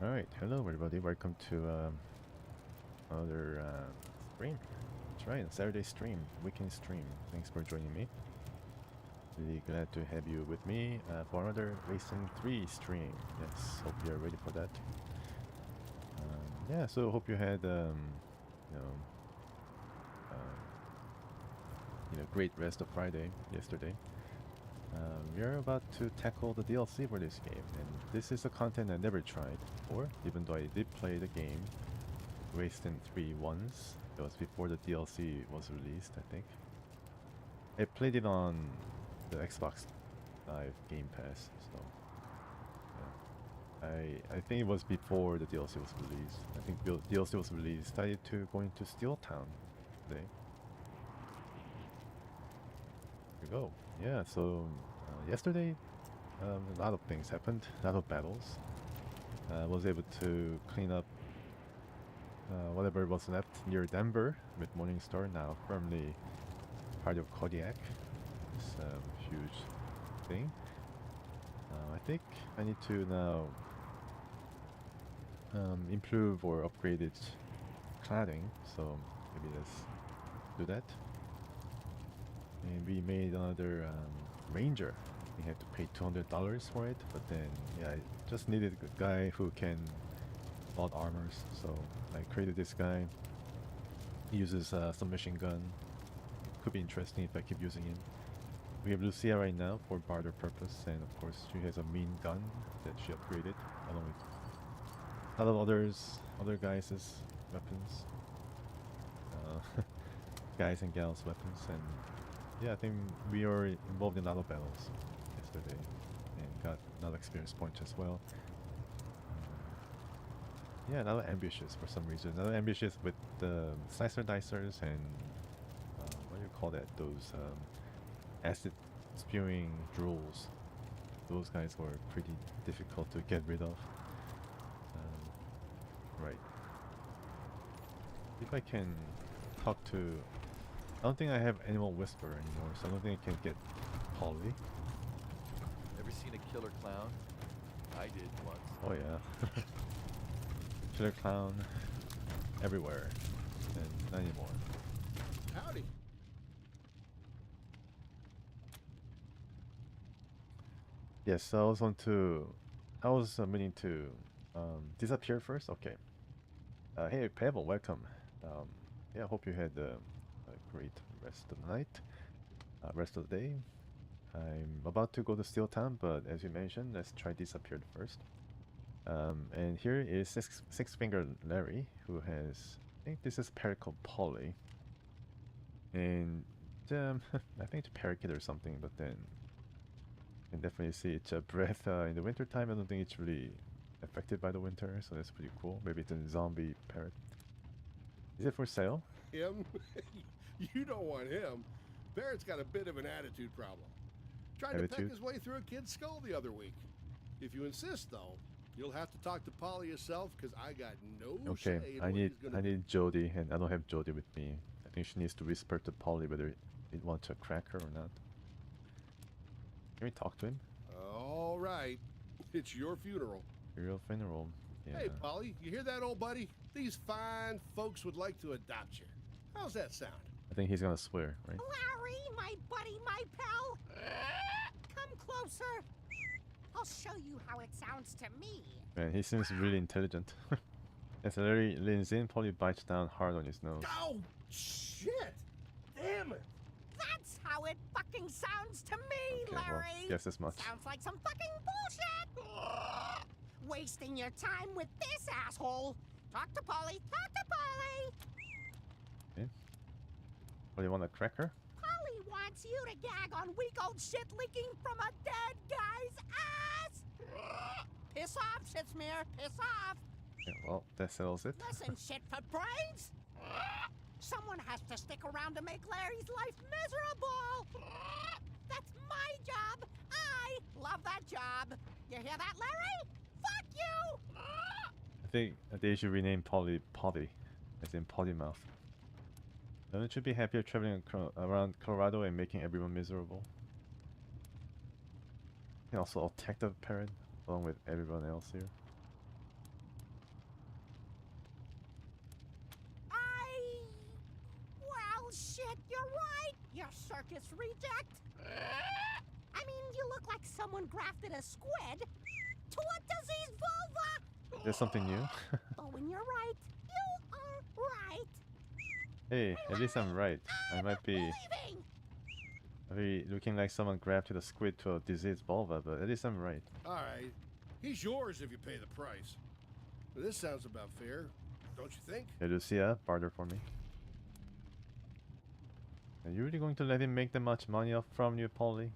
Alright, hello everybody, welcome to another stream. That's right, Saturday stream, weekend stream. Thanks for joining me. Really glad to have you with me for another Wasteland 3 stream. Yes, hope you're ready for that. Yeah, so hope you had, you know, great rest of Friday yesterday. We are about to tackle the DLC for this game, and this is a content I never tried before, even though I did play the game Wasteland 3 once. It was before the DLC was released, I think. I played it on the Xbox Live Game Pass, so yeah. I think it was before the DLC was released. I think the DLC was released. Started to go into Steeltown today. Here we go. Yeah, so yesterday a lot of things happened, a lot of battles. I was able to clean up whatever was left near Denver with Morningstar, now firmly part of Kodiak. It's a huge thing. I think I need to now improve or upgrade its cladding, so maybe let's do that. And we made another ranger. We had to pay $200 for it, but then yeah, I just needed a guy who can bought armors, so I created this guy. He uses a submachine gun. Could be interesting if I keep using him. We have Lucia right now for barter purpose, and of course she has a mean gun that she upgraded, along with a lot of other guys' weapons. Guys and gals weapons, and yeah, I think we are involved in a lot of battles yesterday and got a lot of experience points as well. Yeah, a lot of ambitious for some reason. A lot of ambitious with the slicer dicers and what do you call that? Those acid spewing drools. Those guys were pretty difficult to get rid of. Right. If I can talk to... I don't think I have Animal Whisperer anymore, so I don't think I can get Polly. Ever seen a killer clown? I did once. Oh yeah. Killer clown everywhere, and not anymore. Howdy. Yes, I was meaning to disappear first. Okay. Hey Pavel, welcome. Yeah, I hope you had a great rest of the night, rest of the day. I'm about to go to Steeltown, but as you mentioned, let's try disappeared first. And here is Six Finger Larry, who has, I think this is Pericle Polly. And I think it's Parakeet or something, but then you can definitely see it's a breath in the winter time. I don't think it's really affected by the winter, so that's pretty cool. Maybe it's a zombie parrot. Is it for sale? Him? You don't want him. Barrett's got a bit of an attitude problem. Tried to peck his way through a kid's skull the other week. If you insist, though, you'll have to talk to Polly yourself, because I got no say in what he's gonna do. I need Jody, and I don't have Jody with me. I think she needs to whisper to Polly whether it wants to crack her or not. Can we talk to him? All right. It's your funeral. Your funeral. Yeah. Hey, Polly, you hear that, old buddy? These fine folks would like to adopt you. How's that sound? I think he's gonna swear, right? Larry, my buddy, my pal. Come closer. I'll show you how it sounds to me. Man, he seems really intelligent. As Larry leans in, Polly bites down hard on his nose. Oh, shit! Damn it! That's how it fucking sounds to me, Okay, Larry. well, guess as much. Sounds like some fucking bullshit. Wasting your time with this asshole. Talk to Polly. Talk to Polly. Okay. What, do you want to crack her? Polly wants you to gag on weak old shit leaking from a dead guy's ass. Piss off, Shitsmear. Piss off. Yeah, well, that settles it. Listen, shit for brains. Someone has to stick around to make Larry's life miserable. That's my job. I love that job. You hear that, Larry? Fuck you. I think they should rename Polly Potty, as in Potty Mouth. Don't you be happier traveling around Colorado and making everyone miserable? You can also attack the parrot along with everyone else here. you circus reject. I mean, you look like someone grafted a squid to a diseased vulva. There's something new. But when you're right, you are right. Hey, at least I'm right. I might be Leaving. looking like someone grafted a squid to a diseased vulva, but at least I'm right. All right. He's yours if you pay the price. This sounds about fair, don't you think? Hey, Lucia, barter for me. Are you really going to let him make that much money off from you, Polly?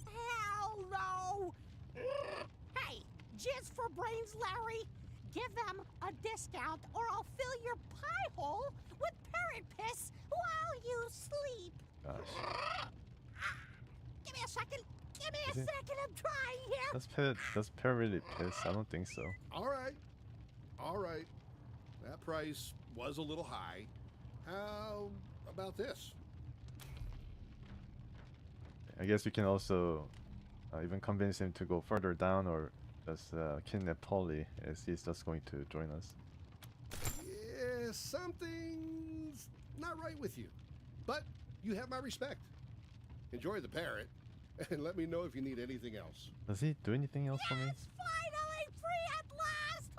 Hell no! Hey, jizz for brains, Larry. Give them a discount or I'll fill your pie hole with parrot piss while you sleep. Gosh. Give me a second. Give me a Is it- second. I'm trying here. Does Pear really piss? I don't think so. All right. All right. That price was a little high. How about this? I guess you can also even convince him to go further down or just kidnap Polly as he's just going to join us. Yeah, something's not right with you. But you have my respect. Enjoy the parrot, and let me know if you need anything else. Does he do anything else for me? It's finally free at last!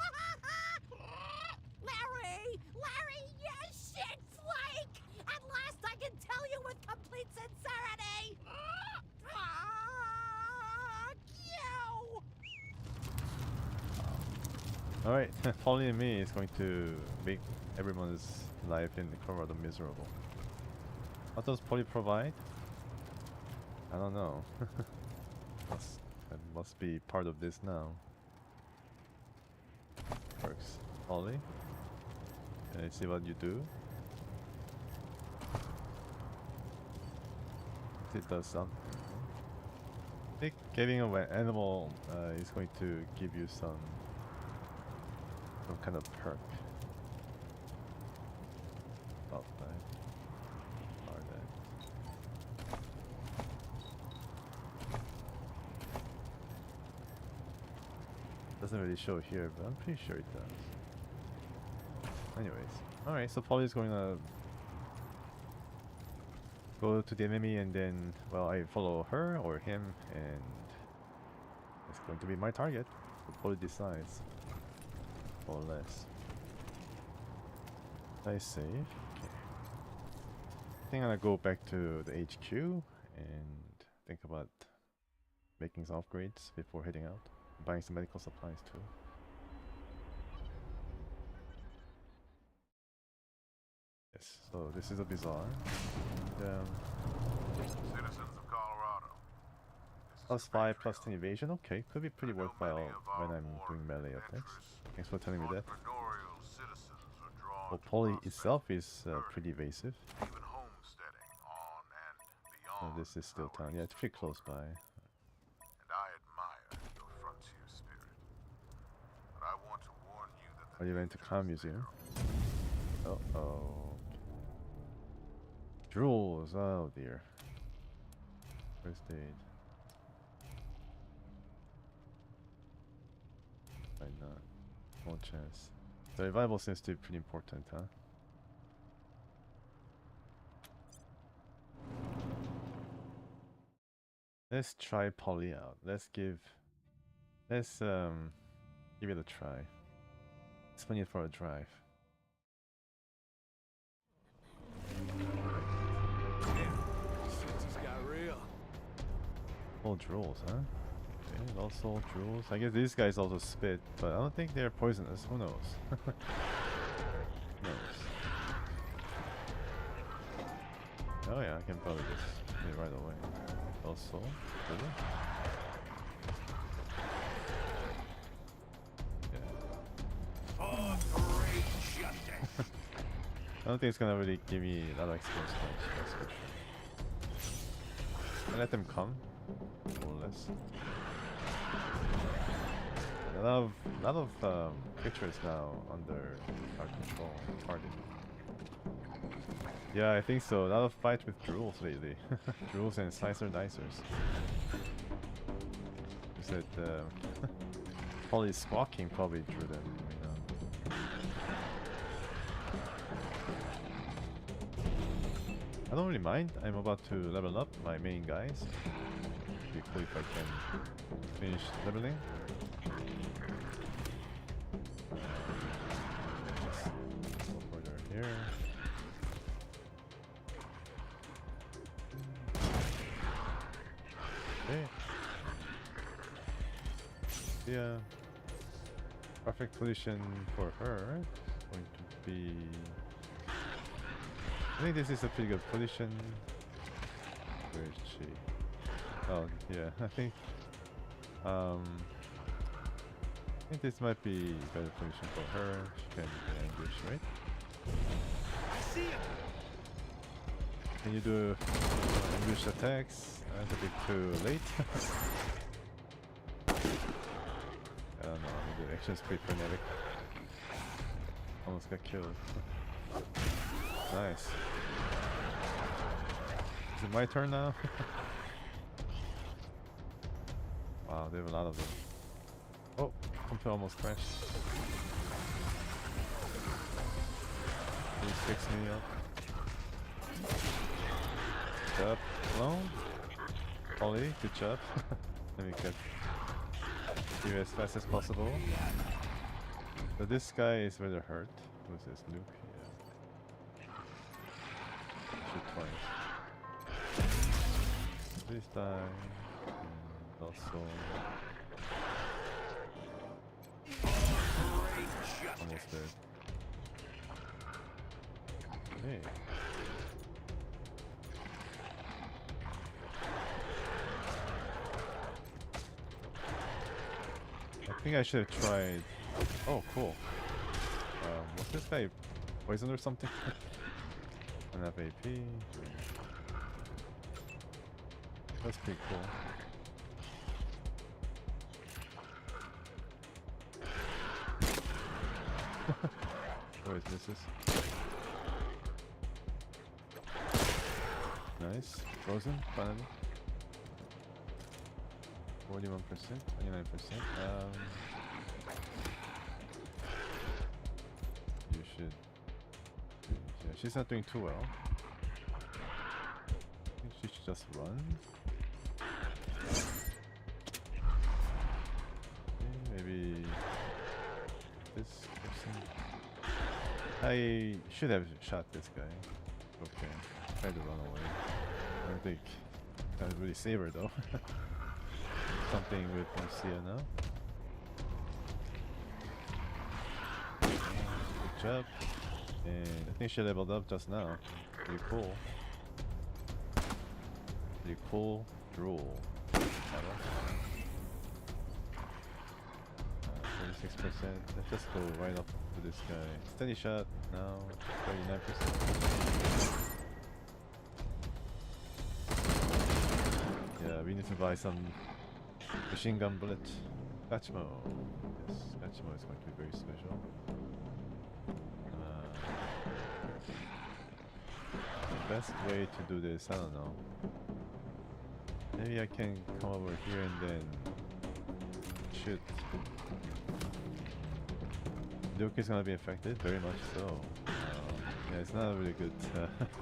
Larry, you shit flake! At last I can tell you with complete sincerity! Fuck you! Alright, Polly and me is going to make everyone's life in Colorado miserable. What does Polly provide? I don't know. That must be part of this now. Works. Polly? Can I see what you do? It does something. I think getting an animal is going to give you some kind of perk. About that. Or that. Doesn't really show here, but I'm pretty sure it does. Anyways, alright, so Polly's going to go to the enemy and then, well, I follow her or him and it's going to be my target. So Polly decides. Or less. I save. Okay. I think I'm gonna go back to the HQ and think about making some upgrades before heading out. Buying some medical supplies too. Yes, so this is a bazaar. And, Citizens of Colorado. +5, +10 evasion. Okay, could be pretty worthwhile when I'm doing melee attacks. Thanks for telling me that. Entrepreneurial citizens are drawn Well, to Polly prosperity, itself is pretty evasive. even homesteading on and Oh, beyond. this is Steeltown. Yeah, it's pretty close by. And I admire your frontier spirit. But I want to warn you that the Are you going to dangers Calm Museum? Uh-oh. Drools, oh dear. First aid. Why not? No chance. Survival seems to be pretty important, huh? Let's try Polly out. Let's give it a try. Let's spend it for a drive. Shit just got real. All drools, huh? Okay, also drools. I guess these guys also spit, but I don't think they're poisonous. Who knows? Who knows? Oh yeah, I can probably just do it right away. Also, really? Yeah. I don't think it's gonna really give me a lot of experience points, that's for sure. I let them come, more or less. A lot of pictures now under our control, target. Yeah, I think so. A lot of fights with drools lately. Drools and slicer dicers. Is that Polly squawking probably drew them, you know. I don't really mind. I'm about to level up my main guys. It'd be cool if I can finish leveling. Let's go further here. Okay. Yeah. Perfect position for her is going to be. I think this is a pretty good position. Where is she? Oh yeah, I think this might be a better position for her. She can ambush, right? I see him. Can you do ambush attacks? That's a bit too late. I don't know, the action's pretty frenetic. Almost got killed. Nice. Is it my turn now? Wow, they have a lot of them. Oh, computer almost crashed. Please fix me up. Good job. Alone? Ollie, good job. Let me get you as fast as possible. So this guy is rather hurt. Who's this? Luke? Yeah. Shoot twice. Please die. And also. Almost dead. Hey. I think I should have tried. Oh, cool. Was this guy poisoned or something? Enough AP. That's pretty cool. Always misses. Nice. Frozen, finally. 41%, 29%. You should. Yeah, she's not doing too well. I think she should just run. Okay, maybe this person. I should have shot this guy. Okay, tried to run away. I don't think that would really save her though. Something with Marcia now. Good job. And I think she leveled up just now. Pretty cool. Pretty cool drool. 36%. Let's just go right up to this guy. Steady shot now. 39%. Yeah, we need to buy some machine gun bullet. Gachimo. Yes, Gachimo is going to be very special. The best way to do this, I don't know. Maybe I can come over here and then shoot. Luke is gonna be affected, very much so. Yeah, it's not a really good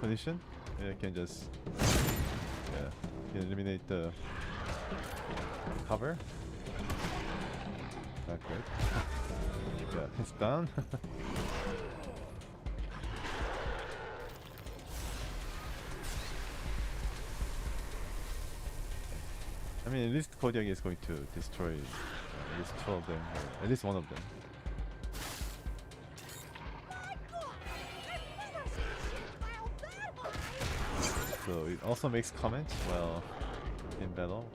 position. Maybe I can just eliminate the cover. Not good. Yeah, it's done. I mean, at least Kodiak is going to destroy at least 2 of them, or at least 1 of them. So it also makes comments while in battle.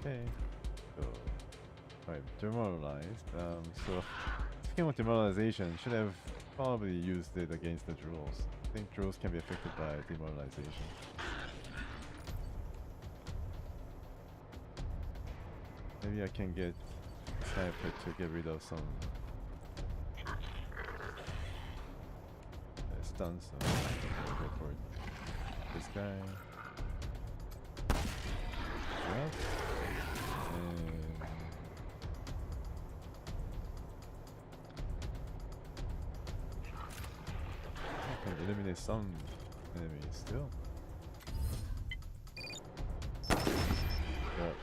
Okay. So, alright, demoralized. So speaking of demoralization, should have probably used it against the drools. I think drools can be affected by demoralization. Maybe I can get sniper to get rid of some stuns, so I can go for it. This guy. Yep. And eliminate some enemies still. But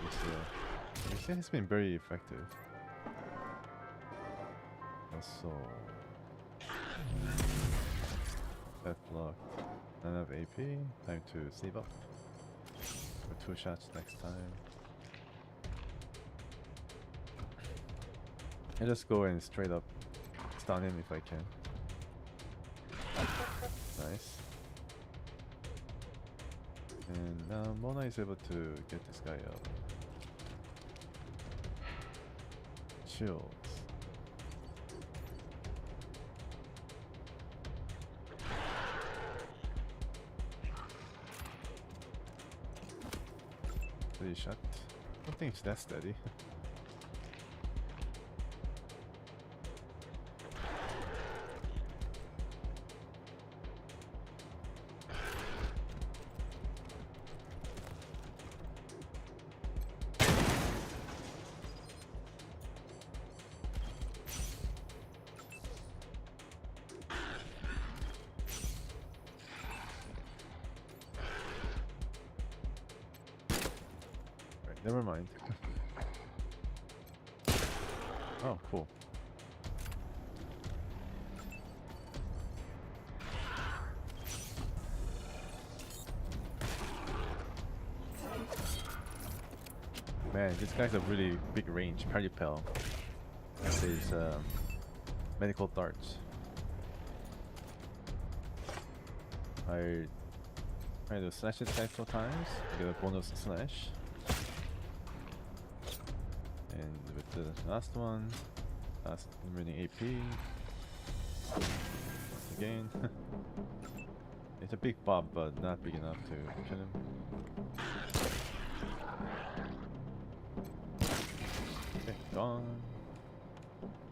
it's has been very effective. So that blocked. None of AP. Time to save up for 2 shots next time. I just go and straight up stun him if I can. Nice. And now Mona is able to get this guy up. Chills. Steady shot. I don't think it's that steady. Never mind. Oh, cool. Man, this guy's a really big range. Paripel. This is medical darts. I try to slash it several times. I get a bonus slash. And with the last one, last remaining AP. Again. It's a big bob, but not big enough to kill him. Okay, gone.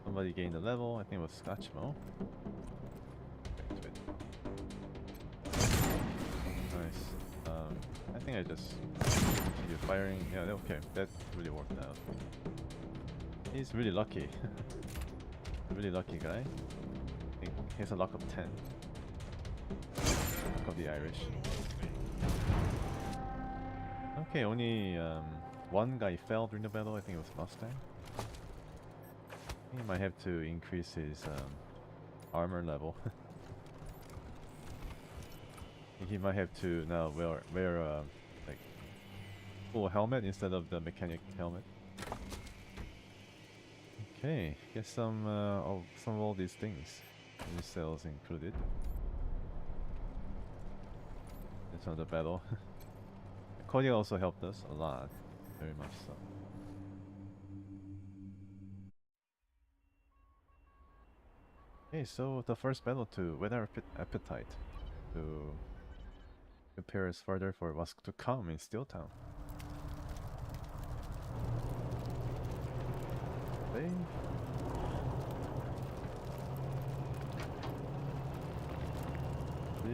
Somebody gained a level. I think it was Scotchmo. Nice. I think I just continue firing. Yeah, okay, that really worked out. He's really lucky. Really lucky guy. I think he has a luck of 10. Luck of the Irish. Okay, only one guy fell during the battle. I think it was Mustang. He might have to increase his armor level. He might have to now wear like full helmet instead of the mechanic helmet. Okay, get some of all these things. New cells included. It's another battle. Cody also helped us a lot, very much so. Okay, so the first battle to whet our appetite to prepare us further for what's to come in Steeltown. Okay.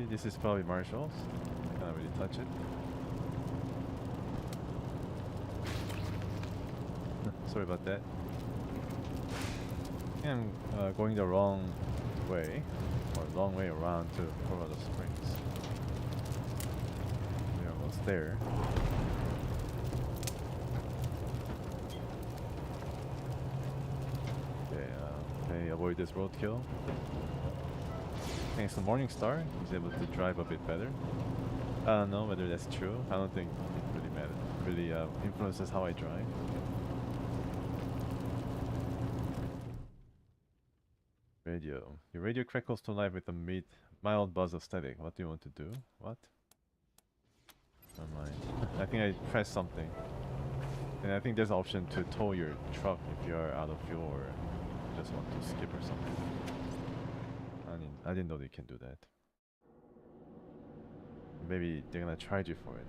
This is probably Marshall's. I can't really touch it. Sorry about that. I'm going the wrong way, or long way around to Colorado Springs. We're almost there. Okay, avoid this roadkill. Thanks to Morningstar, he's able to drive a bit better. I don't know whether that's true. I don't think it really matters. Really influences how I drive. Radio. Your radio crackles to life with a mild buzz of static. What do you want to do? What? Never mind. I think I pressed something. And I think there's an option to tow your truck if you are out of fuel or just want to skip or something. I didn't know they can do that. Maybe they're gonna charge you for it.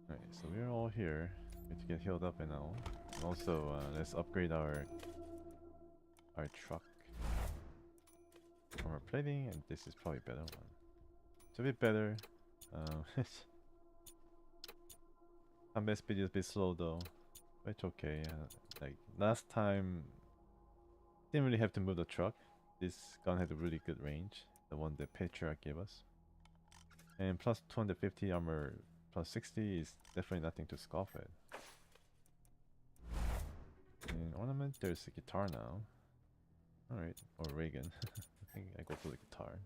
Alright, so we're all here. We have to get healed up and all. Also, let's upgrade our truck. Armor plating, and this is probably a better one. It's a bit better. Combat speed is a bit slow though. But it's okay. Like last time, didn't really have to move the truck. This gun had a really good range, the one that Patriarch gave us. And plus 250 armor, plus 60 is definitely nothing to scoff at. In ornament, there's a guitar now. Alright, or Reagan. I think I go for the guitar.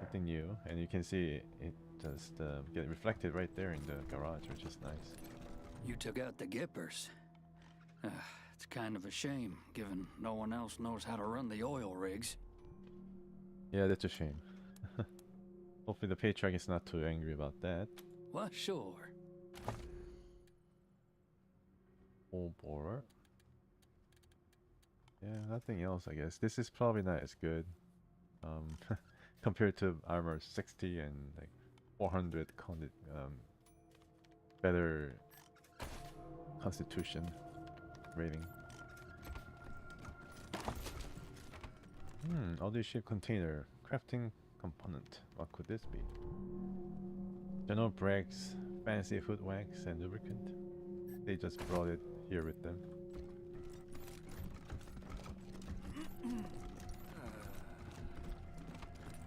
Nothing new, and you can see it just get reflected right there in the garage, which is nice. You took out the Gippers. It's kind of a shame, given no one else knows how to run the oil rigs. Yeah, that's a shame. Hopefully the Patriarch is not too angry about that. Well, sure. Full borer. Yeah, nothing else, I guess. This is probably not as good. Compared to armor 60 and like 400 better constitution rating. Audio ship container. Crafting component. What could this be? General brakes, fancy foot wax, and lubricant. They just brought it here with them.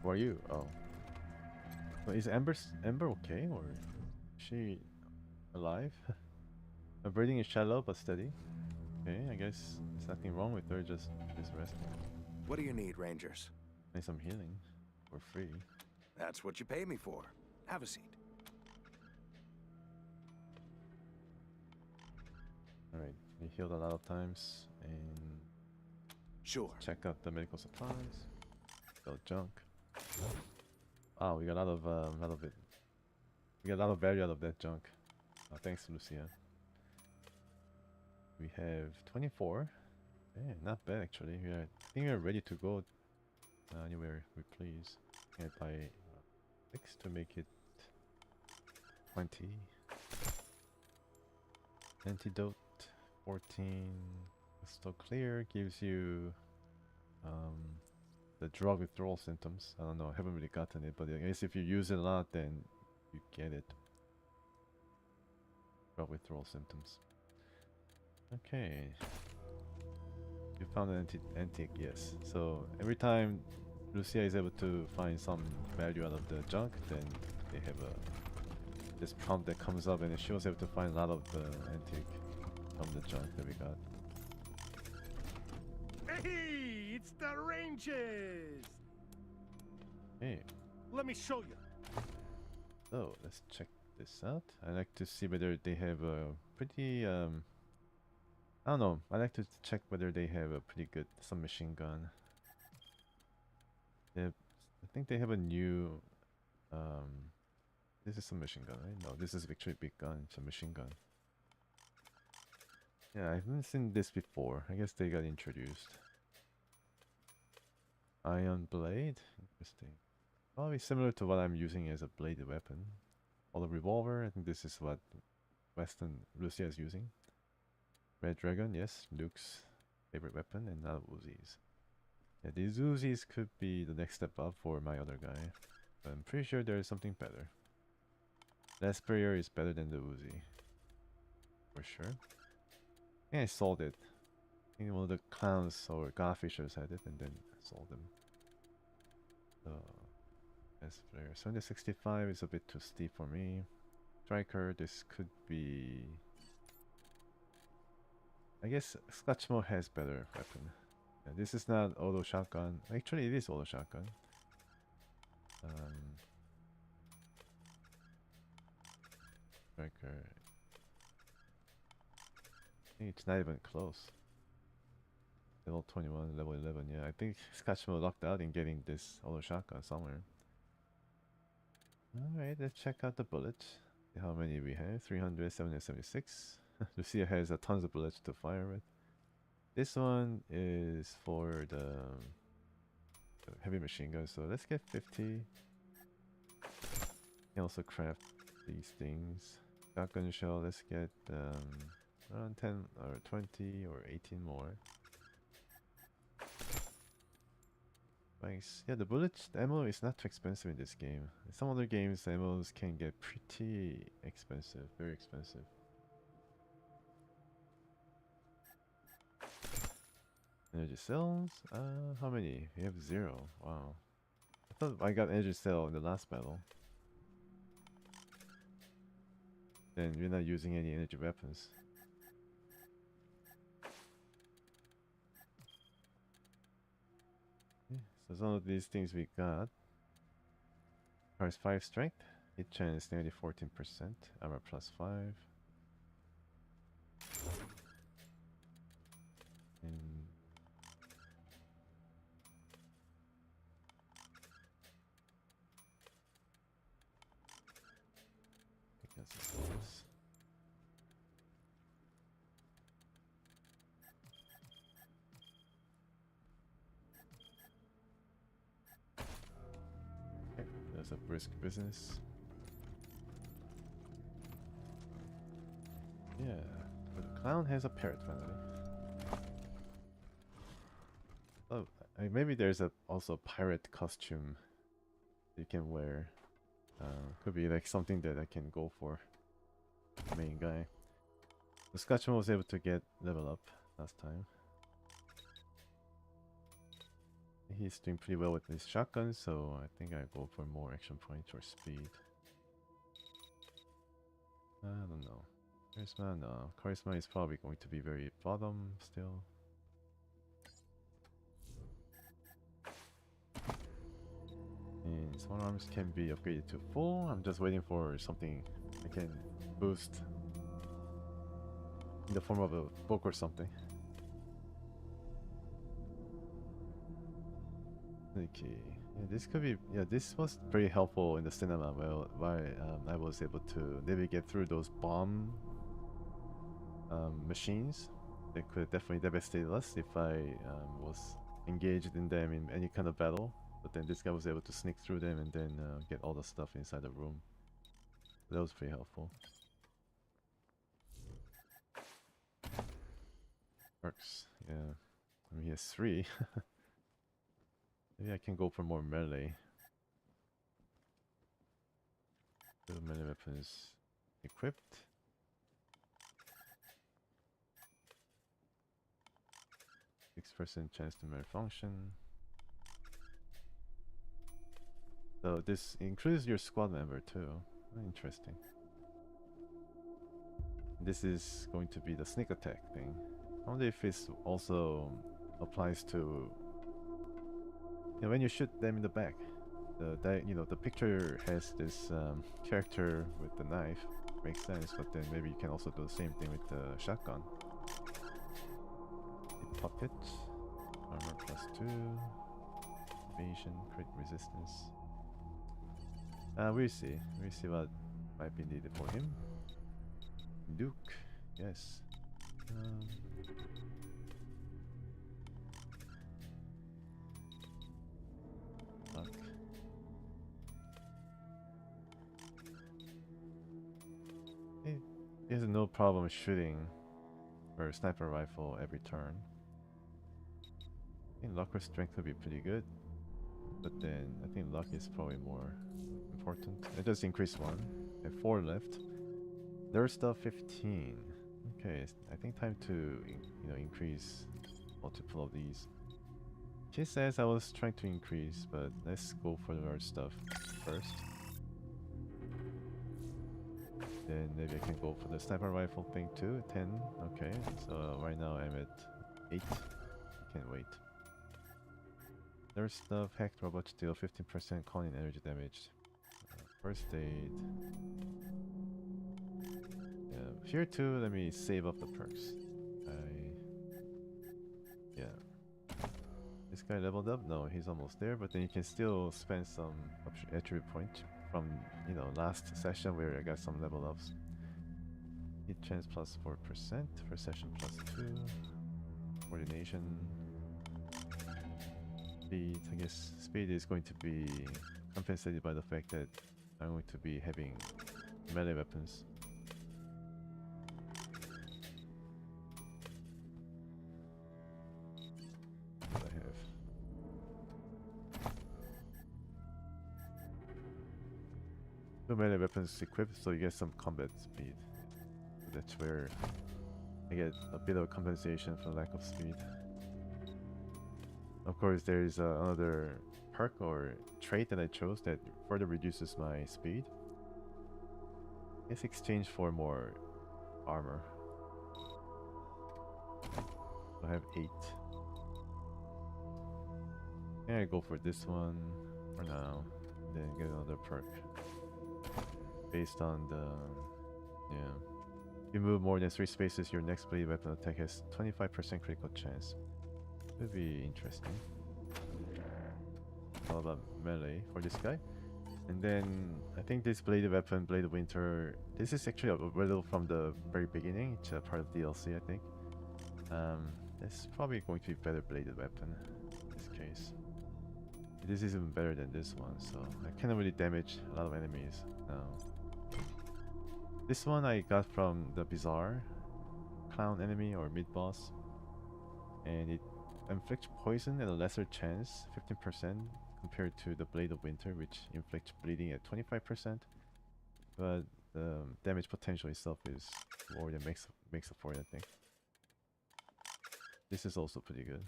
Who are you? Oh. So is Ember okay, or is she alive? Her breathing is shallow but steady. Okay, I guess there's nothing wrong with her, just resting. What do you need, Rangers? Need some healing for free. That's what you pay me for. Have a seat. Alright, we healed a lot of times and Sure. check out the medical supplies. Sell junk. Wow, we got a lot of it. We got a lot of value out of that junk. Thanks, Lucia. We have 24. Yeah, not bad actually. I think we are ready to go anywhere we please. And buy 6 to make it 20. Antidote 14. Still clear gives you the drug withdrawal symptoms. I don't know, I haven't really gotten it, but I guess if you use it a lot, then you get it. Drug withdrawal symptoms. Okay. You found an antique, yes. So every time Lucia is able to find some value out of the junk, then they have this prompt that comes up, and she was able to find a lot of the antique from the junk that we got. Hey, it's the Rangers! Hey, Let me show you. so let's check this out. I like to see whether they have a pretty I don't know. I like to check whether they have a pretty good submachine gun. I think they have a new this is submachine gun, right? No, this is Victory Big Gun, submachine gun. Yeah, I haven't seen this before. I guess they got introduced. Iron blade? Interesting. Probably similar to what I'm using as a bladed weapon. Or the revolver, I think this is what Western Lucia is using. Red Dragon, yes, Luke's favorite weapon, and now Uzis. Yeah, these Uzis could be the next step up for my other guy. But I'm pretty sure there is something better. Last prayer is better than the Uzi. For sure. I think I sold it. I think one of the clowns or godfishers had it and then sold them. So, last prayer. 765 is a bit too steep for me. Striker, this could be... I guess Scotchmo has better weapon. Yeah, this is not auto shotgun. Actually, it is auto shotgun. Striker. I think it's not even close. Level 21, level 11. Yeah, I think Scotchmo lucked out in getting this auto shotgun somewhere. Alright, let's check out the bullets. See how many we have. 300, 776. Lucia has tons of bullets to fire with. This one is for the heavy machine gun, so let's get 50. You can also craft these things. Shotgun shell, let's get around 10 or 20 or 18 more. Nice. Yeah, the bullets, the ammo is not too expensive in this game. In some other games, the ammos can get pretty expensive, very expensive. Energy cells? How many? We have 0. Wow. I thought I got energy cell in the last battle. Then we're not using any energy weapons. Okay, so some of these things we got. Requires 5 strength. Hit chance nearly 14%. Armor plus 5. And I guess it's this. Okay, there's a brisk business. Yeah, but the clown has a parrot finally. Oh, maybe there's also a pirate costume you can wear. Could be like something that I can go for. The main guy. The Scotchman was able to get level up last time. He's doing pretty well with his shotgun, so I think I go for more action points or speed. I don't know. Charisma, no. Charisma is probably going to be very bottom still. And small arms can be upgraded to full. I'm just waiting for something I can boost in the form of a book or something. Okay, yeah, this could be. Yeah, this was very helpful in the cinema. Well, I was able to navigate through those bomb machines. They could definitely devastate us if I was engaged in them in any kind of battle. But then this guy was able to sneak through them and then get all the stuff inside the room. That was pretty helpful. Works, yeah. I mean, he has 3. Maybe I can go for more melee. Melee weapons equipped. %6 chance to malfunction. So this includes your squad member too. Interesting. This is going to be the sneak attack thing. I wonder if this also applies to when you shoot them in the back. The picture has this character with the knife. Makes sense, but then maybe you can also do the same thing with the shotgun. Puppet, armor +2, evasion, crit resistance. We'll see. We'll see what might be needed for him. Duke, yes. Fuck. He has no problem shooting her sniper rifle every turn. I think luck or strength would be pretty good, but then I think luck is probably more important. It does increase 1. I have 4 left. There's stuff 15. Okay, I think time to increase multiple of these. She says I was trying to increase, but let's go for the large stuff first. Then maybe I can go for the sniper rifle thing too. 10. Okay, so right now I'm at 8. Can't wait. There's stuff. Hacked robots deal 15% calling energy damage. First aid. Yeah, here too. Let me save up the perks. Yeah. This guy leveled up? No, he's almost there. But then you can still spend some attribute point from last session where I got some level ups. Hit chance +4%. Perception +2. Coordination. Speed. I guess speed is going to be compensated by the fact that I'm going to be having melee weapons. What I have. 2 melee weapons equipped, so you get some combat speed. So that's where I get a bit of compensation for lack of speed. Of course, there is another perk or trait that I chose that further reduces my speed. Let's exchange for more armor. I have 8. Yeah, I go for this one for now. Then get another perk based on the If you move more than 3 spaces, your next blade weapon attack has 25% critical chance. Could be interesting. All about melee for this guy. And then I think this blade weapon, Blade of Winter, this is actually available from the very beginning. It's a part of DLC, I think. This is probably going to be better bladed weapon in this case. This is even better than this one, so I cannot really damage a lot of enemies now. This one I got from the Bizarre Clown enemy or mid-boss, and it inflicts poison at a lesser chance, 15%, compared to the Blade of Winter, which inflicts bleeding at 25%, but the damage potential itself is more than makes up for it, I think. This is also pretty good.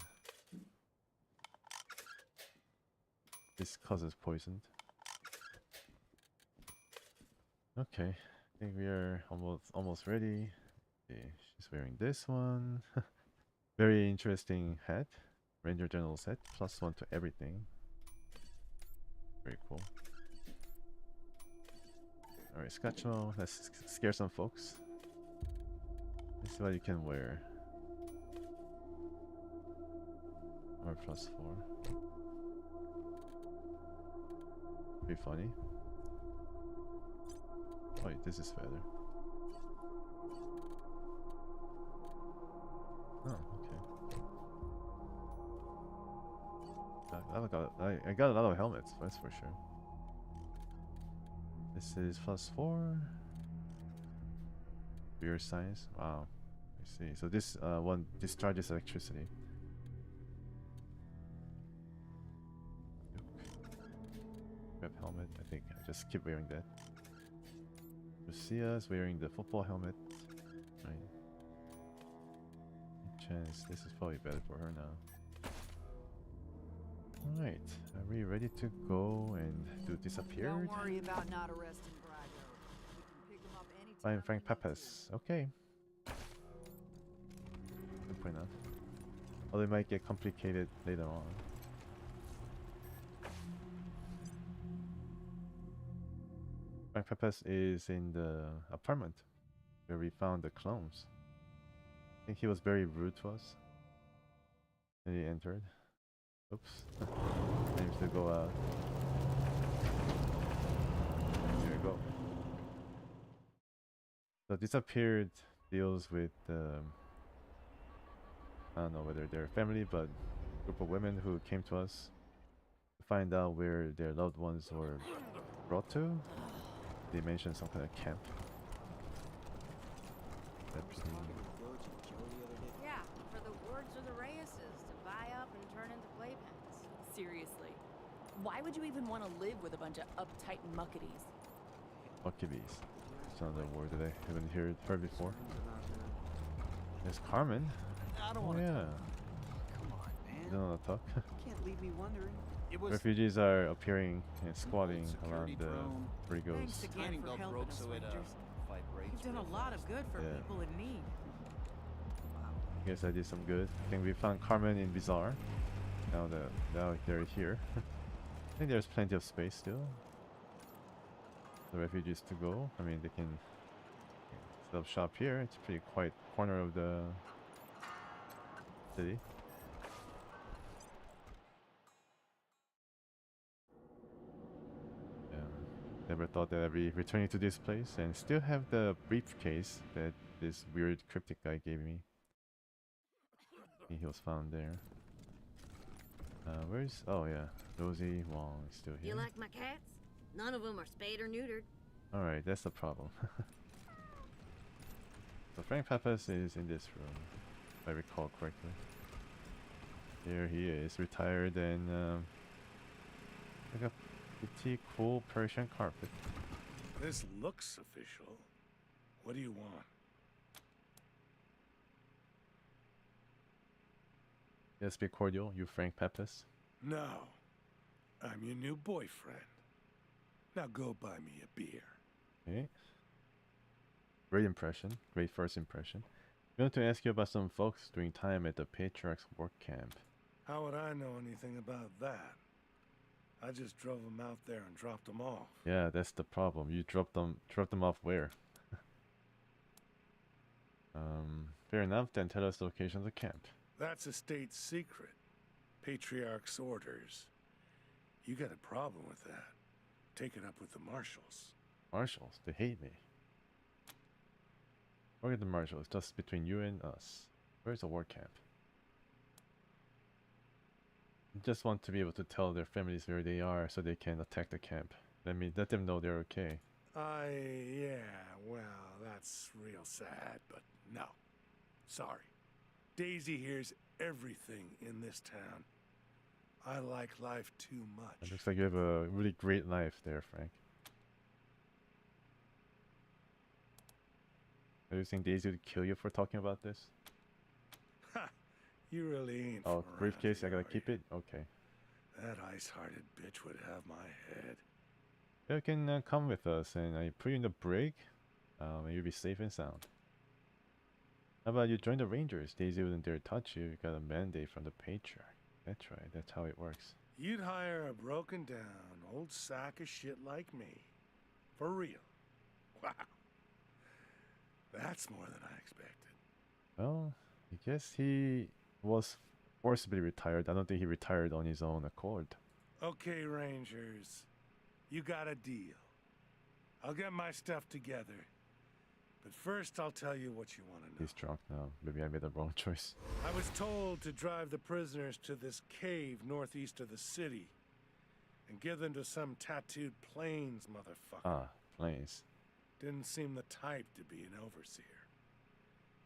This causes poison. Okay, I think we are almost ready. Okay, she's wearing this one. Very interesting hat. Ranger General set, +1 to everything. Very cool. Alright, Scotchmo, let's scare some folks. Let's see what you can wear. Or +4. Be funny. Wait, this is better. Oh, okay. I got a lot of helmets, that's for sure. This is +4. Beer science. Wow. I see. So this one discharges electricity. Grab helmet. I think I just keep wearing that. Lucia's wearing the football helmet. Right. Chance. This is probably better for her now. Alright, are we ready to go and do Disappeared? Don't worry about not arresting Brago. We can pick him up anytime. Find Frank Pappas. Okay. Good point enough. Although it might get complicated later on. Frank Pappas is in the apartment where we found the clones. I think he was very rude to us when he entered. Oops. Seems to go out. Here we go. So Disappeared deals with I don't know whether they're family, but a group of women who came to us to find out where their loved ones were brought to. They mentioned some kind of camp. Yeah, for the Wards or the Reyes's to buy up and turn into playpens. Seriously. Why would you even want to live with a bunch of uptight muckaties? Muckabees. It's another word that I haven't heard before. There's Carmen. I don't Oh want to. yeah. Come on, man. You don't want to talk? Can't leave me wondering. It was Refugees are appearing and squatting around the Brigos. Thanks again for helping us, Rangers. You've done a lot of good for Yeah. people in need. I guess I did some good. I think we found Carmen in Bizarre. Now they're here. I think there's plenty of space still. The refugees to go. I mean, they can set up shop here. It's a pretty quiet corner of the city. Never thought that I'd be returning to this place and still have the briefcase that this weird cryptic guy gave me. I think he was found there. Where's... Oh yeah, Rosie Wong is still here. You like my cats? None of them are spayed or neutered. Alright, that's the problem. So Frank Pappas is in this room, if I recall correctly. There he is, retired and like a pretty cool Persian carpet. This looks official. What do you want? Let's be cordial, you Frank Peppers. No. I'm your new boyfriend. Now go buy me a beer. Okay. Great impression. Great first impression. I want to ask you about some folks doing time at the Patriarch's work camp. How would I know anything about that? I just drove them out there and dropped them off. Yeah, that's the problem. You dropped them off where? Fair enough, then tell us the location of the camp. That's a state secret. Patriarch's orders. You got a problem with that? Take it up with the marshals. Marshals? They hate me. Forget the marshals, just between you and us. Where's the war camp? I just want to be able to tell their families where they are so they can attack the camp. Let them know they're okay. Yeah, well, that's real sad, but no. Sorry. Daisy hears everything in this town. I like life too much. It looks like you have a really great life there, Frank. Do you think Daisy would kill you for talking about this? Ha! You really ain't. Oh, briefcase, I gotta keep it? Okay. That ice-hearted bitch would have my head. You can come with us and I put you in the brig. And you'll be safe and sound. How about you join the Rangers? Daisy wouldn't dare touch you. You got a mandate from the Patriarch. That's right, that's how it works. You'd hire a broken down old sack of shit like me. For real. Wow. That's more than I expected. Well, I guess he was forcibly retired. I don't think he retired on his own accord. Okay, Rangers. You got a deal. I'll get my stuff together. But first, I'll tell you what you want to know. He's drunk now. Maybe I made the wrong choice. I was told to drive the prisoners to this cave northeast of the city and give them to some tattooed plains motherfucker. Ah, plains. Didn't seem the type to be an overseer.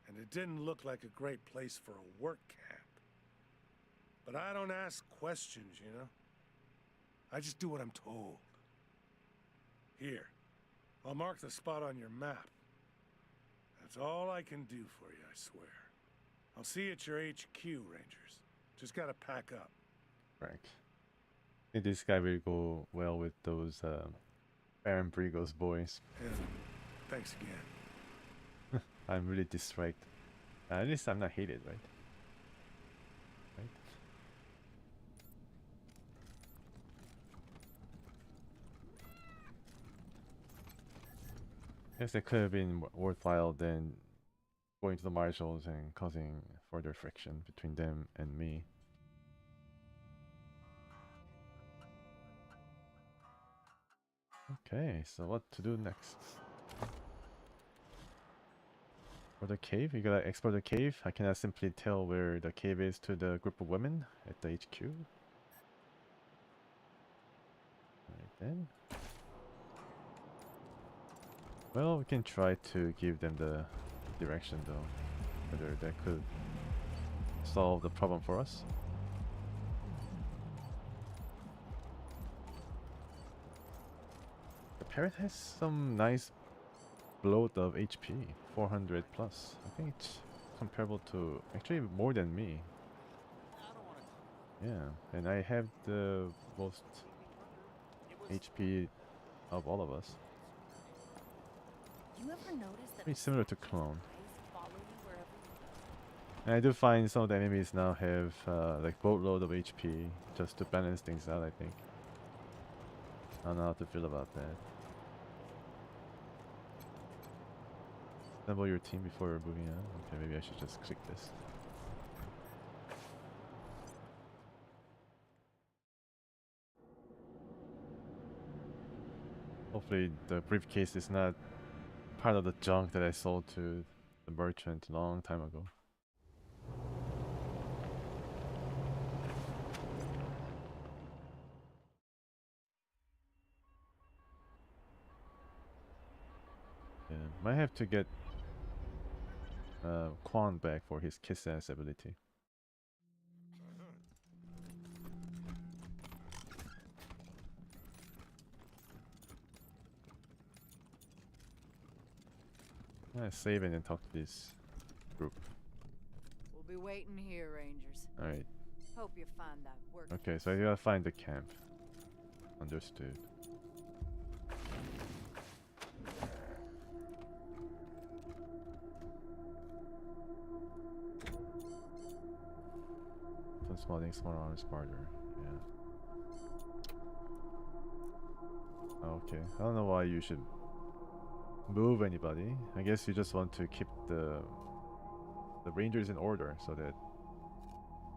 And it didn't look like a great place for a work camp. But I don't ask questions, you know? I just do what I'm told. Here, I'll mark the spot on your map. That's all I can do for you, I swear. I'll see you at your HQ, Rangers. Just gotta pack up. Frank. I think this guy will go well with those Baron Brigo's boys. And thanks again. I'm really disliked. At least I'm not hated, right? Right? Guess it could have been worthwhile than going to the marshals and causing further friction between them and me. Okay, so what to do next? For the cave, you gotta explore the cave. I cannot simply tell where the cave is to the group of women at the HQ. Alright then. Well, we can try to give them the direction though. Whether that could solve the problem for us. The parrot has some nice bloat of HP, 400 plus. I think it's comparable to, actually more than me. Yeah, and I have the most HP of all of us. You ever notice that pretty similar to clone. follow you wherever you go? And I do find some of the enemies now have like boatload of HP just to balance things out, I think. I don't know how to feel about that. Assemble your team before moving on. Okay, maybe I should just click this. Hopefully the briefcase is not part of the junk that I sold to the merchant a long time ago. Yeah, might have to get Quan back for his kiss-ass ability. Save and then talk to this group. We'll be waiting here, Rangers. Alright. Hope you find that work. Okay, so I gotta find the camp. Understood. Some small things, small arms, barter. Yeah. Okay, I don't know why you should move anybody. I guess you just want to keep the rangers in order so that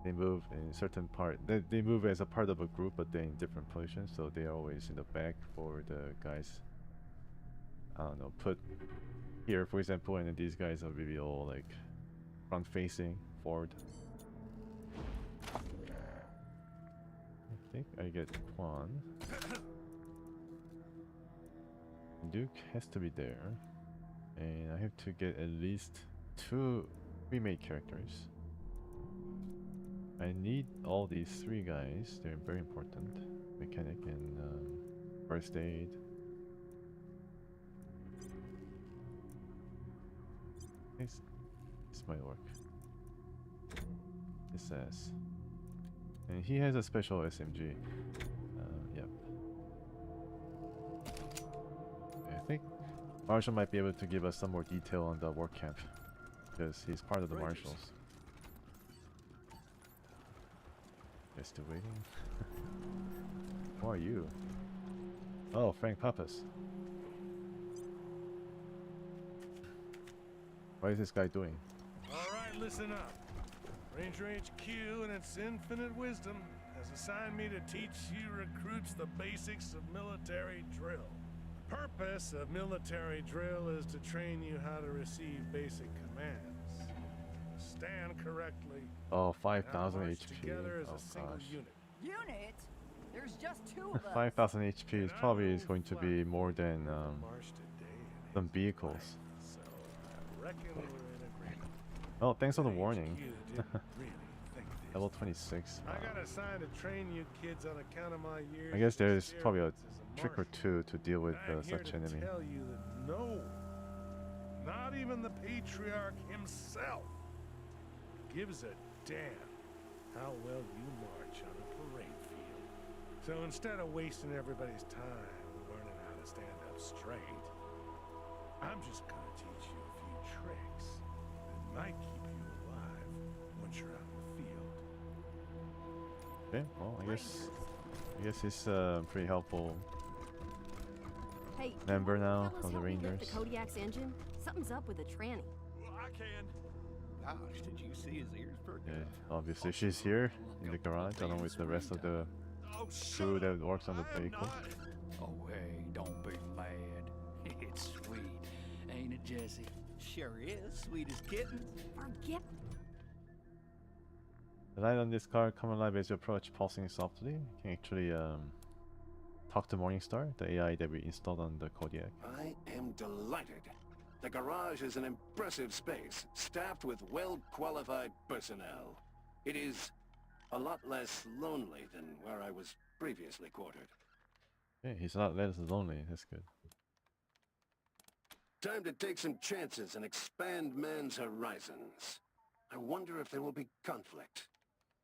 they move in certain part. They move as a part of a group, but they're in different positions, so they are always in the back for the guys. I don't know, put here for example, and then these guys will be all like front facing forward. I think I get one. Duke has to be there, and I have to get at least 2 remake characters. I need all these 3 guys. They're very important. Mechanic and first aid. This might work. This says. And he has a special SMG. Yep. I think Marshall might be able to give us some more detail on the work camp, because he's part of the marshals. They're still waiting. Who are you? Oh, Frank Pappas. What is this guy doing? Alright, listen up. Ranger HQ and its infinite wisdom has assigned me to teach you recruits the basics of military drill. The purpose of military drill is to train you how to receive basic commands. Stand correctly. Oh, 5,000 HP. Together as Oh a single gosh. unit. Unit? There's just 2 of us. 5,000 HP is probably going to be more than some vehicles. So I reckon we're in agreement. Oh, thanks for the warning. You didn't really think this. Level 26. I got assigned to train you kids on account of my years. I guess of there's probably a experience as trick or marshal. 2 to deal with I'm here such to enemy. tell you that no, not even the patriarch himself gives a damn how well you march on a parade field. So instead of wasting everybody's time learning how to stand up straight, I'm just gonna teach you a few tricks that might keep you alive once you're out in the field. Okay, well, I guess he's pretty helpful Hey, member now fellas of the help me lift Rangers. the Kodiak's engine? Something's up with the tranny. Well, I can. Gosh, did you see his ears perk Yeah, up? obviously she's here in the garage along with the rest of the crew that works on the vehicle. Oh, hey, don't be mad. It's sweet, ain't it, Jesse? Sure is. Sweet as kittens. Forget. The light on this car come alive as you approach, pulsing softly. You can actually talk to Morningstar, the AI that we installed on the Kodiak. I am delighted. The garage is an impressive space, staffed with well-qualified personnel. It is a lot less lonely than where I was previously quartered. Yeah, he's not less lonely. That's good. Time to take some chances and expand man's horizons. I wonder if there will be conflict.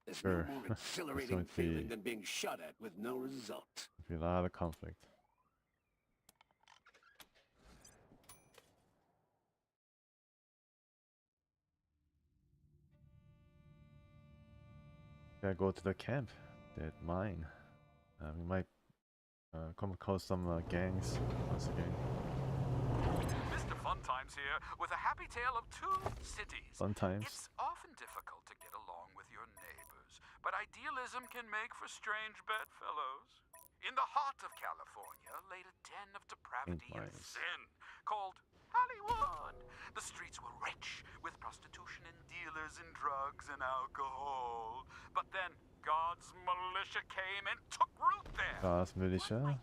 There's Sure. no more There's exhilarating going to feeling be than being shot at with no result. a lot of conflict. Gotta go to the camp, that mine. We might come across some gangs once again. Mr. Funtimes here with a happy tale of 2 cities. Sometimes. It's often difficult to get along with your neighbors, but idealism can make for strange bedfellows. In the heart of California laid a den of depravity and sin called Hollywood. The streets were rich with prostitution and dealers in drugs and alcohol. But then God's militia came and took root there. God's Militia?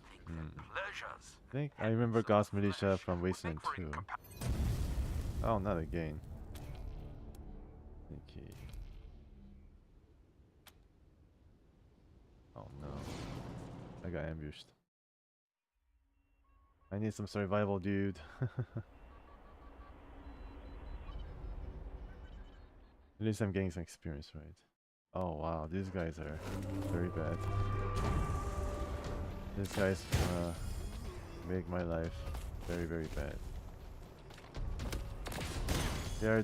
Pleasures. I think I remember God's Militia from Wasteland 2. Oh, not again. Okay. Oh no. I got ambushed. I need some survival, dude. At least I'm getting some experience, right? Oh wow, these guys are very bad. These guys make my life very, very bad. They're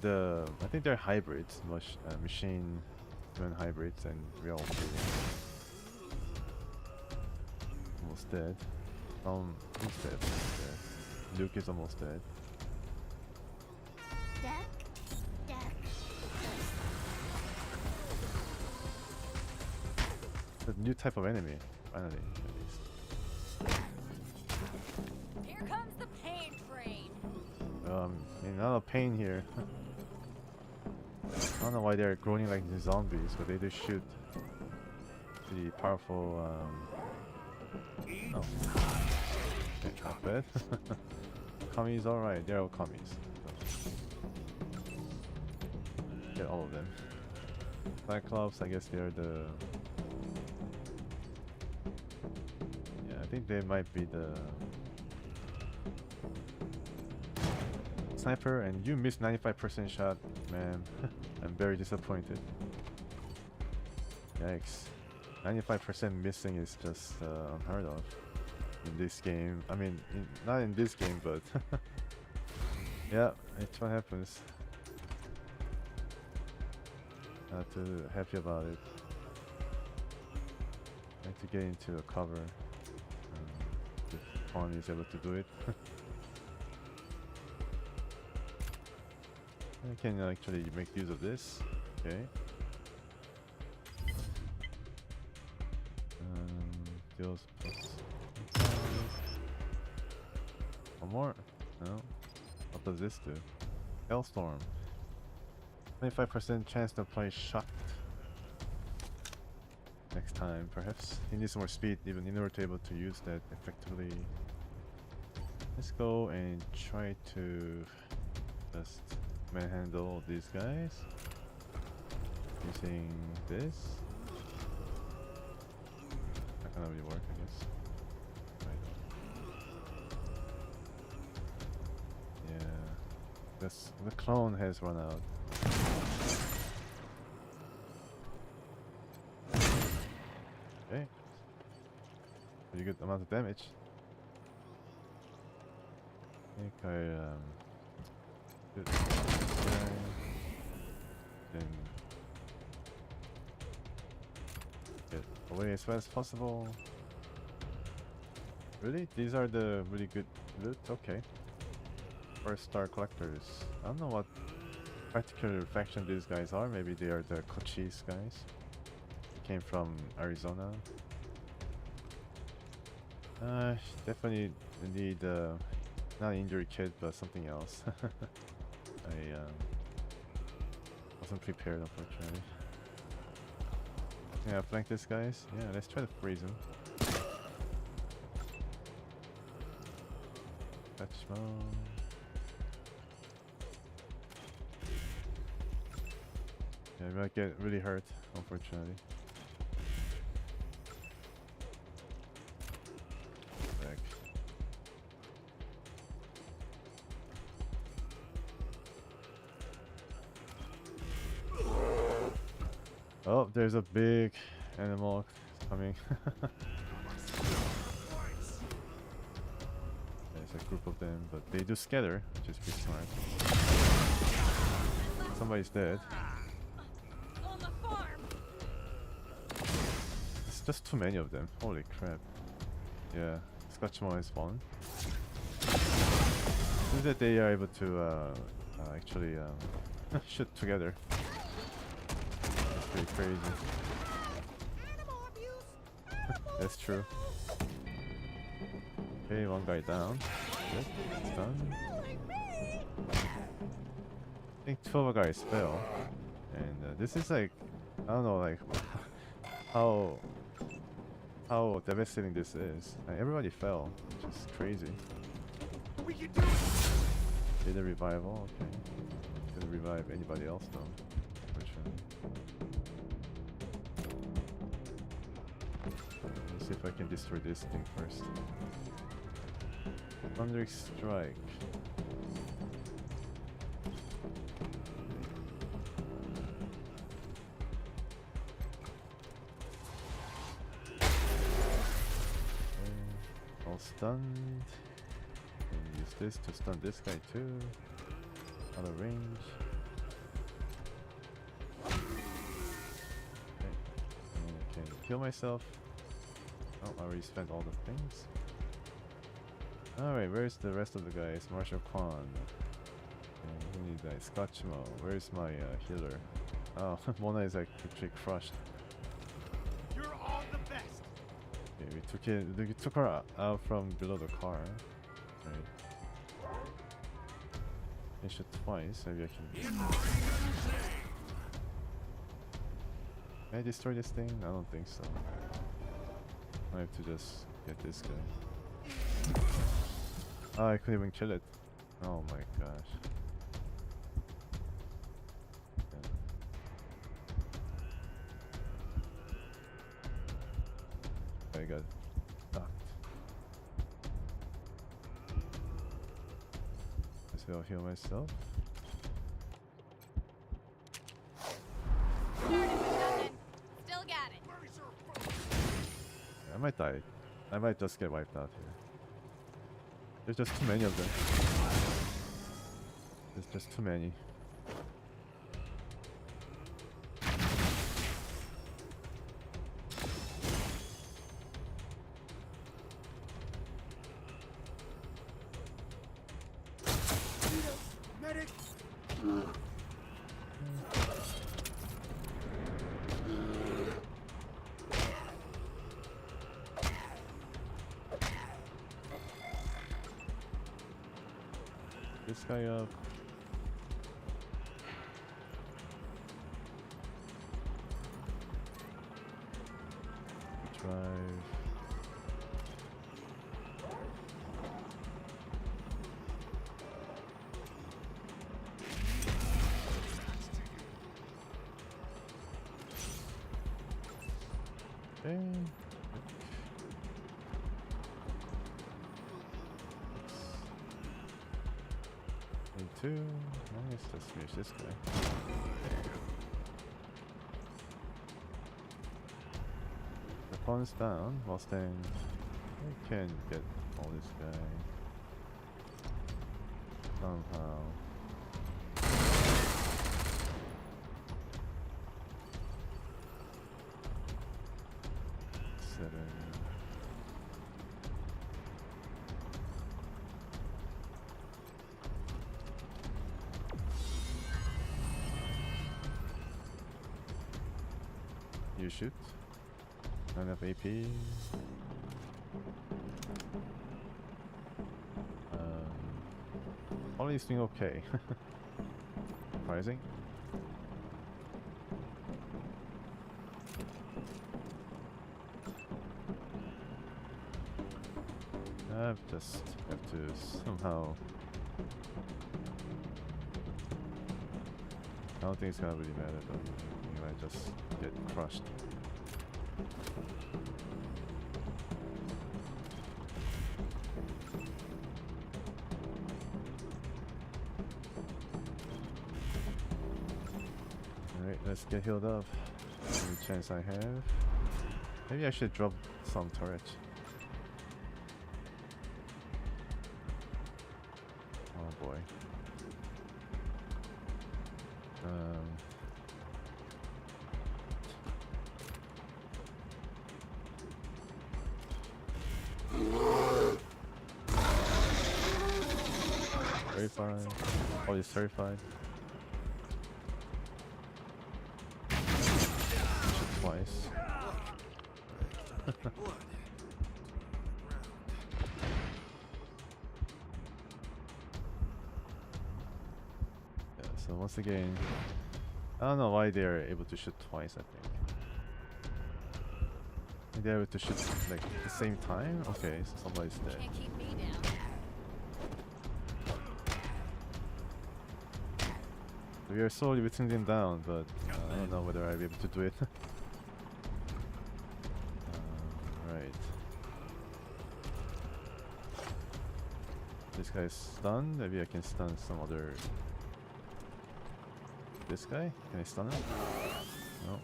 I think they're hybrids, machine human hybrids and real breeding. Almost dead. Who's dead? Who's dead? Luke is almost dead. A new type of enemy, finally, at least. Here comes the pain train. In a lot of pain here. I don't know why they're groaning like the zombies, but they do shoot the powerful. Oh, okay, not bad. Commies, alright. They're all commies. Get all of them. Cyclops, I guess they're the. I think they might be the sniper, and you missed 95% shot, man. I'm very disappointed. Yikes. 95% missing is just unheard of in this game. I mean, not in this game, but yeah, it's what happens. Not too happy about it. I have to get into a cover. If Pawn is able to do it. I can actually make use of this. Okay. Deals plus. One more? No. What does this do? Hailstorm. 25% chance to apply shock. Next time, perhaps. He needs more speed even in order to be able to use that effectively. Let's go and try to just manhandle these guys using this. Not gonna really work, I guess. Right. Yeah. The clone has run out. Okay. Pretty good amount of damage. I think I did this guy. Then get away as fast as possible. Really? These are the really good loot? Okay. First star collectors. I don't know what particular faction these guys are. Maybe they are the Cochise guys. They came from Arizona. Definitely need not injury kit, but something else. I wasn't prepared, unfortunately. Yeah, flank this guys. Yeah, let's try to freeze him. Touch mode. Yeah, we might get really hurt, unfortunately. Back. Oh, there's a big animal coming. There's a group of them, but they do scatter, which is pretty smart. Somebody's dead. It's just too many of them. Holy crap. Yeah, Scotchmore is one. Seems that they are able to actually shoot together. That's pretty crazy. That's true. Okay, one guy down. Good, it's done. I think 12 guys fell. And this is like, I don't know, like how devastating this is. Like, everybody fell, which is crazy. We can do it. Did a revival, okay. Gonna revive anybody else though, unfortunately. Let me see if I can destroy this thing first. Thundering Strike. all stunned. And use this to stun this guy too. Out of range. Okay. And I can heal myself. Oh, I already spent all the things. Alright, where's the rest of the guys? Marshall Kwan. And who needs that? Scotchmo. Where's my healer? Oh, Mona is actually crushed. You're all the best. Okay, we took her out from below the car. Right. I should twice. Maybe I can. Can I destroy this thing? I don't think so. I have to just get this guy. Oh, I couldn't even kill it. Oh my gosh. I got ducked. Guess I'll heal myself. Still got it. Yeah, I might die. I might just get wiped out here. There's just too many of them. There's just too many. Medic! This guy up. Drive. Okay. Two. Let's just finish this guy. The pawn's down. While staying, I can get all this guy somehow. Seven. You shoot. 9 of AP. All is doing okay. Surprising. I just have to somehow. I don't think it's gonna really matter though. You might just get crushed. Alright, let's get healed up. Any chance I have. Maybe I should drop some turrets. Oh boy. Terrified. Oh, he's terrified. Shoot twice. Yeah, so once again, I don't know why they're able to shoot twice, I think. They're able to shoot like at the same time? Okay, so somebody's dead. Can't keep me down. We are slowly beating them down, but I don't know whether I'll be able to do it. Right. This guy's stunned. Maybe I can stun some other. This guy? Can I stun him? No.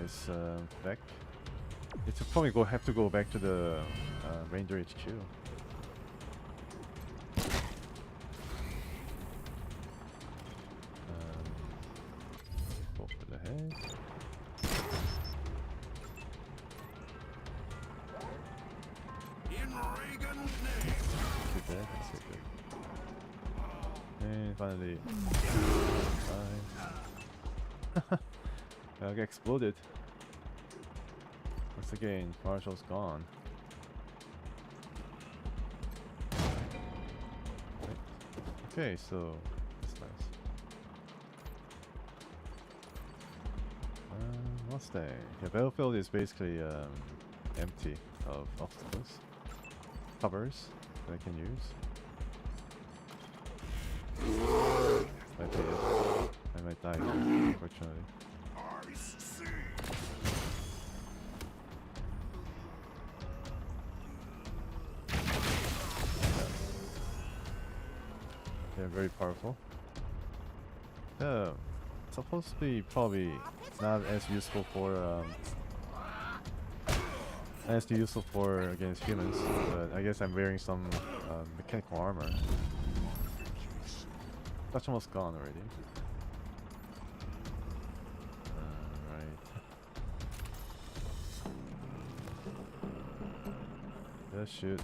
guys back. It's probably have to go back to the Ranger HQ. Go for the head. In Reagan's name. Hit that. That's it. Good. And finally, I get exploded. Once again, Marshall's gone. Right. Okay, so that's nice. Mustang. Yeah, Battlefield is basically empty of obstacles. Covers that I can use. Might be it. I might die here, unfortunately. They're very powerful. Supposed to be probably not as useful for against humans, but I guess I'm wearing some mechanical armor. That's almost gone already. Right. Yeah, shoot.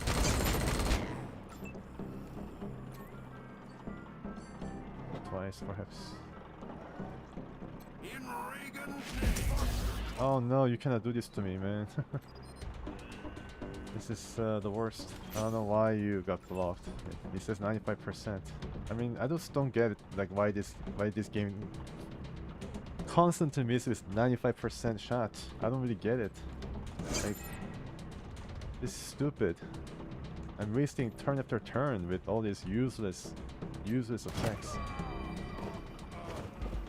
Twice, perhaps. Oh no, you cannot do this to me, man. This is the worst. I don't know why you got blocked. It says 95%. I mean, I just don't get it, like why this game constantly misses 95% shot. I don't really get it. Like, this is stupid. I'm wasting turn after turn with all these useless attacks.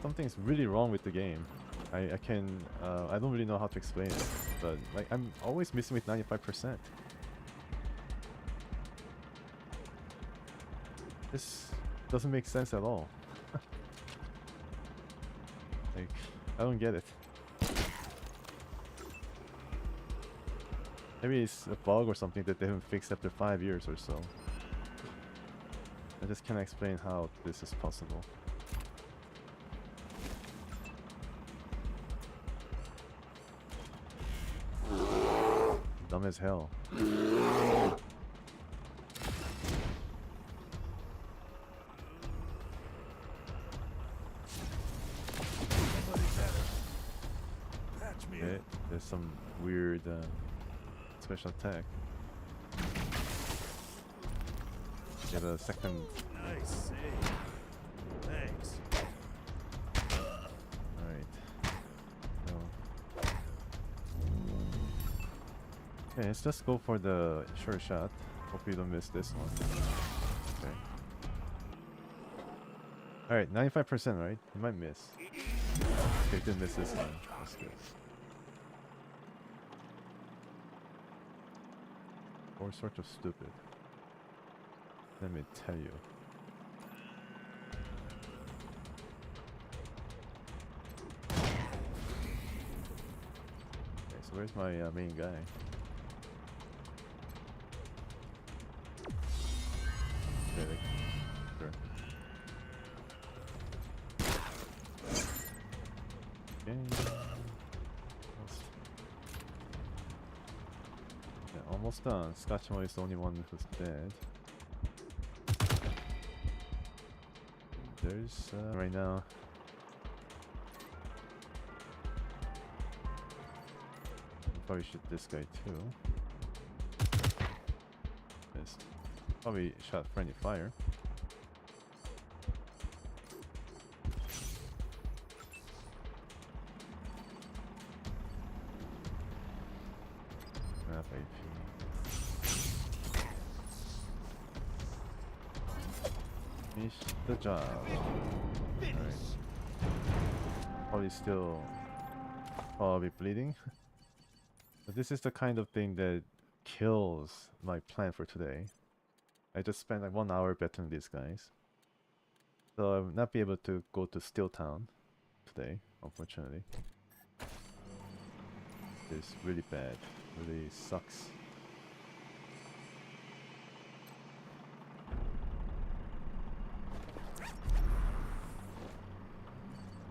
Something's really wrong with the game. I don't really know how to explain it, but like I'm always missing with 95%. This doesn't make sense at all. Like, I don't get it. Maybe it's a bug or something that they haven't fixed after 5 years or so. I just can't explain how this is possible. Dumb as hell. Okay, there's some weird special attack. Get a second. Nice save. Thanks. Alright. So. Okay, let's just go for the sure shot. Hope you don't miss this one. Okay. Alright, 95%, right? You might miss. Okay, didn't miss this one. That's good. Or sort of stupid. Let me tell you. Okay, so where's my main guy? Okay, sure. Okay. Yeah, almost done. Scotchmo is the only one who's dead. There's right now. Probably shoot this guy too. Missed. Probably shot friendly fire. Half AP. Finish the job. Alright. Probably bleeding. But this is the kind of thing that kills my plan for today. I just spent like 1 hour battling these guys. So I will not be able to go to Steeltown today, unfortunately. is really bad. Really sucks.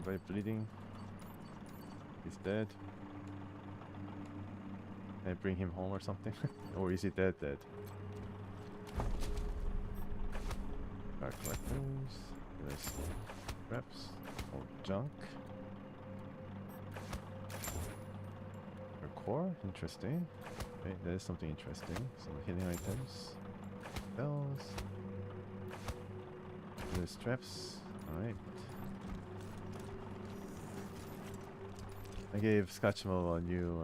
Very bleeding. He's dead. Can I bring him home or something? Or is he dead? Card collectors. There's reps or junk. Or core, interesting. Okay, there's something interesting. Some healing items. Bells. There's traps. Alright. I gave Scotchmo a new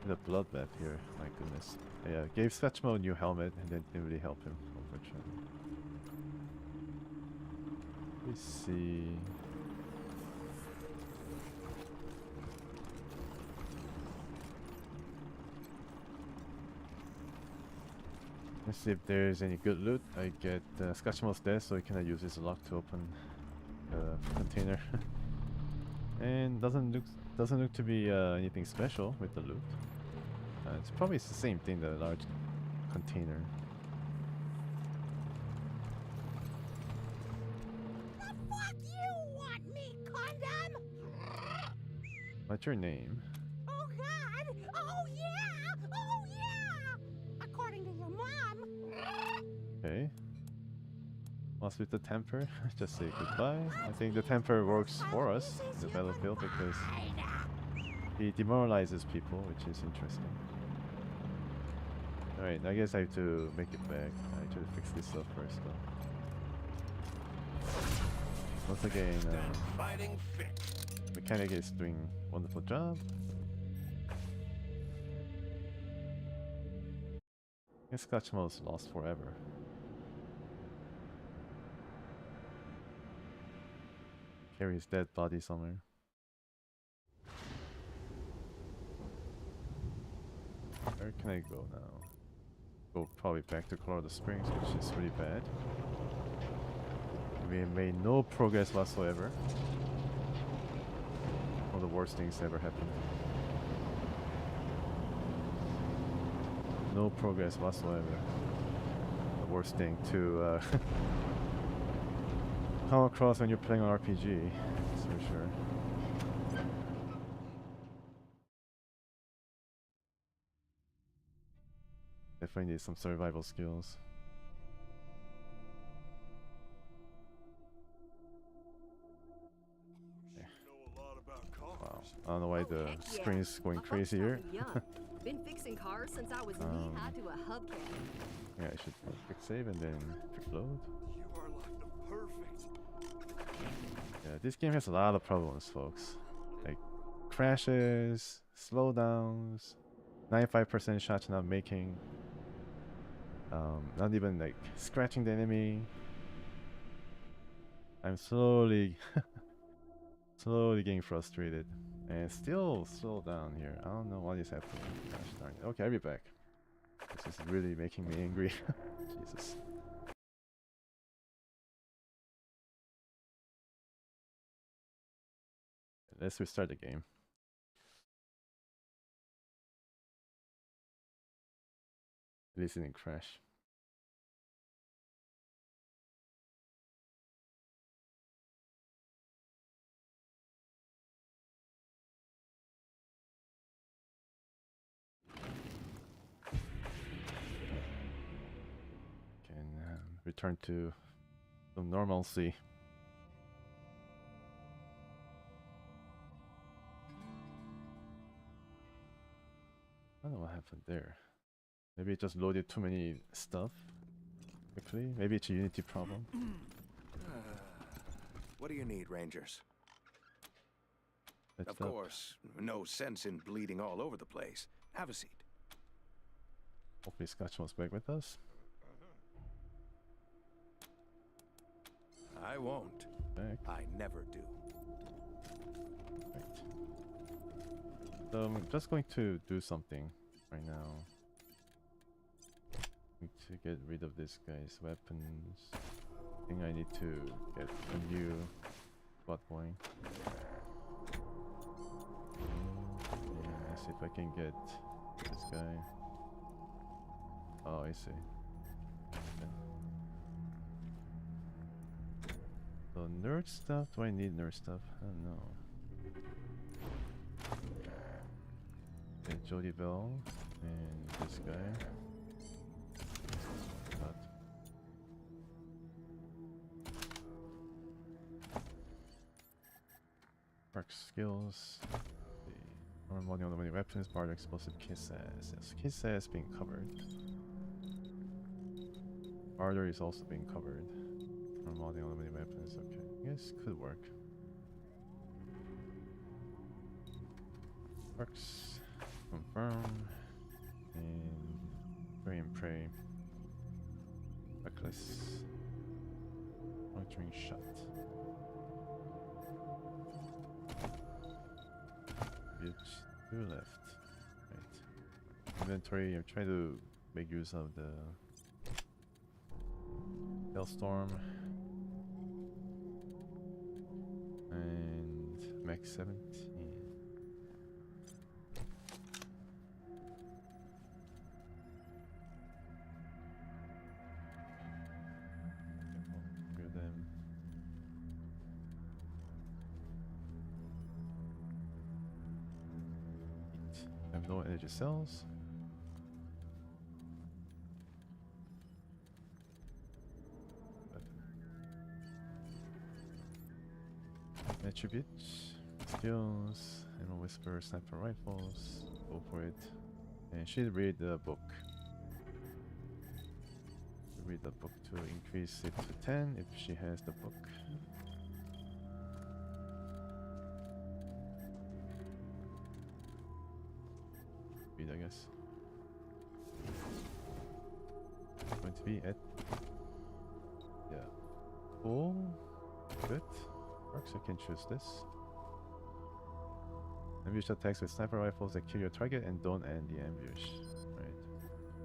the blood bath here, my goodness. Yeah, gave Scotchmo a new helmet and that didn't really help him, unfortunately. Let's see. Let's see if there's any good loot. I get Scotchmo's dead, so he cannot use his lock to open the container. And doesn't look to be anything special with the loot. It's probably the same thing, the large container. The fuck you want me, condom? What's your name? Oh God! Oh yeah! Oh yeah! According to your mom. Okay. What's with the temper? Just say goodbye. I think the temper works for us in the battlefield because he demoralizes people, which is interesting. Alright, I guess I have to make it back. I have to fix this up first though. Once again, mechanic is doing a wonderful job. I guess Scotchmo's lost forever. Carry his dead body somewhere. Where can I go now? Go probably back to Colorado Springs, which is really bad. We made no progress whatsoever. One of the worst things ever happened. No progress whatsoever. The worst thing to come across when you're playing an RPG, that's for sure. Definitely need some survival skills. Okay. Wow, I don't know why the screen is going crazy here. Been fixing cars since I was knee-high to a hubcap. Yeah, I should quick save and then reload. You are like the perfect. Yeah, this game has a lot of problems, folks. Like crashes, slowdowns, 95% shots not making. Not even like scratching the enemy. I'm slowly getting frustrated and still slow down here. I don't know what is happening. Gosh darn it. Okay, I'll be back. This is really making me angry. Jesus. Let's restart the game. At least it didn't crash. Can return to some normalcy. I don't know what happened there. Maybe it just loaded too many stuff quickly. Maybe it's a Unity problem. What do you need, Rangers? Let's Of course, no sense in bleeding all over the place. Have a seat. Hopefully Scotchmo's back with us. I won't. Back. I never do. Right. So I'm just going to do something right now. Need to get rid of this guy's weapons. I think I need to get a new spot going. see if I can get this guy. Oh, I see. Okay. So nerd stuff, do I need nerd stuff? I don't know. Okay, Jody Bell and this guy. But Park skills. The modding on many weapons, part explosive kiss ass. Yes, kiss ass being covered. Barter is also being covered. Modding on many weapons, okay. Yes, could work. Works. Confirm. And pray and pray. Reckless. Monitoring shot. Two left. Right. Inventory, I'm trying to make use of the Hailstorm. And Max 17. I have no energy cells. Attributes, skills, Animal Whisper, Sniper Rifles, go for it. And she'll read the book. Read the book to increase it to 10 if she has the book. Read, I guess. Going to be at full. Good. Works, I can choose this. Ambush attacks with sniper rifles that kill your target and don't end the ambush. Right.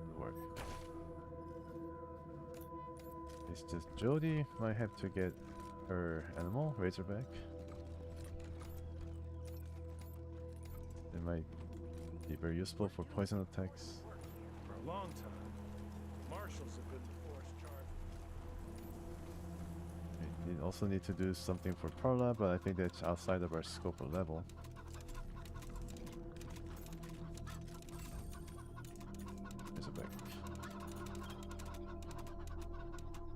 It'll work. It's just Jody. Might have to get her animal, Razorback. It might be very useful for poison attacks. For a long time, marshals have been the force charged. We also need to do something for Parla, but I think that's outside of our scope or level. Razorback.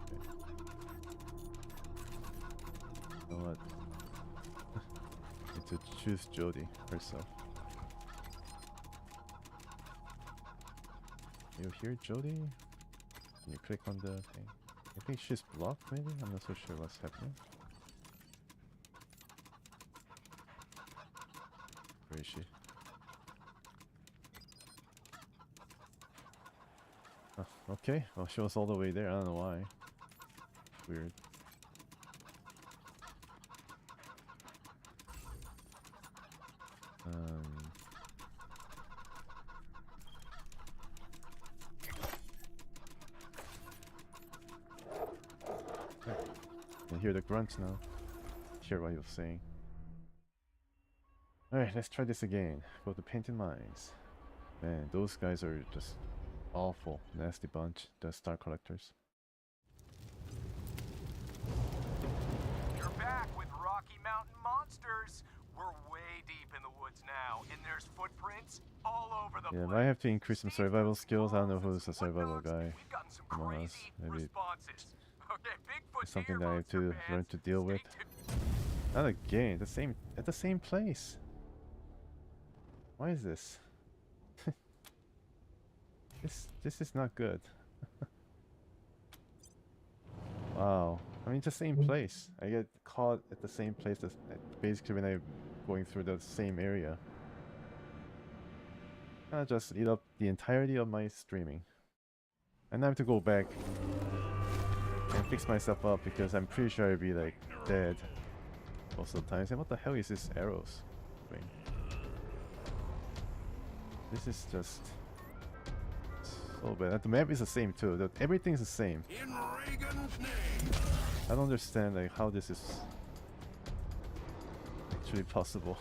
Okay. You know what? Need to choose Jody herself. You hear Jody? Can you click on the thing? I think she's blocked, maybe? I'm not so sure what's happening. Where is she? Oh, okay. Well, she was all the way there. I don't know why. Weird. I hear the grunts now. Hear what you're saying. Alright, let's try this again. Go to Painted Mines. Man, those guys are just awful. Nasty bunch. The star collectors. You're back with Rocky Mountain Monsters. We're way deep in the woods now, and there's footprints all over the place. Yeah, I have to increase some survival skills. I don't know who's a survival guy among us. Maybe something that I have to learn to deal with. Not again, at the same place. Why is this? This is not good. Wow. I mean, it's the same place. I get caught at the same place as basically when I'm going through the same area. I just eat up the entirety of my streaming. And I have to go back and fix myself up because I'm pretty sure I'd be like dead most of the times. And what the hell is this arrows doing? This is just so bad. The map is the same too. Everything's the same. In Reagan's name. I don't understand like how this is actually possible.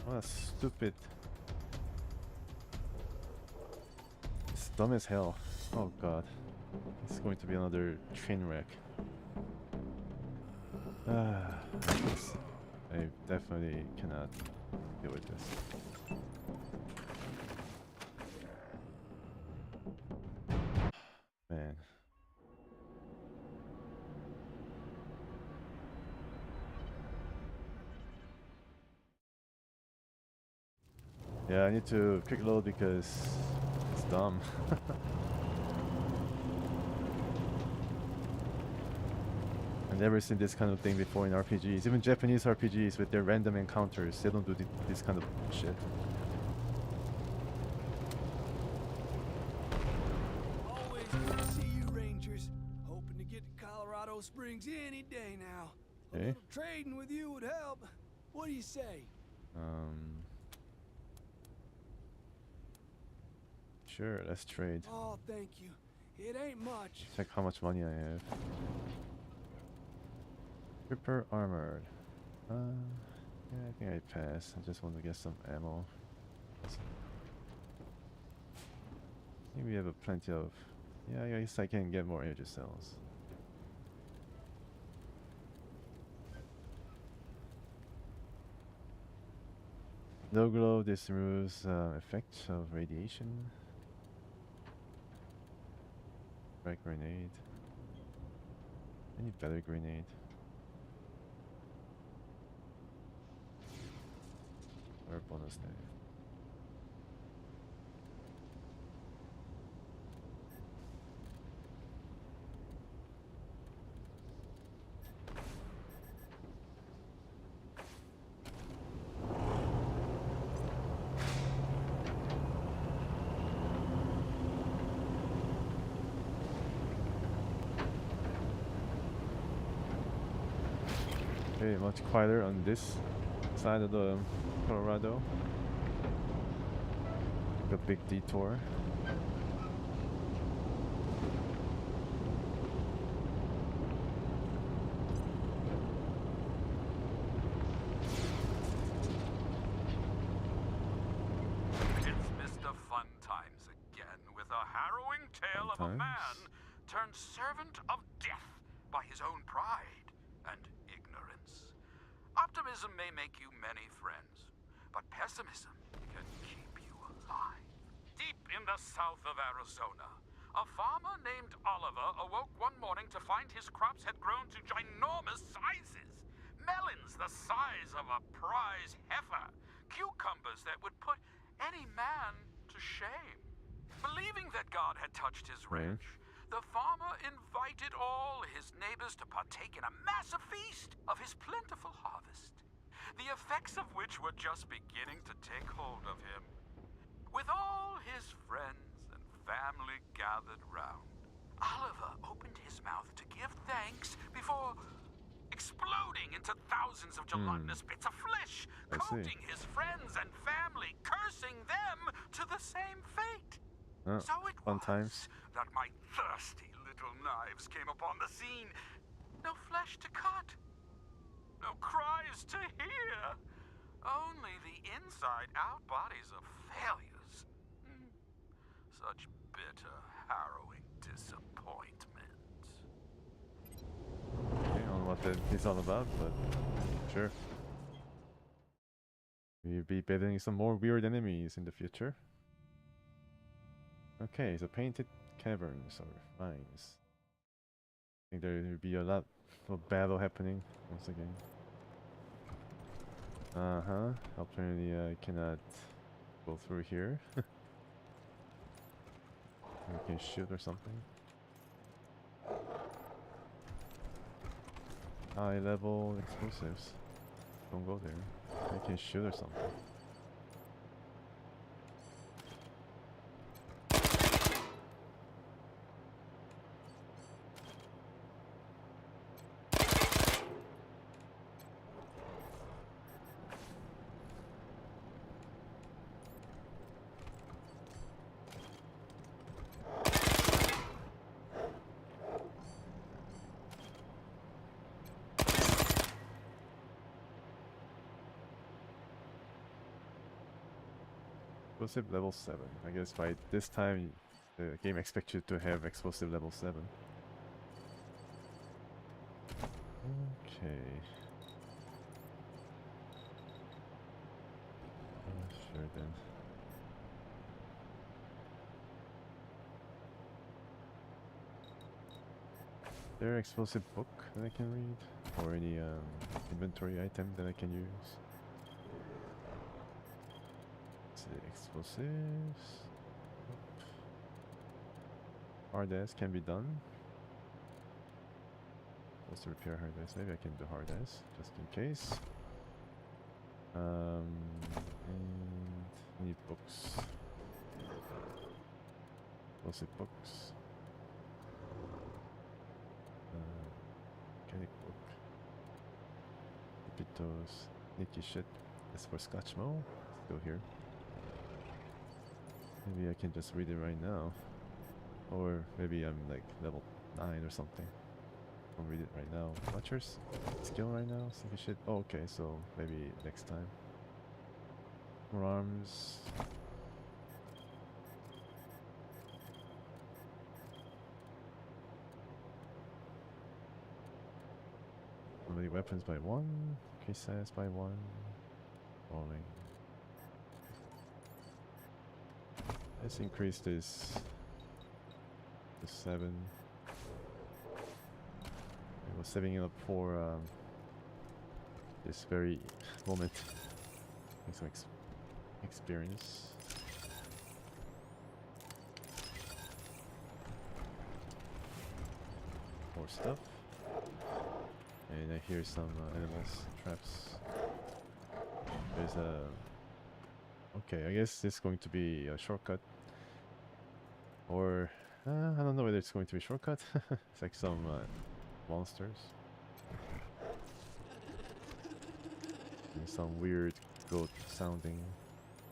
What a stupid. It's dumb as hell. Oh god. It's going to be another train wreck. I definitely cannot deal with this. Man. Yeah, I need to quick load because it's dumb. I've never seen this kind of thing before in RPGs. Even Japanese RPGs with their random encounters, they don't do this kind of shit. Always good to see you, Rangers. Hoping to get to Colorado Springs any day now. A little trading with you would help. What do you say? Sure, let's trade. Oh, thank you. It ain't much. Check how much money I have. Ripper armored. Yeah, I think I pass. I just want to get some ammo. I think we have plenty of. Yeah, I guess I can get more energy cells. No glow. This removes effect of radiation. Right grenade. Any better grenade? Or bonus day. Okay, much quieter on this side of the Colorado. A big detour. It's Mr. Fun Times again with a harrowing tale of a man turned servant of death by his own pride and ignorance. Optimism may make you many friends, but pessimism can keep you alive. Deep in the south of Arizona, a farmer named Oliver awoke one morning to find his crops had grown to ginormous sizes. Melons the size of a prize heifer. Cucumbers that would put any man to shame. Believing that God had touched his ranch, the farmer invited all his neighbors to partake in a massive feast of his plentiful harvest, the effects of which were just beginning to take hold of him. With all his friends and family gathered round, Oliver opened his mouth to give thanks before exploding into thousands of gelatinous bits of flesh, coating his friends and family, cursing them to the same fate. So it was that my thirsty little knives came upon the scene. No flesh to cut, no cries to hear, only the inside-out bodies of failures. Such bitter, harrowing disappointment. I don't know what that is all about, but sure. We'll be battling some more weird enemies in the future. Okay, so painted caverns or mines. I think there will be a lot of battle happening once again. Apparently I cannot go through here. We can shoot or something. High level explosives. Don't go there. I can shoot or something. Explosive level 7. I guess by this time the game expects you to have explosive level 7. Okay. Sure then. Is there an explosive book that I can read? Or any inventory item that I can use? Let's see, explosives. Hard ass can be done. Supposed to repair hard ass. Maybe I can do hard ass just in case. And need books. Explosive books. Mechanic book. Pitos. Sneaky shit. That's for Scotchmo. Still here. Maybe I can just read it right now. Or maybe I'm like level 9 or something. I'll read it right now. Watchers? Skill right now? Sneaky shit. Oh, okay, so maybe next time. More arms. Many weapons by 1. Case size by 1. Rolling. Let's increase this to 7. I was saving it up for this very moment. Make some experience. More stuff. And I hear some animals, traps. There's a... Okay, I guess this is going to be a shortcut. Or... I don't know whether it's going to be a shortcut. It's like some monsters. And some weird goat sounding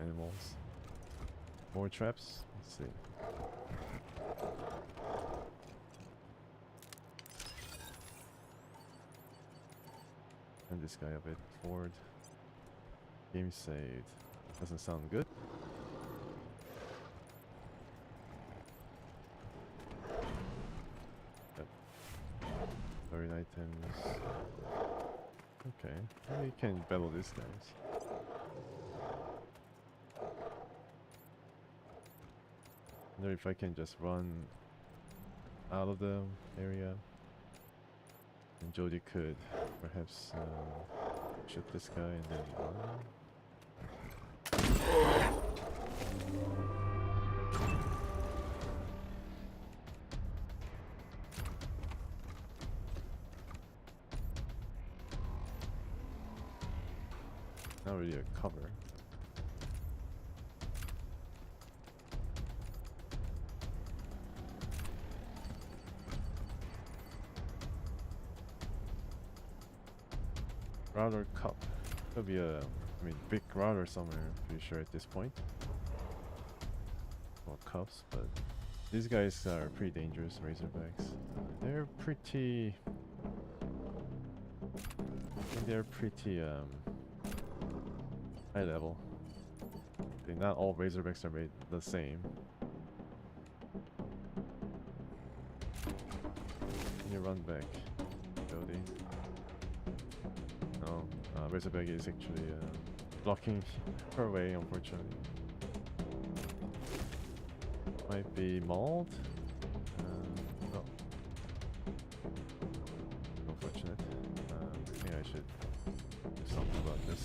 animals. More traps? Let's see. And this guy a bit forward. Game saved. Doesn't sound good. Yep. Buried items. Okay. We can battle these guys. I wonder if I can just run out of the area. And Jody could perhaps shoot this guy and then run. Not really a cover. Router cup. Could be a, big router somewhere, pretty sure at this point. Or cups, but these guys are pretty dangerous, Razorbacks. They're pretty... I think they're pretty, high level. I think not all Razorbacks are made the same. Can you run back, Jody? No, Razorback is actually blocking her way, unfortunately. Might be mauled. No. Unfortunate. I think I should do something about this.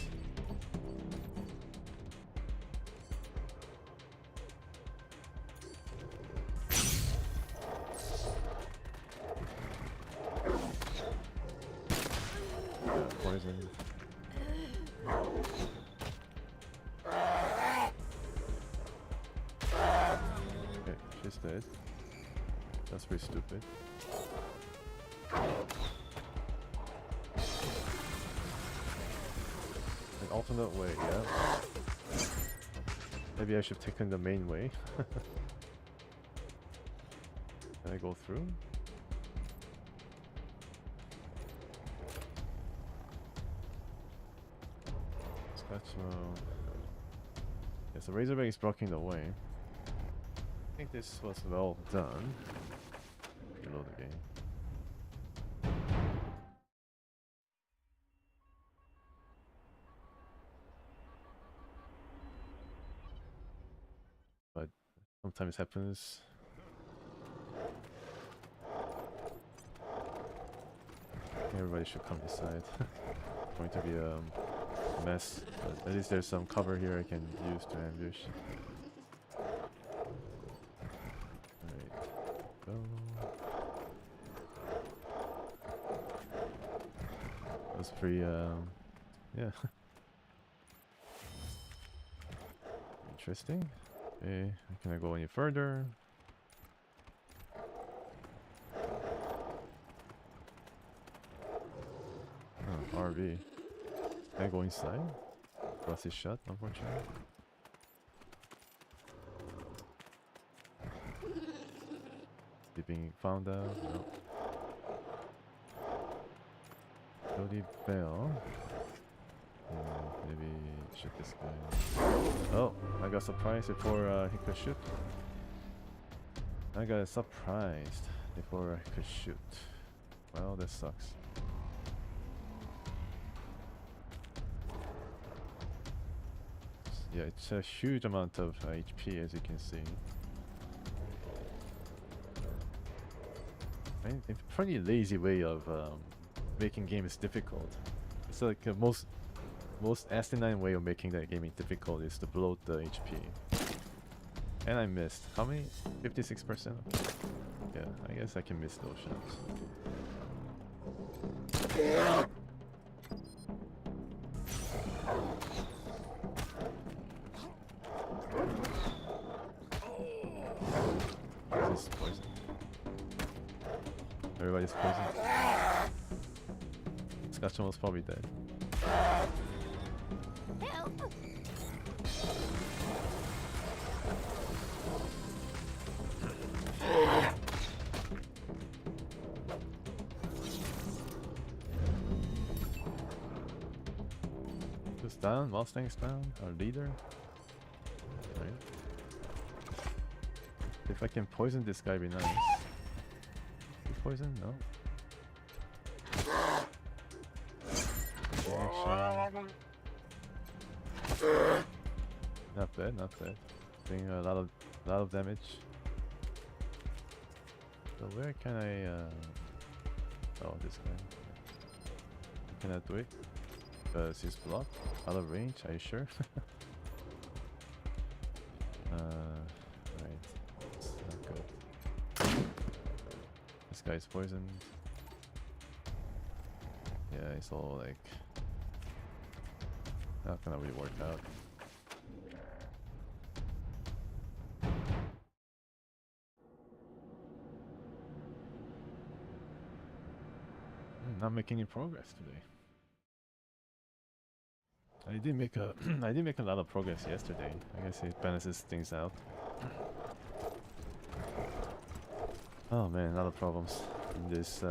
Poison. Okay, she's dead. That's pretty stupid. An alternate way, yeah. Maybe I should have taken the main way. Can I go through? Scotchmo. Yes, the Razorback is blocking the way. I think this was well done. Reload the game. But sometimes happens. Everybody should come inside. It's going to be a mess, but at least there's some cover here I can use to ambush. Alright, go. That was pretty, yeah. Interesting. Okay, can I go any further? Oh, RV. Can I go inside? Glass is shut, unfortunately. Is it being found out? No. Jody Bell. Maybe shoot this guy. Oh, I got surprised before he could shoot. I got surprised before I could shoot. Well, that sucks. Yeah, it's a huge amount of HP, as you can see. It's a pretty lazy way of making games difficult. It's like the most asinine way of making that game difficult is to bloat the HP. And I missed. How many? 56%? Yeah, I guess I can miss those shots. This is poison. Everybody's poisoned. Scotchum was probably dead. Just down, Mustang's down, our leader. Right. If I can poison this guy, be nice. Poison? No. Action. Not bad, not bad. Doing a lot of damage. So where can I oh, this guy. I cannot do it. Because he's blocked. Out of range, are you sure? Right. It's not good. This guy's poisoned. Yeah, it's all like not gonna really work out. Not making any progress today. I did make a I did make a lot of progress yesterday. I guess it balances things out. Oh man, a lot of problems in this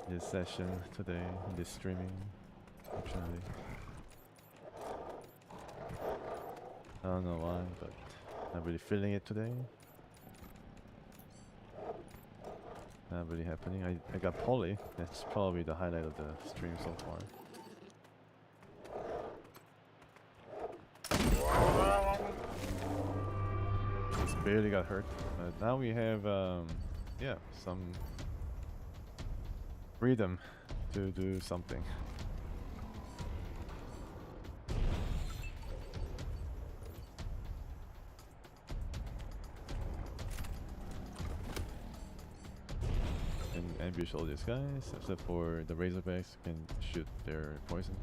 this session today, in this streaming, actually. I don't know why, but not really feeling it today. Not really happening. I got Polly. That's probably the highlight of the stream so far. Just barely got hurt. But now we have, yeah, some freedom to do something. And ambush all these guys, except for the Razorbacks who can shoot their poison.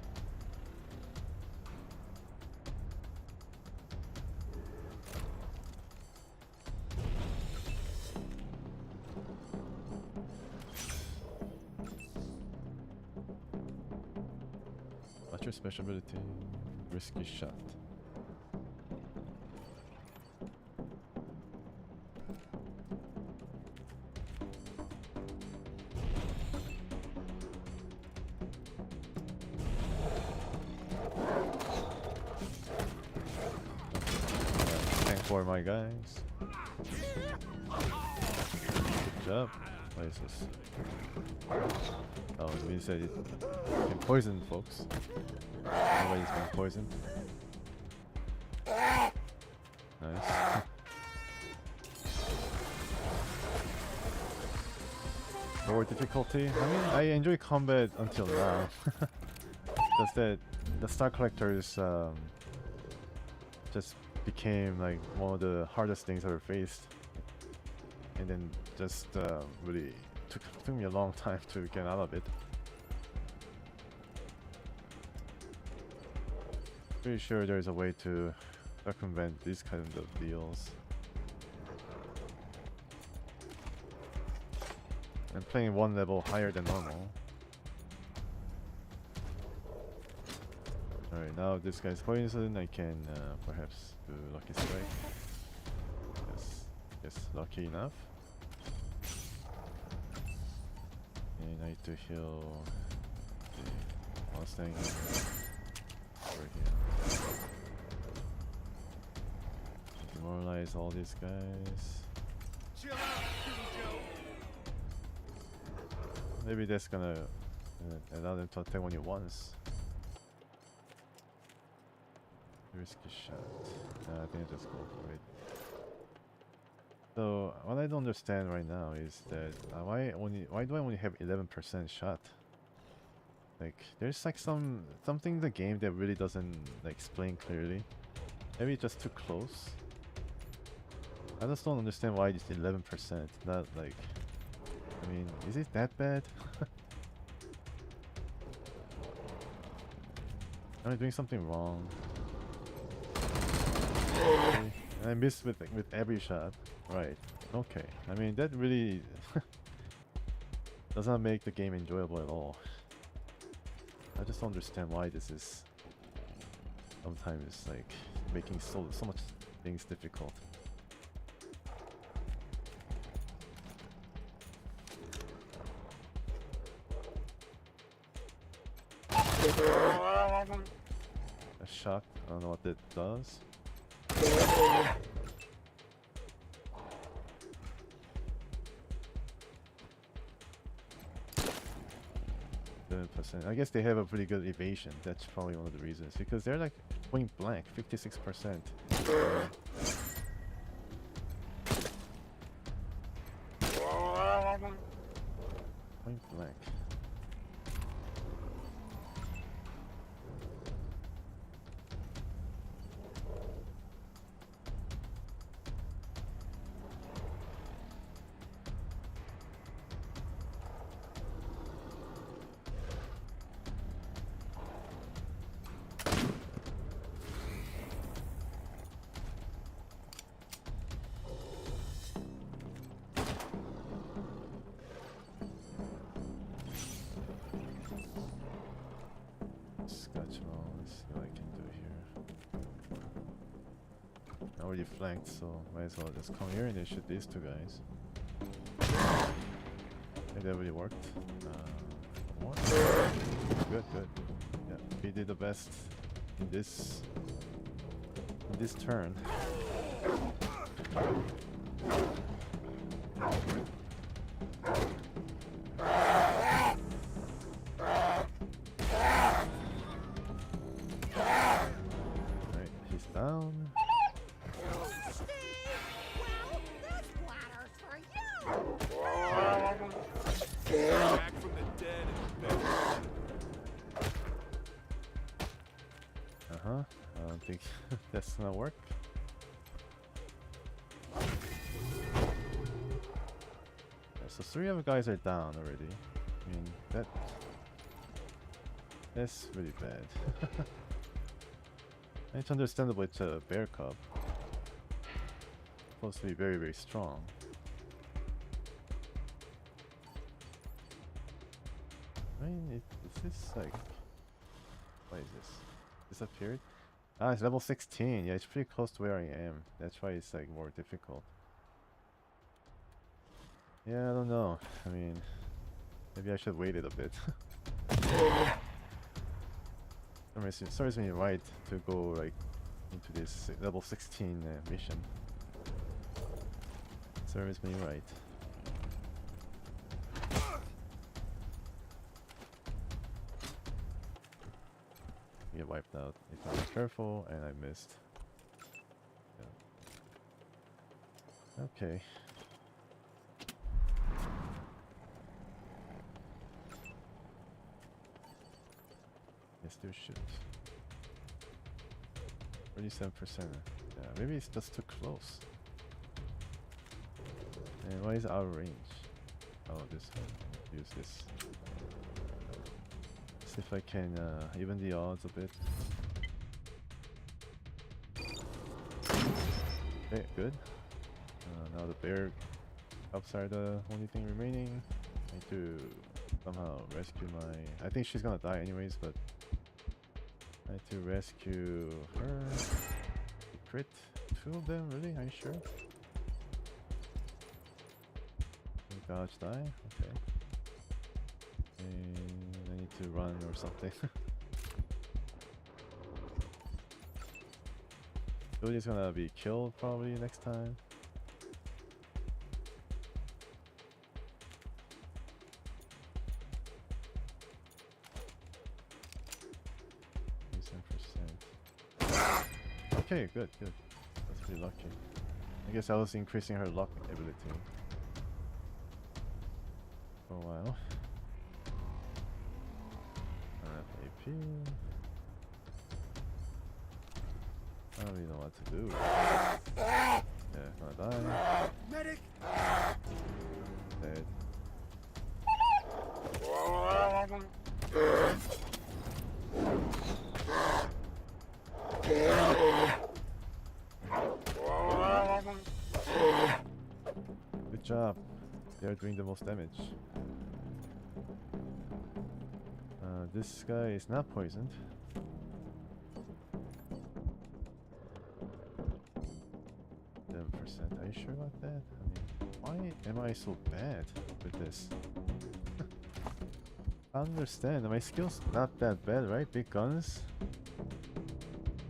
What's your special ability? Risky shot. for my guys. Good job. What is this? Oh, it means that it can poison folks. Nobody's been poisoned. Nice. Lower difficulty. I mean, I enjoy combat until now. Just that the star collectors just became like one of the hardest things I ever faced, and then just really took me a long time to get out of it. Pretty sure there's a way to circumvent these kind of deals. I'm playing one level higher than normal. Alright, now this guy's poison, I can perhaps do Lucky Strike. Yes, lucky enough. And I need to heal the Mustang over here. Demoralize all these guys. Chill out, Joe. Maybe that's gonna allow them to attack only once. Risky shot. I think I just go for it. So what I don't understand right now is that why do I only have 11% shot? Like there's like something in the game that really doesn't like explain clearly. Maybe it's just too close. I just don't understand why it's 11%. Not like, I mean, is it that bad? Am I doing something wrong? Okay. And I missed with every shot. Right. Okay. I mean, that really does not make the game enjoyable at all. I just don't understand why this is sometimes like making so much things difficult. A shock. I don't know what that does. 7%. I guess they have a pretty good evasion. That's probably one of the reasons. Because they're like point blank, 56%. Point blank. Already flanked, so might as well just come here and then shoot these two guys. I think that really worked. What? Good. Yeah, we did the best in this turn. Right, he's down. Back from the dead and I don't think that's gonna work. Yeah, so 3 of the guys are down already. I mean, that's really bad. It's understandable, it's a bear cub. Supposed to be very, very strong. I mean, is this like... What is this? Disappeared? Ah, it's level 16. Yeah, it's pretty close to where I am. That's why it's like more difficult. Yeah, I don't know. I mean, maybe I should wait it a bit. Serves me right to go like into this level 16 mission. serves me right. Get wiped out if I'm careful, and I missed. Yeah. Okay. Yes, there should. 37%. Yeah, maybe it's just too close. And why is it out of range? Oh, this one. Use this. See if I can even the odds a bit. Okay, good. Now the bear cubs are the only thing remaining. I need to somehow rescue my... I think she's gonna die anyways, but I need to rescue her. Crit. 2 of them, really? Are you sure? Dodge die? Okay. And I need to run or something. Jody's gonna be killed probably next time. Okay, good, good. That's pretty lucky. I guess I was increasing her luck ability for a while. AP. I don't really know what to do. Yeah, gonna die. Medic! Dead. Good job. They are doing the most damage. This guy is not poisoned. Are you sure about that? I mean, why am I so bad with this? I understand. My skills not that bad, right? Big guns.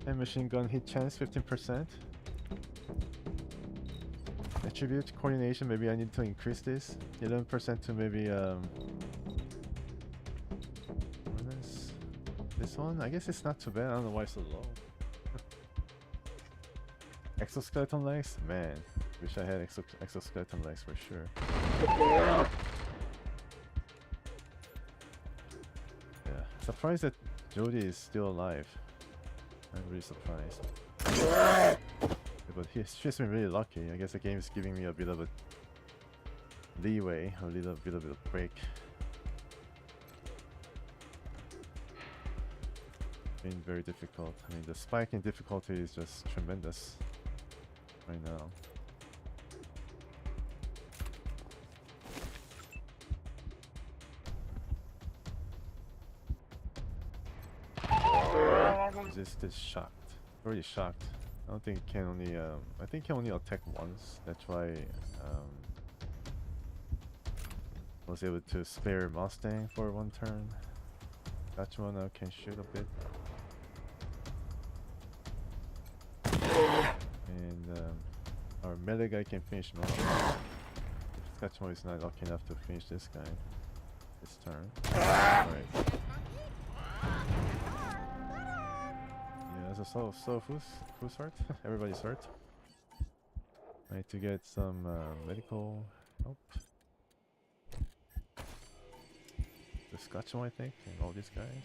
And machine gun hit chance 15%. Attribute coordination. Maybe I need to increase this 11% to maybe this one. I guess it's not too bad. I don't know why it's so low. Exoskeleton legs? Man, wish I had exoskeleton legs for sure. Yeah, surprised that Jody is still alive. I'm really surprised. Yeah, but she's been really lucky. I guess the game is giving me a bit of a leeway, a little bit of a break. Been very difficult. I mean, the spike in difficulty is just tremendous right now. Resist is shocked. Already shocked. I don't think it can only I think it can only attack once. That's why I was able to spare Mustang for one turn. That one I can shoot a bit. And our melee guy can finish him off. Scotchmo is not lucky enough to finish this guy this turn. Alright. Yeah, so who's hurt? Everybody's hurt. I need to get some medical help. The Scotchmo, I think, and all these guys.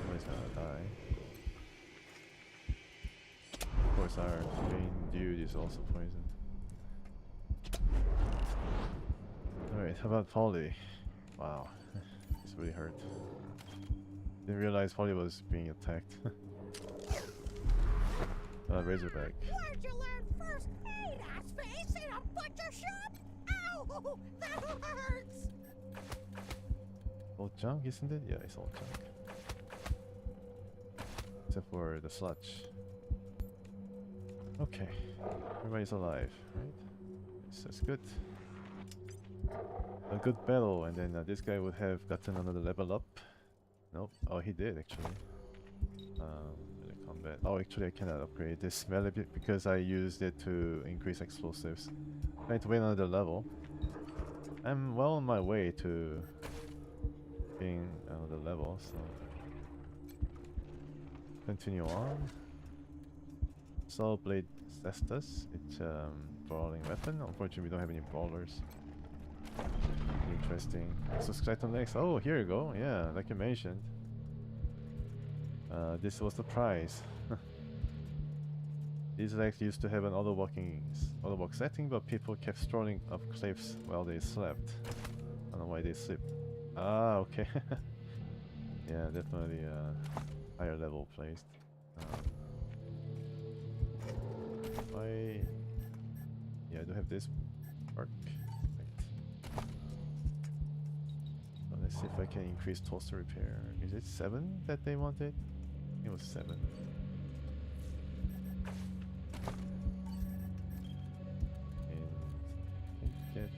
Somebody's gonna die. Of course, our main dude is also poisoned. Alright, how about Polly? Wow, it's really hurt. Didn't realize Polly was being attacked. Razorback. Where'd you learn first aid, ass face, in a butcher shop? Ow! That hurts! Old junk, isn't it? Yeah, it's old junk. Except for the sludge. Okay, everybody's alive, right? Yes, that's good. A good battle, and then this guy would have gotten another level up. Nope. Oh, he did actually. combat. Oh, actually I cannot upgrade this melee because I used it to increase explosives. I need to wait another level. I'm well on my way to being another level, so continue on. Saw Blade Cestus. It's brawling weapon. Unfortunately, we don't have any brawlers. Interesting. Exoskeleton legs. Oh, here you go. Yeah, like you mentioned. This was the prize. These legs used to have an auto-walk setting, but people kept strolling up cliffs while they slept. I don't know why they sleep. Ah, okay. Yeah, definitely higher level placed. Yeah, I do have this work. Right. So let's see if I can increase toaster repair. Is it 7 that they wanted? I think it was 7. And get.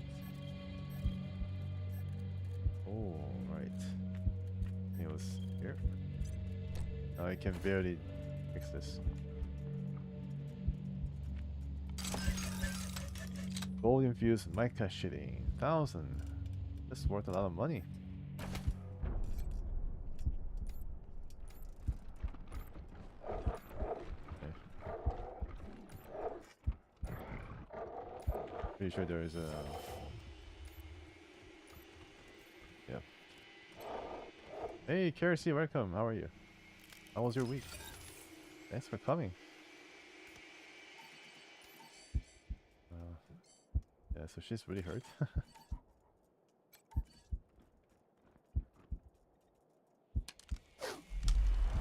Oh, right. It was here. Now I can barely fix this. Gold infused mica sheeting, 1,000. This is worth a lot of money. Okay. Pretty sure there is a. Yep. Hey, KRC, welcome. How are you? How was your week? Thanks for coming. Yeah, so she's really hurt.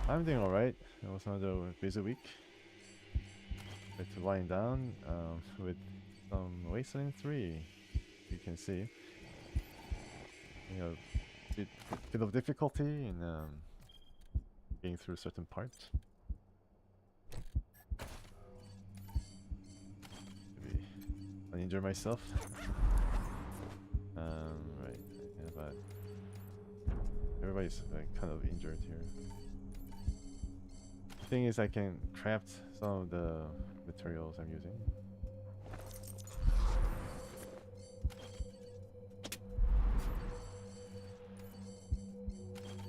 I'm doing alright. It was another busy week. Had to wind down with some Wasteland 3. You can see. You know, bit of difficulty in getting through certain parts. Injure myself. Right. Yeah, but everybody's kind of injured here. The thing is, I can craft some of the materials I'm using.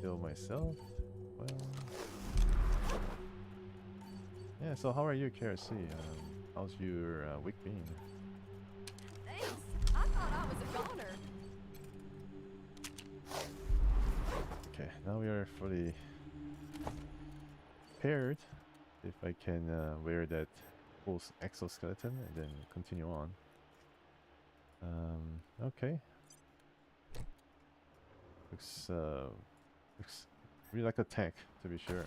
Heal myself. Well. Yeah. So how are you, KRC? How's your week been? I thought I was a goner. Okay, now we are fully prepared. If I can wear that full exoskeleton and then continue on. Okay. Looks really like a tank, to be sure.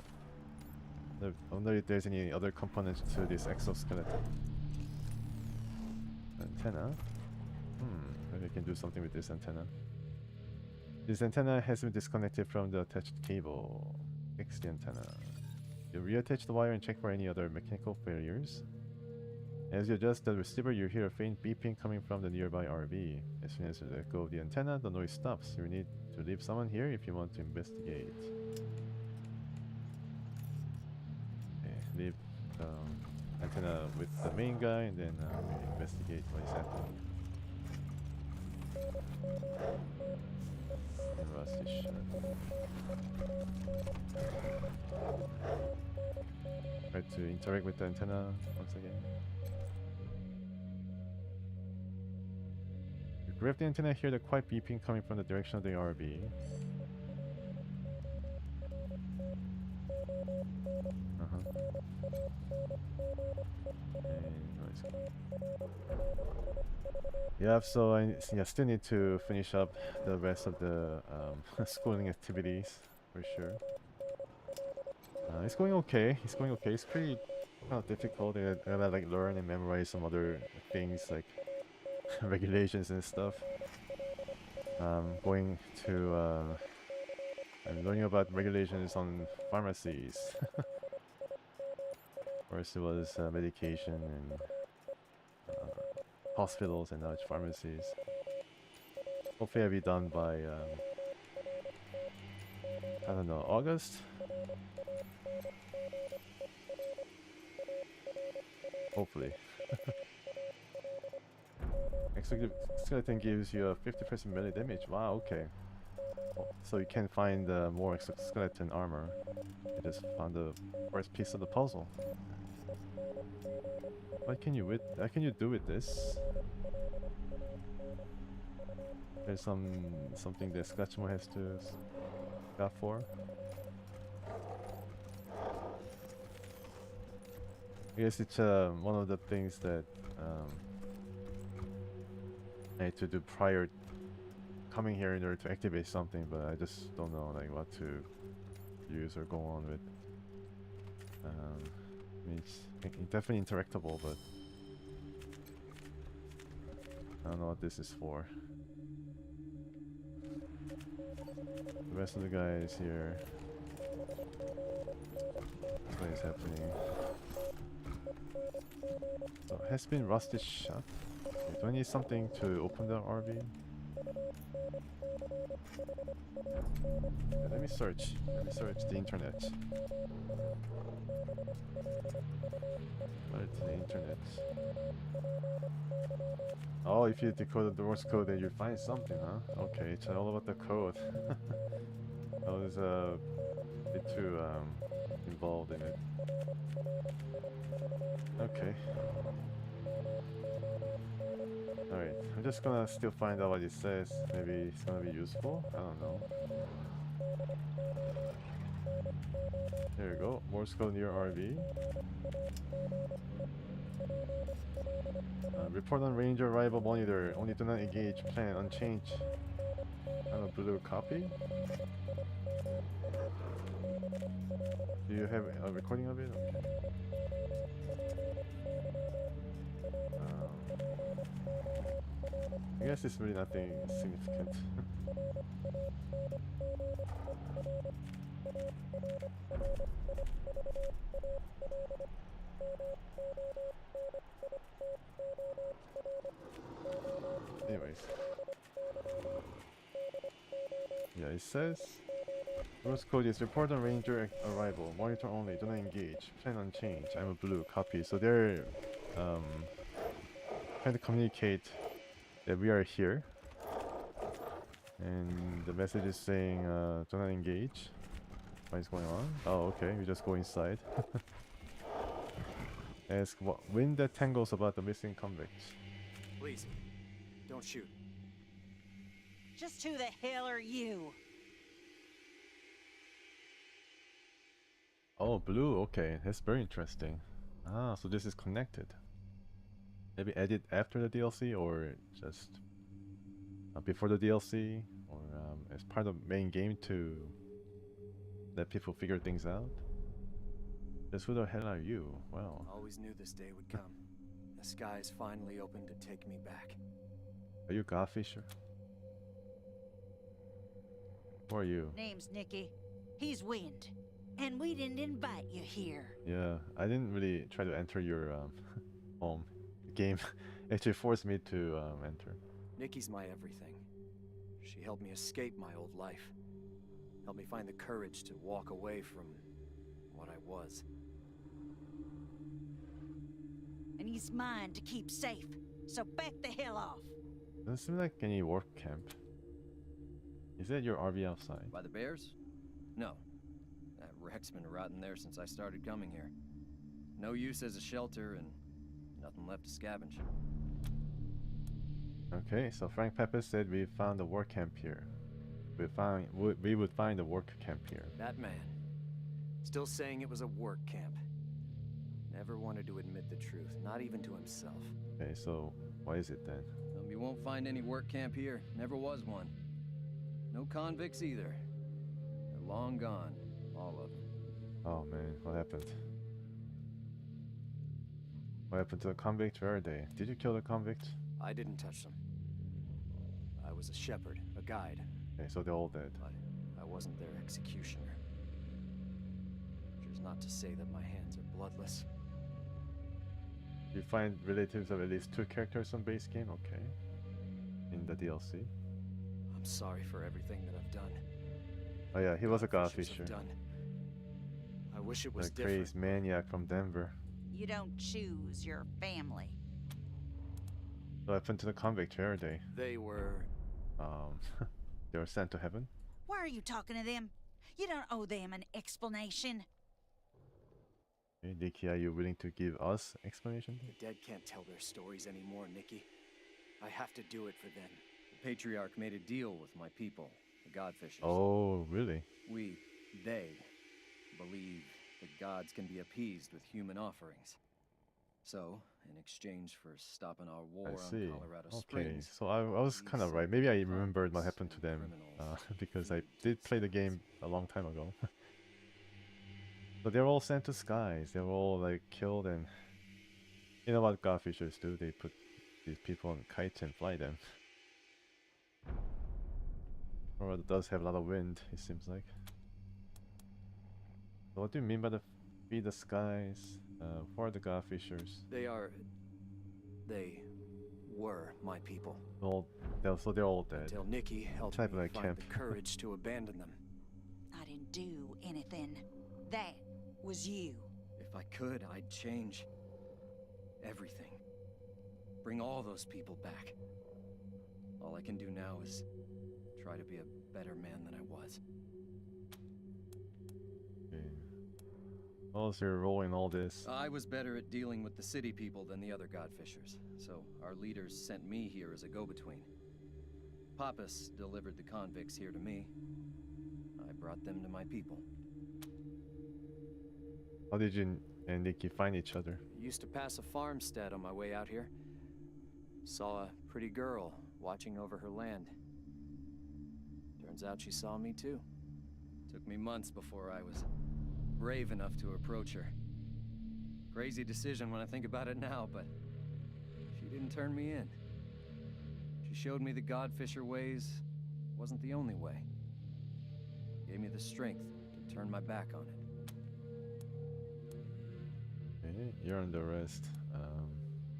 I wonder if there's any other components to this exoskeleton. Antenna. Maybe I can do something with this antenna. This antenna has been disconnected from the attached cable. Fix the antenna. You reattach the wire and check for any other mechanical failures. As you adjust the receiver, you hear a faint beeping coming from the nearby RV. As soon as you let go of the antenna, the noise stops. You need to leave someone here if you want to investigate. Okay, leave the antenna with the main guy and then we investigate what is happening. Try to interact with the antenna once again. You grab the antenna, hear the quiet beeping coming from the direction of the RV. Yeah, so I still need to finish up the rest of the schooling activities for sure. It's going okay. It's going okay. It's pretty kind of difficult. I gotta like learn and memorize some other things like regulations and stuff. I'm learning about regulations on pharmacies. First it was medication and hospitals, and now it's pharmacies. Hopefully I'll be done by I don't know, August? Hopefully. Skeleton gives you a 50% melee damage. Wow, okay. So you can find more skeleton armor. You just found the first piece of the puzzle. What can you do with this? There's something that Scratchmo has to got for. I guess it's one of the things that I need to do prior coming here in order to activate something, but I just don't know like what to use or go on with. I mean, it's definitely interactable, but I don't know what this is for. The rest of the guys here. What is happening? So has been rusted shut. Okay, do I need something to open the RV? Let me search. Let me search the internet. Search the internet. Oh, if you decode the Morse code, then you find something, huh? Okay, it's all about the code. I was a bit too involved in it. Okay. Alright, I'm just gonna still find out what it says. Maybe it's gonna be useful? I don't know. There you go, Morse code near RV. Report on Ranger arrival monitor. Only do not engage. Plan unchanged. I'm a blue copy. Do you have a recording of it? Okay. I guess it's really nothing significant. Anyways. Yeah, it says Morse code is report on Ranger arrival. Monitor only, do not engage. Plan unchanged. I'm a blue copy. So they're trying to communicate that we are here. And the message is saying do not engage. What is going on? Oh, okay, we just go inside. Ask what wind that tangles about the missing convicts. Please, don't shoot. Just who the hell are you? Oh, blue. Okay, that's very interesting. Ah, so this is connected. Maybe edit after the DLC or just before the DLC or as part of the main game to let people figure things out. Just who the hell are you? Wow. Always knew this day would come. The skies finally opened to take me back. Are you Godfisher? Who are you? Name's Nikki. He's Wind. And we didn't invite you here. Yeah, I didn't really try to enter your home. The game actually forced me to enter. Nikki's my everything. She helped me escape my old life. Helped me find the courage to walk away from what I was. And he's mine to keep safe. So back the hell off. Doesn't seem like any work camp. Is that your RV outside? By the bears? No. That wreck's been rotting there since I started coming here. No use as a shelter and nothing left to scavenge. Okay, so Frank Pepper said we found a work camp here. We would find a work camp here. That man. Still saying it was a work camp. Never wanted to admit the truth, not even to himself. Okay, so what is it then? You won't find any work camp here. Never was one. No convicts either. They're long gone, all of them. Oh man, what happened? What happened to the convict? Where are they? Did you kill the convict? I didn't touch them. I was a shepherd, a guide. Okay, so they're all dead. But I wasn't their executioner. Which is not to say that my hands are bloodless. You find relatives of at least 2 characters on base game? Okay. In the DLC? I'm sorry for everything that I've done. Oh yeah, he was a Godfisher. I wish it was the different. crazed maniac from Denver. You don't choose your family. What happened to the convict? Where are they? They were... They were sent to heaven? Why are you talking to them? You don't owe them an explanation. Hey, Nikki, are you willing to give us explanation? The dead can't tell their stories anymore, Nikki. I have to do it for them. The Patriarch made a deal with my people, the Godfishers. Oh, really? They believe the gods can be appeased with human offerings. So, in exchange for stopping our war on Colorado Springs... So I was kind of right. Maybe I remembered what happened to them because I did play the game a long time ago. But they're all sent to skies. They're all like killed, and you know what Godfishers do? They put these people on kites and fly them. Or it does have a lot of wind, it seems like. So what do you mean by the feed the skies? Who are the Godfishers? They were my people. So they're all dead. Until Nikki helped me like find the courage to abandon them. I didn't do anything. That was you. If I could, I'd change everything. Bring all those people back. All I can do now is try to be a better man than I was. Okay. Well, so you're rolling all this. I was better at dealing with the city people than the other Godfishers, so our leaders sent me here as a go-between. Pappas delivered the convicts here to me. I brought them to my people. How did you and Nikki find each other? I used to pass a farmstead on my way out here. Saw a pretty girl watching over her land. Turns out she saw me too. Took me months before I was brave enough to approach her. Crazy decision when I think about it now, but she didn't turn me in. She showed me the Godfisher ways wasn't the only way. Gave me the strength to turn my back on it. Okay, you're under arrest.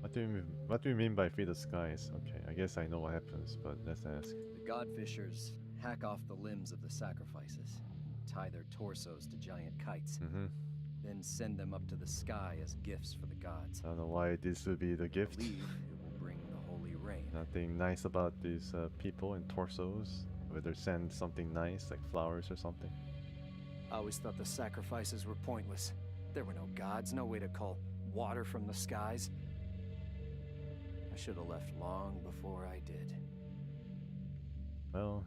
What do you mean by feed the skies? Okay, I guess I know what happens, but let's ask. The Godfishers hack off the limbs of the sacrifices, tie their torsos to giant kites, then send them up to the sky as gifts for the gods. I don't know why this would be the gift. I believe it will bring the holy rain. Nothing nice about these people and torsos. Whether send something nice like flowers or something. I always thought the sacrifices were pointless. There were no gods, no way to call water from the skies. I should have left long before I did. Well,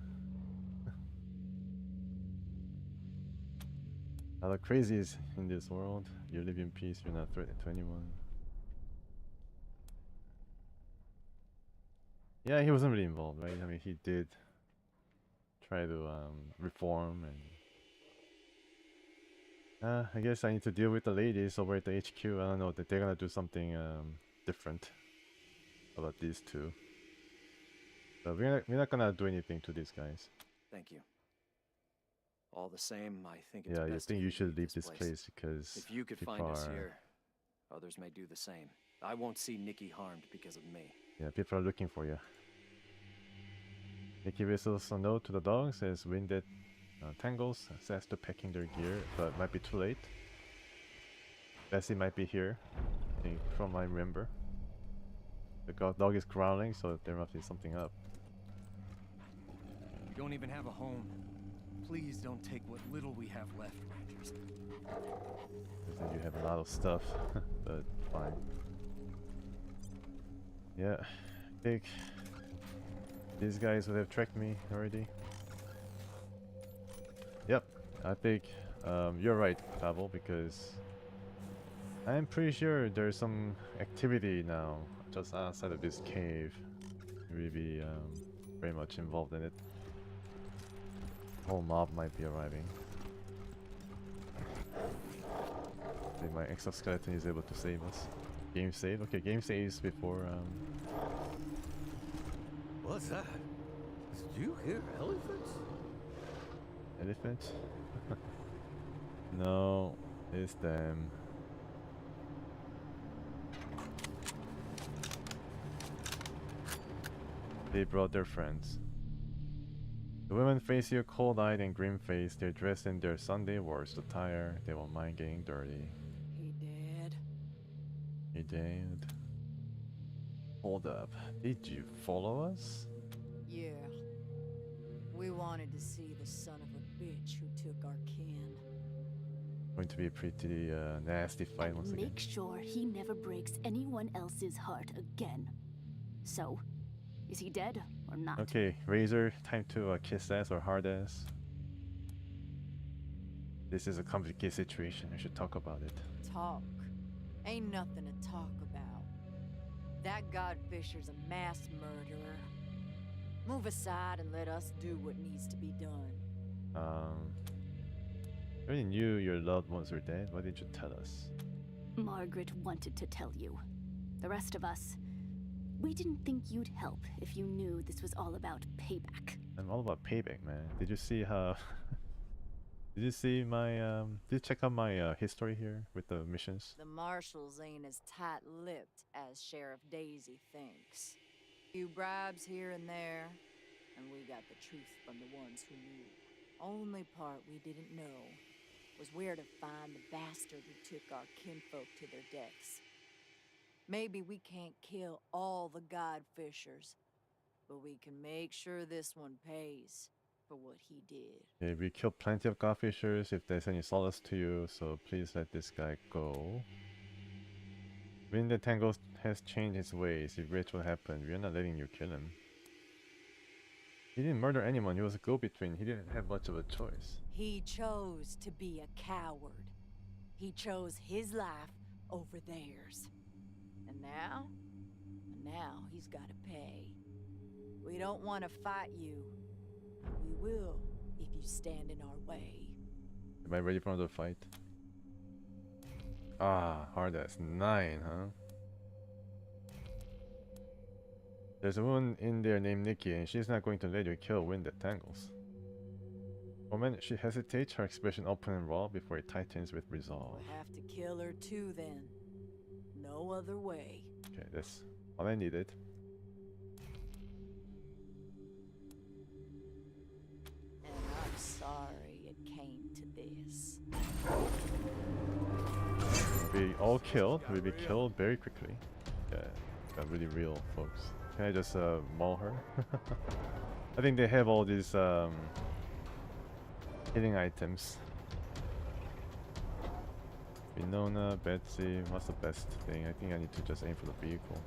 a lot of crazies in this world. You live in peace, you're not threatened to anyone. Yeah, he wasn't really involved, right? I mean, he did try to reform, and I guess I need to deal with the ladies over at the HQ. I don't know that they're gonna do something different about these two. So we're not gonna do anything to these guys. Thank you. All the same, I think it's yeah, you best think if you we should leave this place because if you could people find us are- here, others may do the same. I won't see Nikki harmed because of me. Yeah, people are looking for you. Nikki whistles a note to the dog, says winded tangles, says to packing their gear, but might be too late. Bessie might be here, I think, from what I remember. The dog is growling, so there must be something up. We don't even have a home. Please don't take what little we have left, Rangers. Because then you have a lot of stuff, but fine. Yeah, I think these guys would have tracked me already. Yep, I think you're right, Pavel, because I'm pretty sure there's some activity now just outside of this cave. We'll be very much involved in it. Whole mob might be arriving. Maybe my exoskeleton is able to save us. Game save? Okay, game saves before What's that? Did you hear elephants? Elephant? No, it's them. They brought their friends. The women face you cold-eyed and grim-faced. They're dressed in their Sunday worst attire. They won't mind getting dirty. He dead? Hey, Dad. Hold up. Did you follow us? Yeah. We wanted to see the son of a bitch who took our kin. Going to be a pretty nasty fight once again. Make sure he never breaks anyone else's heart again. So, is he dead or not? Okay, Razor, time to kiss ass or hard ass. This is a complicated situation. We should talk about it. Talk. Ain't nothing to talk about. That Godfisher's a mass murderer. Move aside and let us do what needs to be done. I already knew your loved ones were dead. Why didn't you tell us? Margaret wanted to tell you. The rest of us, we didn't think you'd help if you knew this was all about payback. I'm all about payback, man. Did you see how... Did you see my, did you check out my history here with the missions? The marshals ain't as tight-lipped as Sheriff Daisy thinks. Few bribes here and there, and we got the truth from the ones who knew. Only part we didn't know was where to find the bastard who took our kinfolk to their deaths. Maybe we can't kill all the Godfishers, but we can make sure this one pays for what he did. Okay, we killed plenty of Godfishers if there's any solace to you, so please let this guy go. When the Tango has changed his ways, if ritual happened, we're not letting you kill him. He didn't murder anyone, he was a go-between, he didn't have much of a choice. He chose to be a coward. He chose his life over theirs. And now he's gotta pay. We don't want to fight you. We will if you stand in our way. Am I ready for another fight? Ah, hard ass 9, huh? There's a woman in there named Nikki, and she's not going to let your kill win the tangles. For a minute, she hesitates, her expression open and raw before it tightens with resolve. We'll have to kill her too then. No other way. Okay, that's all I needed. And I'm sorry it came to this. We all killed. We'll be killed very quickly. Yeah, got really real, folks. Can I just maul her? I think they have all these healing items. Winona, Betsy, what's the best thing? I think I need to just aim for the vehicle.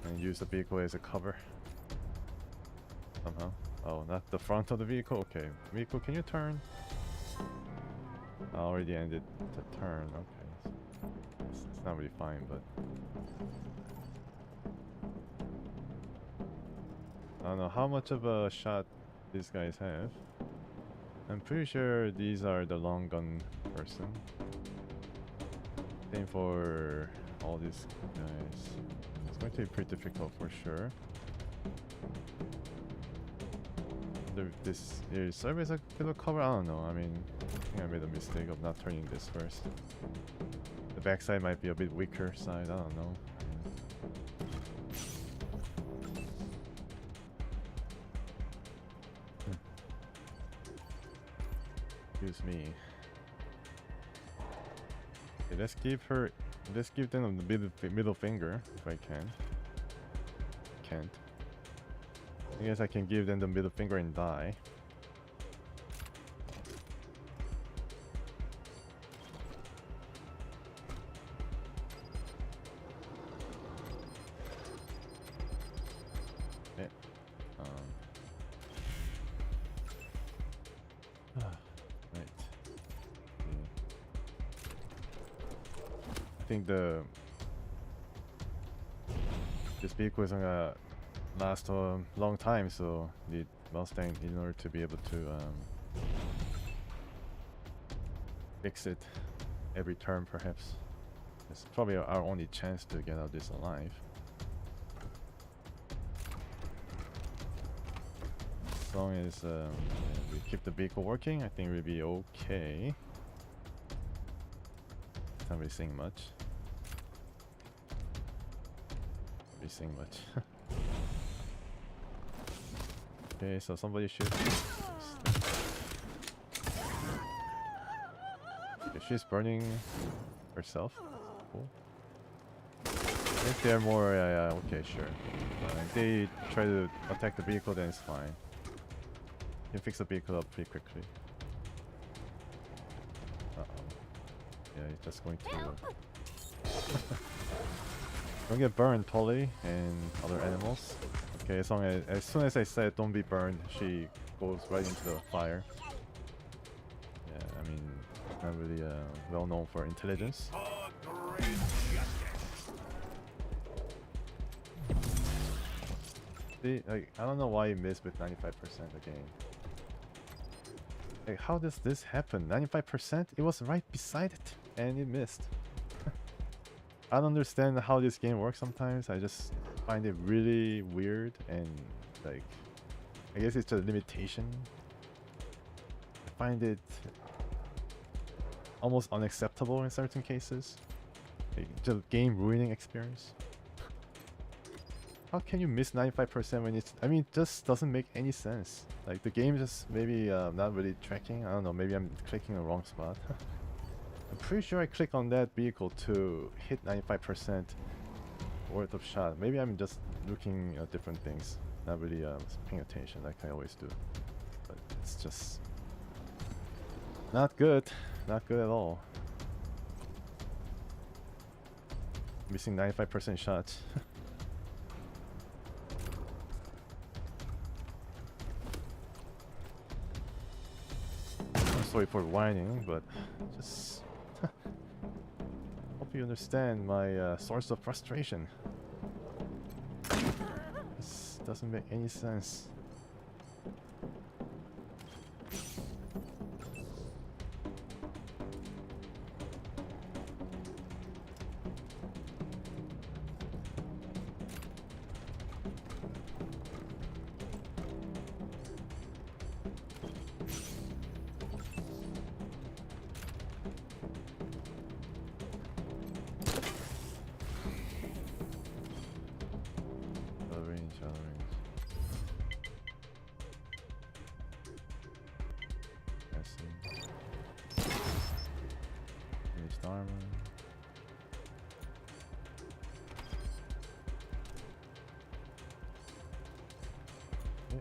And use the vehicle as a cover. Somehow. Oh, not the front of the vehicle? Okay. Vehicle, can you turn? I already ended the turn, okay. It's not really fine, but... I don't know how much of a shot these guys have. I'm pretty sure these are the long gun person. Same for all these guys. It's going to be pretty difficult for sure. This is service a bit of cover. I don't know. I mean, I think I made a mistake of not turning this first. The backside might be a bit weaker side. I don't know. Excuse me. Okay, let's give them the middle finger if I can. Can't. I guess I can give them the middle finger and die. Okay. Right. I think this vehicle is gonna last a long time, so need Mustang in order to be able to fix it every turn, perhaps. It's probably our only chance to get out of this alive. As long as we keep the vehicle working, I think we'll be okay. Not really seeing much. Not really seeing much. Okay, so somebody shoot. she's burning herself. Cool. If they're more, yeah, okay, sure. If they try to attack the vehicle, then it's fine. You can fix the vehicle up pretty quickly. Yeah, it's just going to... Don't get burned, Polly, and other animals. Okay, as soon as I said don't be burned, she goes right into the fire. Yeah, I mean, not really well known for intelligence. See, like, I don't know why you missed with 95% again. Like, how does this happen? 95%? It was right beside it, and it missed. I don't understand how this game works sometimes. I just find it really weird, and like, I guess it's a limitation. I find it almost unacceptable in certain cases. Like, just game ruining experience. How can you miss 95% when it's... I mean, it just doesn't make any sense. Like, the game just maybe not really tracking. I don't know, maybe I'm clicking the wrong spot. I'm pretty sure I click on that vehicle to hit 95% worth of shot. Maybe I'm just looking at different things. Not really paying attention like I always do. But it's just... not good. Not good at all. Missing 95% shots. Sorry for whining, but just hope you understand my source of frustration. This doesn't make any sense.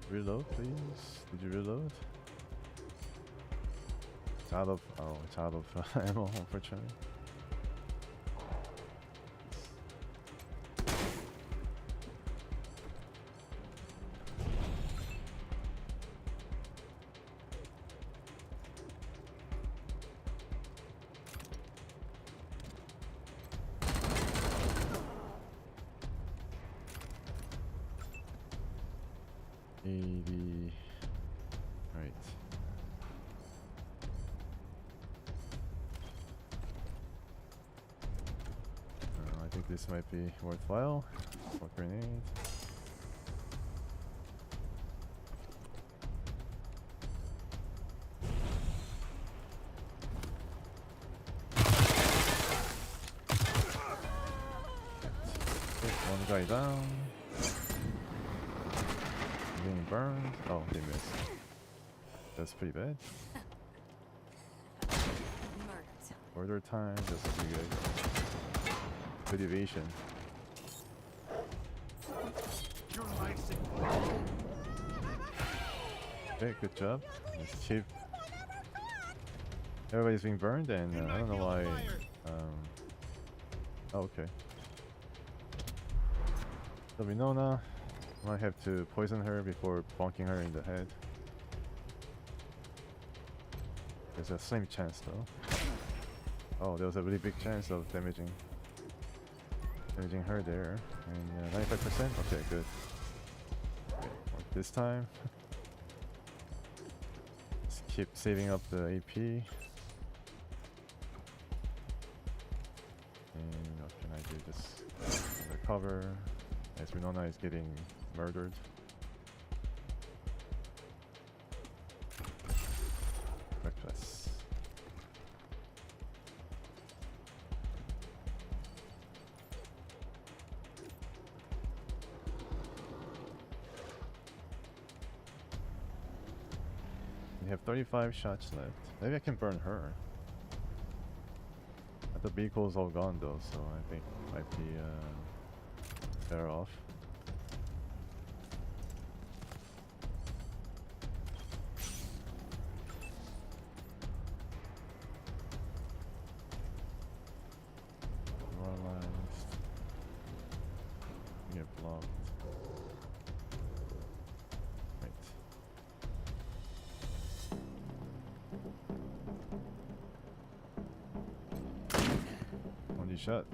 Reload, please. Did you reload? It's out of... oh, it's out of ammo, unfortunately. This might be worthwhile. Smoke grenade. One guy down. Being burned. Oh, they missed. That's pretty bad. Order time, just pretty good. Good evasion. Okay, good job. Let's keep... everybody's being burned, and I don't know why... oh, okay. So Winona, might have to poison her before bonking her in the head. There's a slim chance though. Oh, there was a really big chance of damaging her there. And 95%? Okay, good. Okay, this time. Let's keep saving up the AP. And what can I do? Just recover. As Winona is getting murdered. Reckless. We have 35 shots left. Maybe I can burn her. The vehicle's all gone though, so I think might be better off. Demoralized. Get blocked. Right. Only shot.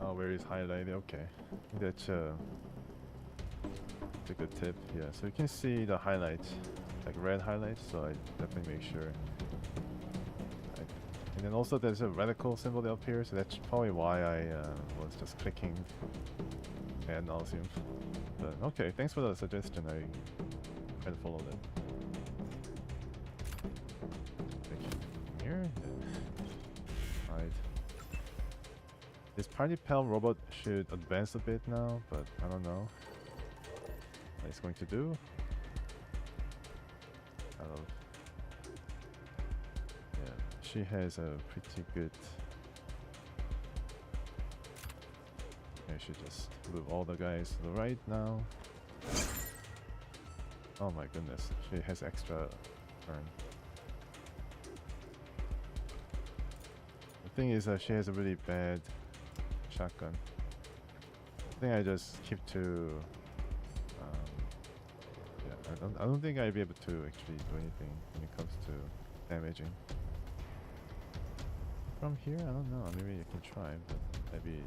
Oh, where is highlighted? Okay, that's a good tip. Yeah, so you can see the highlights, like red highlights. So I definitely make sure. And then also there's a radical symbol up here, so that's probably why I was just clicking ad nauseum. But okay, thanks for the suggestion. I try to follow that. Here, right. This party pal robot should advance a bit now, but I don't know what it's going to do. Yeah, she has a pretty good. I should just move all the guys to the right now. Oh my goodness, she has extra turn. The thing is that she has a really bad shotgun. I think I just keep to. Yeah, I don't think I'd be able to actually do anything when it comes to damaging. From here, I don't know. Maybe I can try, but I'd be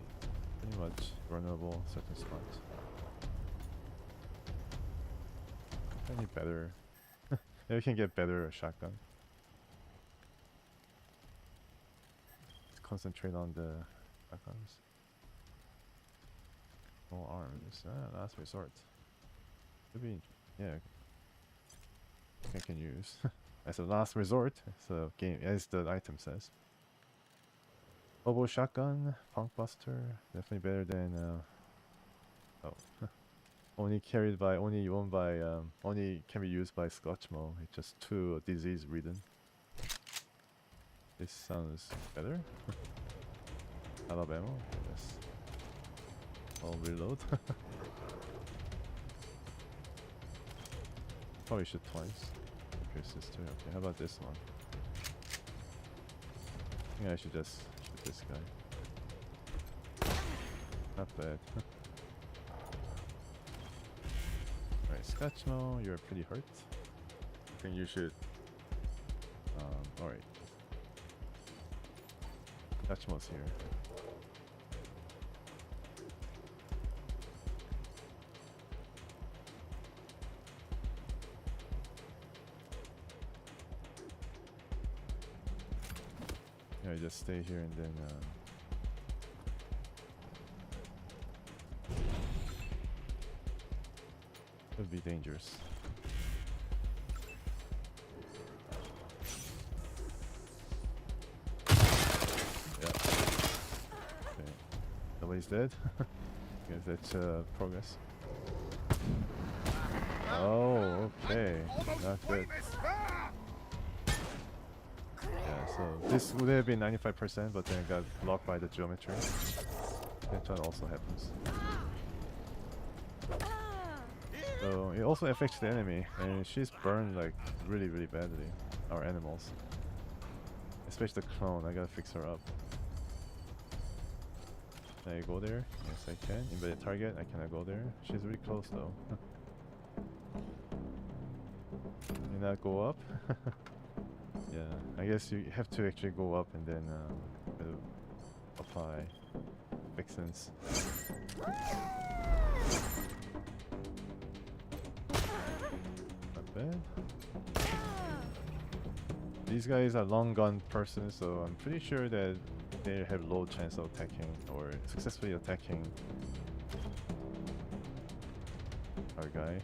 pretty much vulnerable certain spots. I need better. Maybe we can get better shotgun. Let's concentrate on the shotguns. All arms. Last resort. Could be, yeah. I can use as a last resort. So game, as the item says. Mobile shotgun, punk buster, definitely better than. Oh, only carried by, only owned by, only can be used by Scotchmo. It's just too disease ridden. This sounds better. Out of ammo, yes. I'll reload. Probably shoot twice. Pierces too. Okay, how about this one? I think I should just shoot this guy. Not bad. Alright, Scotchmo, you're pretty hurt. I think you should. Alright. Scotchmo's here. Yeah, just stay here and then could be dangerous. Yeah. Okay. Nobody's dead. Guess that's progress. Oh, okay. Not good. So this would have been 95%, but then it got blocked by the geometry. That also happens. So it also affects the enemy, and she's burned like really badly. Our animals, especially the clone. I gotta fix her up. Can I go there? Yes, I can. Invade target. I cannot go there. She's really close though. Can I go up? Yeah, I guess you have to actually go up and then apply fixins. Not bad. These guys are long gun persons, so I'm pretty sure that they have low chance of attacking or successfully attacking our guys.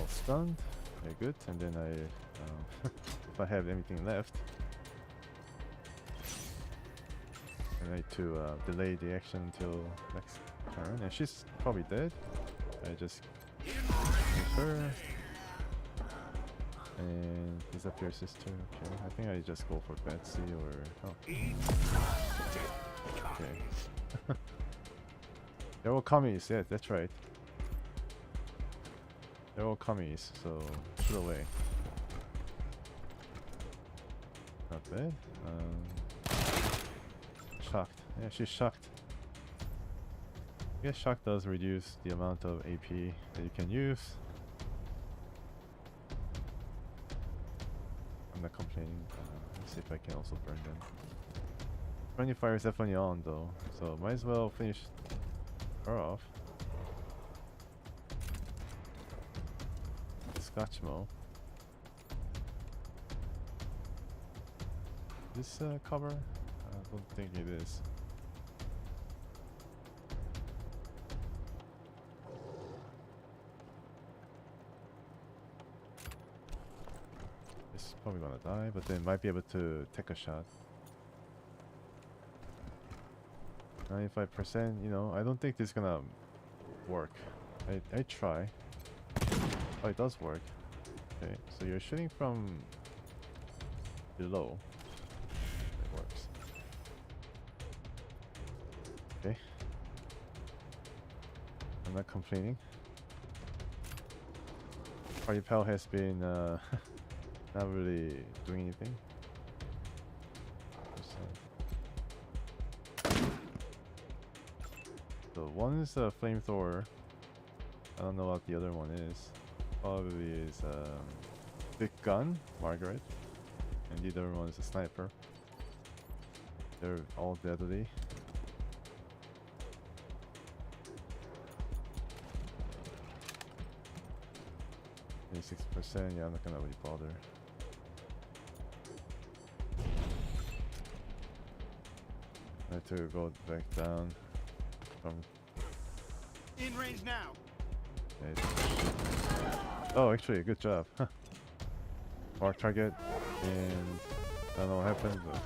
Stunned. Okay, good. And then I, if I have anything left, I need to delay the action until next turn, and she's probably dead. I just finish her and disappear sister. Okay, I think I just go for Betsy or okay. They're all commies. Yeah, that's right. They're all commies, so shoot away. Not bad. Shocked. Yeah, she's shocked. I guess shock does reduce the amount of AP that you can use. I'm not complaining. Let's see if I can also burn them. Friendly fire is definitely on though, so might as well finish her off. Scotchmo. This cover? I don't think it is. It's probably gonna die, but then might be able to take a shot. 95%, you know, I don't think this is gonna work. I try. Oh, it does work. Okay, so you're shooting from below. It works. Okay. I'm not complaining. Party Pal has been not really doing anything. So one is a flamethrower. I don't know what the other one is. Probably is big gun, Margaret, and the other one is a sniper. They're all deadly. Yeah, 6%. Yeah, I'm not gonna really bother. I have to go back down from. In range now. Oh, actually, good job. Mark target, and I don't know what happened, but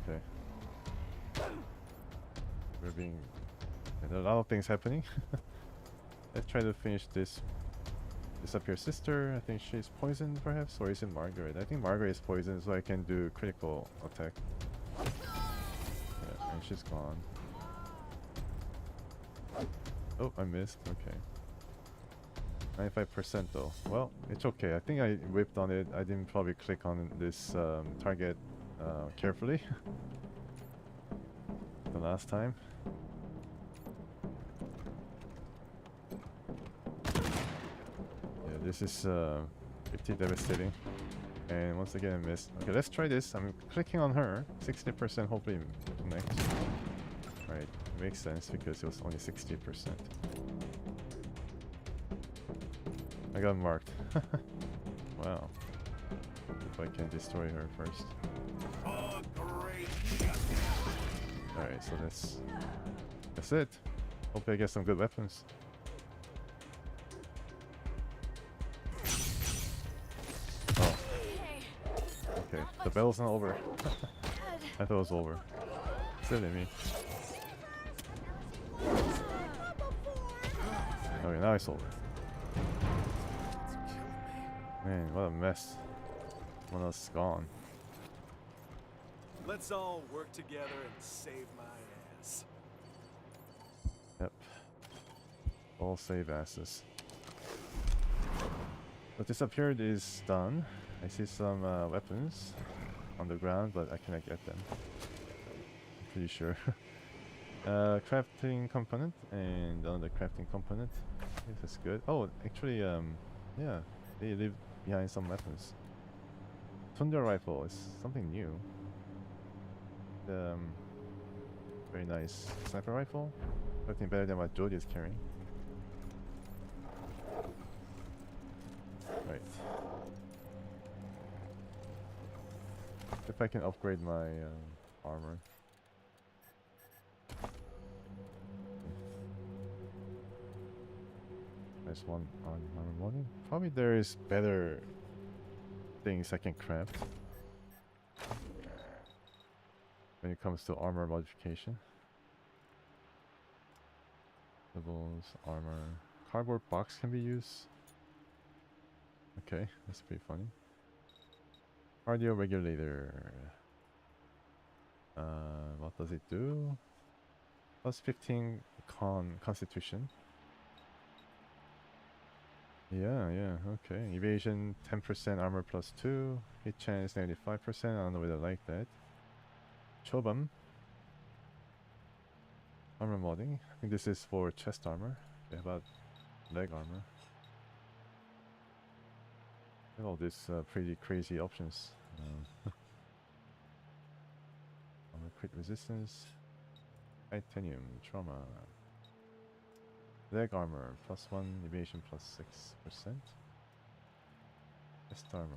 okay. We're being. There are a lot of things happening. Let's try to finish this. Disappear sister. I think she's poisoned, perhaps, or is it Margaret? I think Margaret is poisoned, so I can do critical attack. Yeah, and she's gone. Oh, I missed. Okay. 95% though. Well, it's okay. I think I whipped on it. I didn't probably click on this target carefully the last time. Yeah, this is 50 devastating. And once again, I missed. Okay, let's try this. I'm clicking on her. 60% hopefully connects. Right. Makes sense because it was only 60%. I got marked. Wow. If I can destroy her first. Alright, so that's it. Hope I get some good weapons. Oh. Okay, the battle's not over. I thought it was over. Silly me. Okay, now it's over. Man, what a mess. One of us is gone. Let's all work together and save my ass. Yep. All save asses. What disappeared is done. I see some weapons on the ground, but I cannot get them. I'm pretty sure. Crafting component and another crafting component. This is good. Oh, actually, yeah, they leave behind some weapons. Tundra rifle is something new. Very nice sniper rifle. I think better than what Jody is carrying. Right. If I can upgrade my armor. There's one on armor morning. Probably there is better things I can craft. when it comes to armor modification. Levels, armor. Cardboard box can be used. Okay, that's pretty funny. Cardio regulator. What does it do? Plus 15 constitution. Yeah, okay. Evasion 10%, armor plus 2. Hit chance 95%. I don't know whether I like that. Chobam. Armor modding. I think this is for chest armor. Okay, how about leg armor? All these pretty crazy options. Armor crit resistance. Titanium, trauma. Leg armor, plus 1, evasion plus 6%. Chest armor.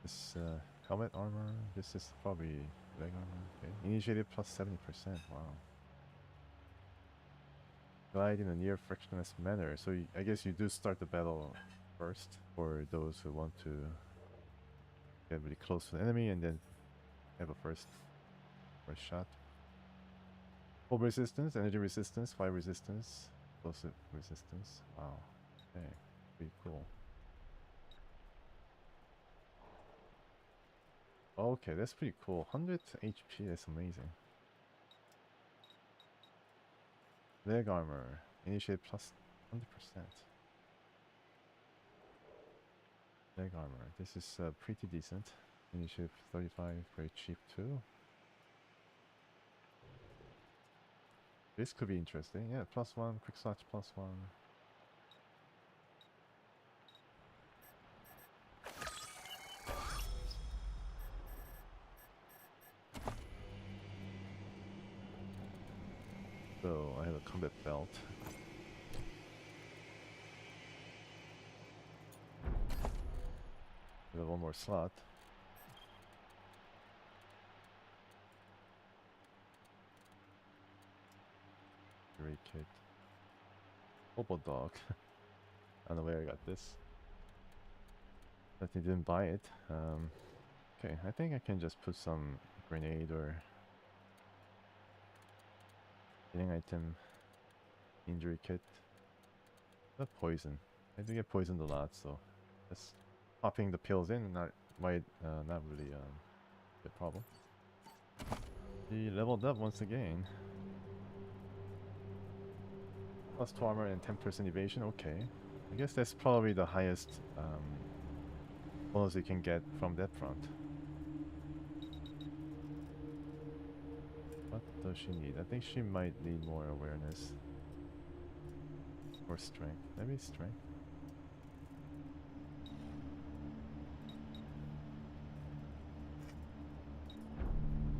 This helmet armor, this is probably leg armor. Okay. Initiated plus 70%, wow. Glide in a near frictionless manner. So I guess you do start the battle first for those who want to get really close to the enemy and then have a first shot. Full resistance, energy resistance, fire resistance, explosive resistance. Wow. Okay, pretty cool. Okay, that's pretty cool. 100 HP, that's amazing. Leg armor, initiate plus 100%. Leg armor, this is pretty decent. Initiate 35, very cheap too. This could be interesting. Yeah, plus 1, quick search plus 1. So I have a combat belt. We have one more slot. Great kit. Hobo dog. I don't know where I got this. But they didn't buy it. Okay, I think I can just put some grenade or healing item, injury kit. The poison. I do get poisoned a lot, so just popping the pills in not really a problem. He leveled up once again. Plus 2 armor and 10% evasion. Okay, I guess that's probably the highest bonus you can get from that front. What does she need? I think she might need more awareness. Or strength. Maybe strength.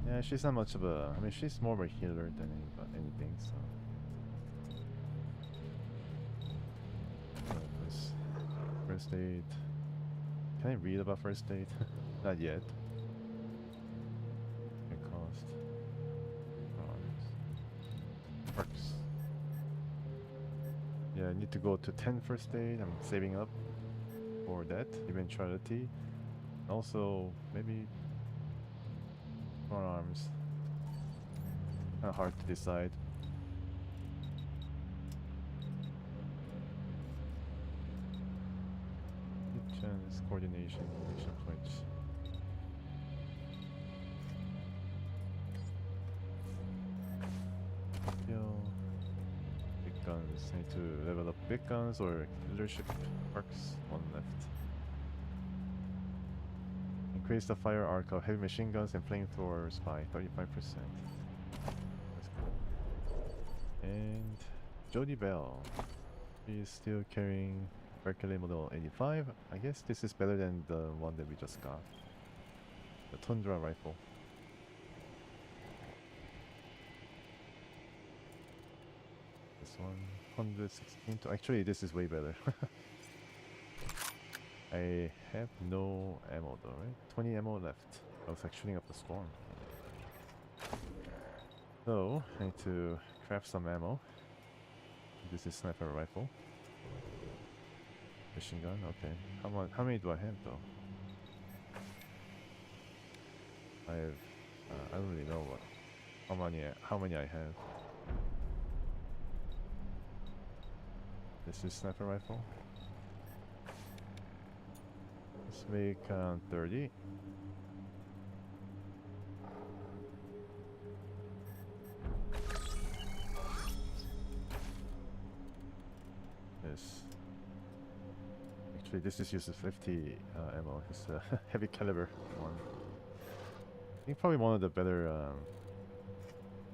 Yeah, she's not much of a... I mean, she's more of a healer than anything, so... First aid. Can I read about first aid? Not yet. It cost. Perks. Yeah, I need to go to 10 first aid. I'm saving up for that eventuality. Also, maybe arms. Kind of hard to decide. Chance, coordination, mission points. Skill. Big guns. Need to level up big guns or leadership perks. One left. Increase the fire arc of heavy machine guns and flamethrowers by 35%. That's cool. And Jody Bell. She's still carrying Berkeley Model 85. I guess this is better than the one that we just got. The Tundra rifle. This one, 116. Actually, this is way better. I have no ammo though, right? 20 ammo left. I was like shooting up the storm. So, I need to craft some ammo. This is sniper rifle. Machine gun, okay. How many do I have though? I have. I don't really know how many I have. This is sniper rifle. Let's make 30. This. Actually, this is uses 50 ammo. It's a heavy caliber one. I think probably one of the better.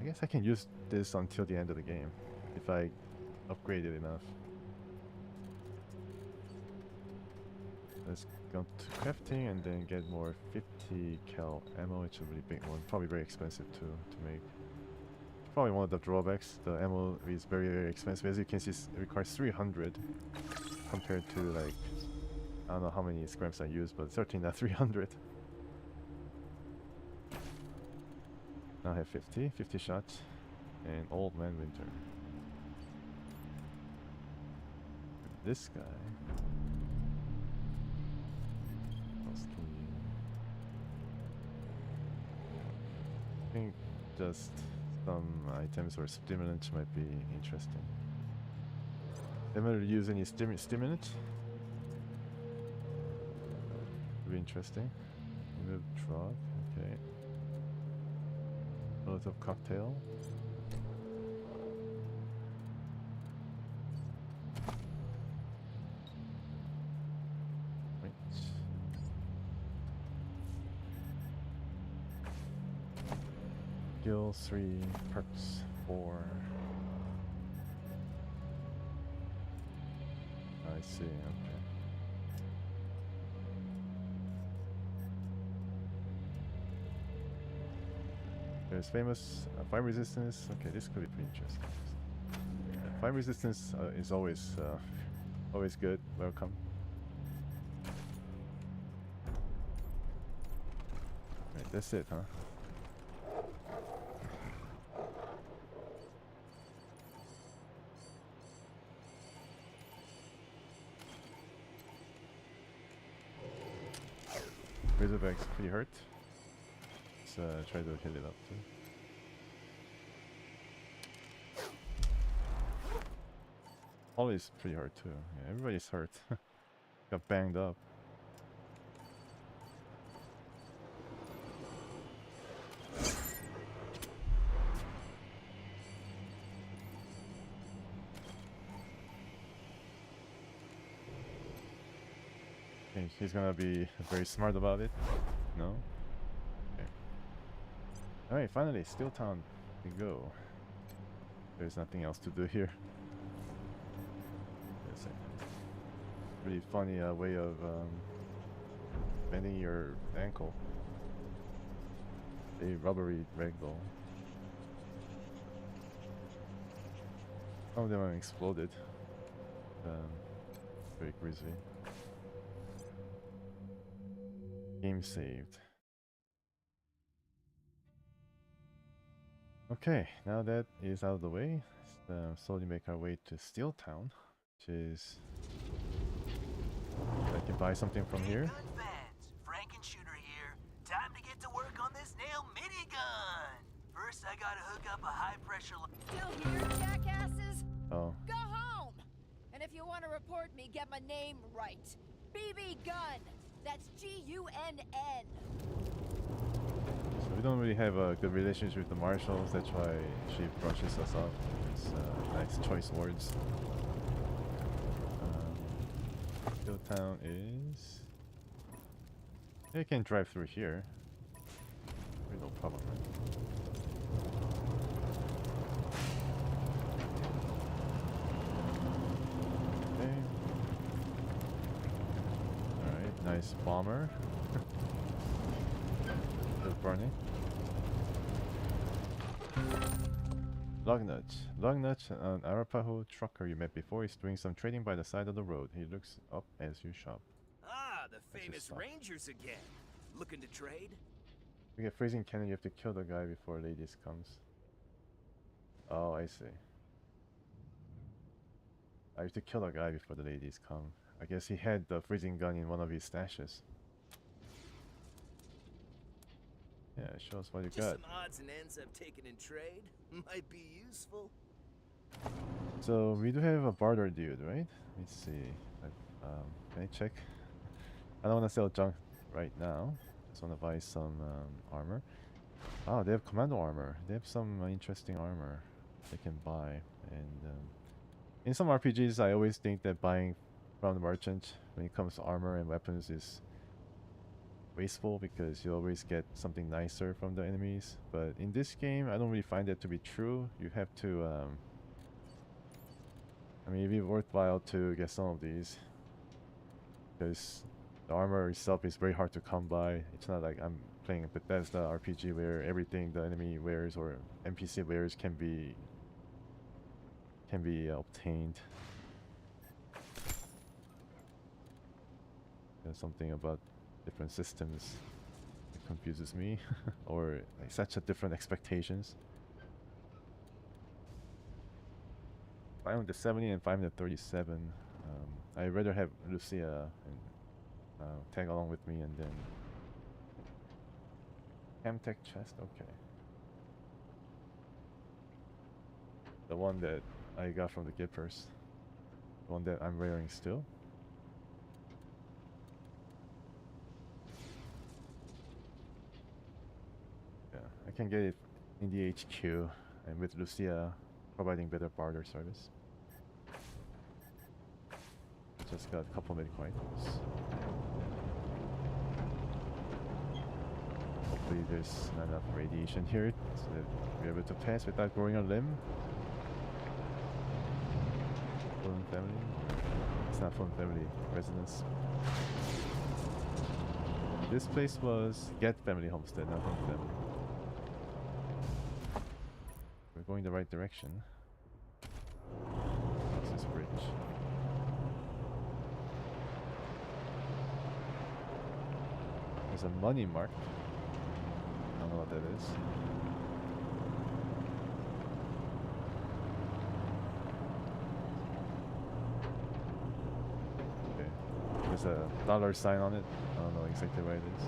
I guess I can use this until the end of the game if I upgrade it enough. Let's go to crafting and then get more 50 cal ammo. It's a really big one, probably very expensive too to make. Probably one of the drawbacks. The ammo is very, very expensive. As you can see, it requires 300 compared to like, I don't know how many scraps I use, but certainly not 300. Now I have 50 shots, and Old Man Winter. This guy. I think just some items or stimulants might be interesting. Ever use any stimulants? Would be interesting. Move truck, okay. Molotov cocktail. Wait. Skill 3, perks 4. I see, okay. There's famous fire resistance. Okay, this could be pretty interesting. Yeah, fire resistance is always always good. Welcome. Right, that's it, huh? Razorback's pretty hurt. Let's try to heal it up too. Holly's pretty hurt too. Yeah, everybody's hurt. Got banged up. Okay, he's gonna be very smart about it. No? Okay. Alright, finally, Steeltown. We go. There's nothing else to do here. That's a really funny way of bending your ankle. A rubbery ragdoll. Some of them are exploded. Very grisly. Game saved. Okay, now that is out of the way, let's slowly make our way to Steeltown, which is... I can buy something from here. Frankenshooter here. Time to get to work on this nail minigun. First, I gotta hook up a high-pressure... Still here, jackasses? Oh. Go home! And if you want to report me, get my name right. BB Gun. That's G-U-N-N. So we don't really have a good relationship with the marshals, that's why she brushes us off. It's nice choice words. Steeltown is... Yeah, you can drive through here. No problem, right? Okay. Alright, nice bomber. Just burning. Lugnut, an Arapaho trucker you met before, is doing some trading by the side of the road. He looks up as you shop. Ah, the famous Rangers again. Looking to trade? To get freezing cannon, you have to kill the guy before ladies comes. Oh, I see. I have to kill the guy before the ladies come. I guess he had the freezing gun in one of his stashes. Yeah, Yeah, show us what you Just got. some odds and ends I've taken in trade. Might be useful. So we do have a barter dude, right? Let's see. Can I check? I don't want to sell junk right now. Just want to buy some armor. Oh, they have commando armor. They have some interesting armor they can buy. And in some RPGs, I always think that buying from the merchant when it comes to armor and weapons is wasteful because you always get something nicer from the enemies. But in this game, I don't really find that to be true. You have to, I mean, it'd be worthwhile to get some of these because the armor itself is very hard to come by. It's not like I'm playing a Bethesda RPG where everything the enemy wears or NPC wears can be obtained. There's something about different systems that confuses me or like such a different expectations. 570 and 537. I'd rather have Lucia and tag along with me, and then Camtech chest. Okay, the one that I got from the Gippers, the one that I'm wearing still. Yeah, I can get it in the HQ, and with Lucia providing better barter service. Just got a couple medical items. Hopefully there's not enough radiation here so that we're able to pass without growing a limb. Fulham family? It's not Fulham family residence. This place was Get Family Homestead, not Fulham family. We're going the right direction. This is bridge. There's a money mark. I don't know what that is. Okay. There's a dollar sign on it. I don't know exactly where it is.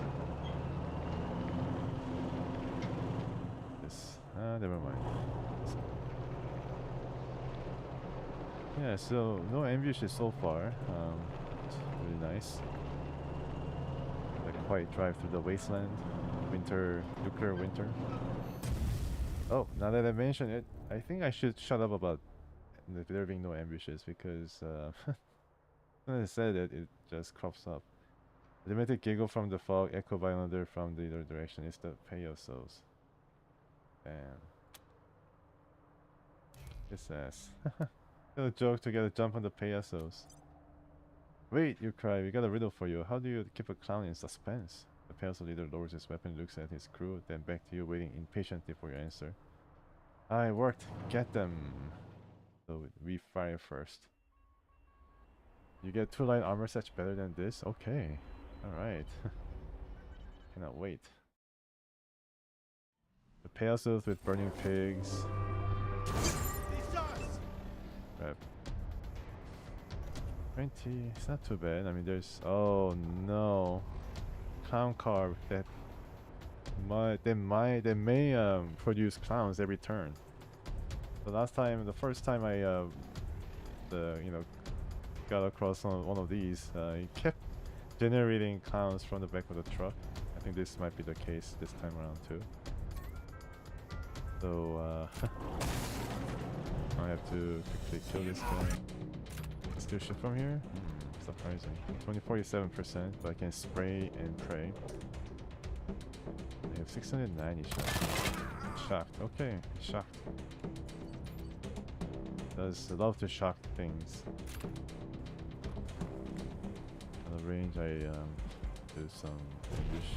This. Never mind. Yeah, so no ambushes so far. It's really nice. Quiet drive through the Wasteland, nuclear winter. Oh, now that I mention it, I think I should shut up about there being no ambushes because when I said it, it just crops up. Limited giggle from the fog, echo by another from the other direction. It's the Peyosos. Damn. This ass. No joke to get a jump on the Peyosos. Wait, you cry. We got a riddle for you. How do you keep a clown in suspense? The Peyoso leader lowers his weapon, looks at his crew, then back to you, waiting impatiently for your answer. I worked. Get them. So we fire first. You get 2 light armor sets better than this? Okay. Alright. Cannot wait. The Peyosos with burning pigs. Right. 20, it's not too bad. I mean, there's, oh no, clown car that may produce clowns every turn. The first time I got across one of these, it kept generating clowns from the back of the truck. I think this might be the case this time around too. So I have to quickly kill this guy. Still shit from here? Surprising. 47%, but I can spray and pray. I have 690 shots. Shocked. Okay, shocked. Does love to shock things. On the range, I do some English.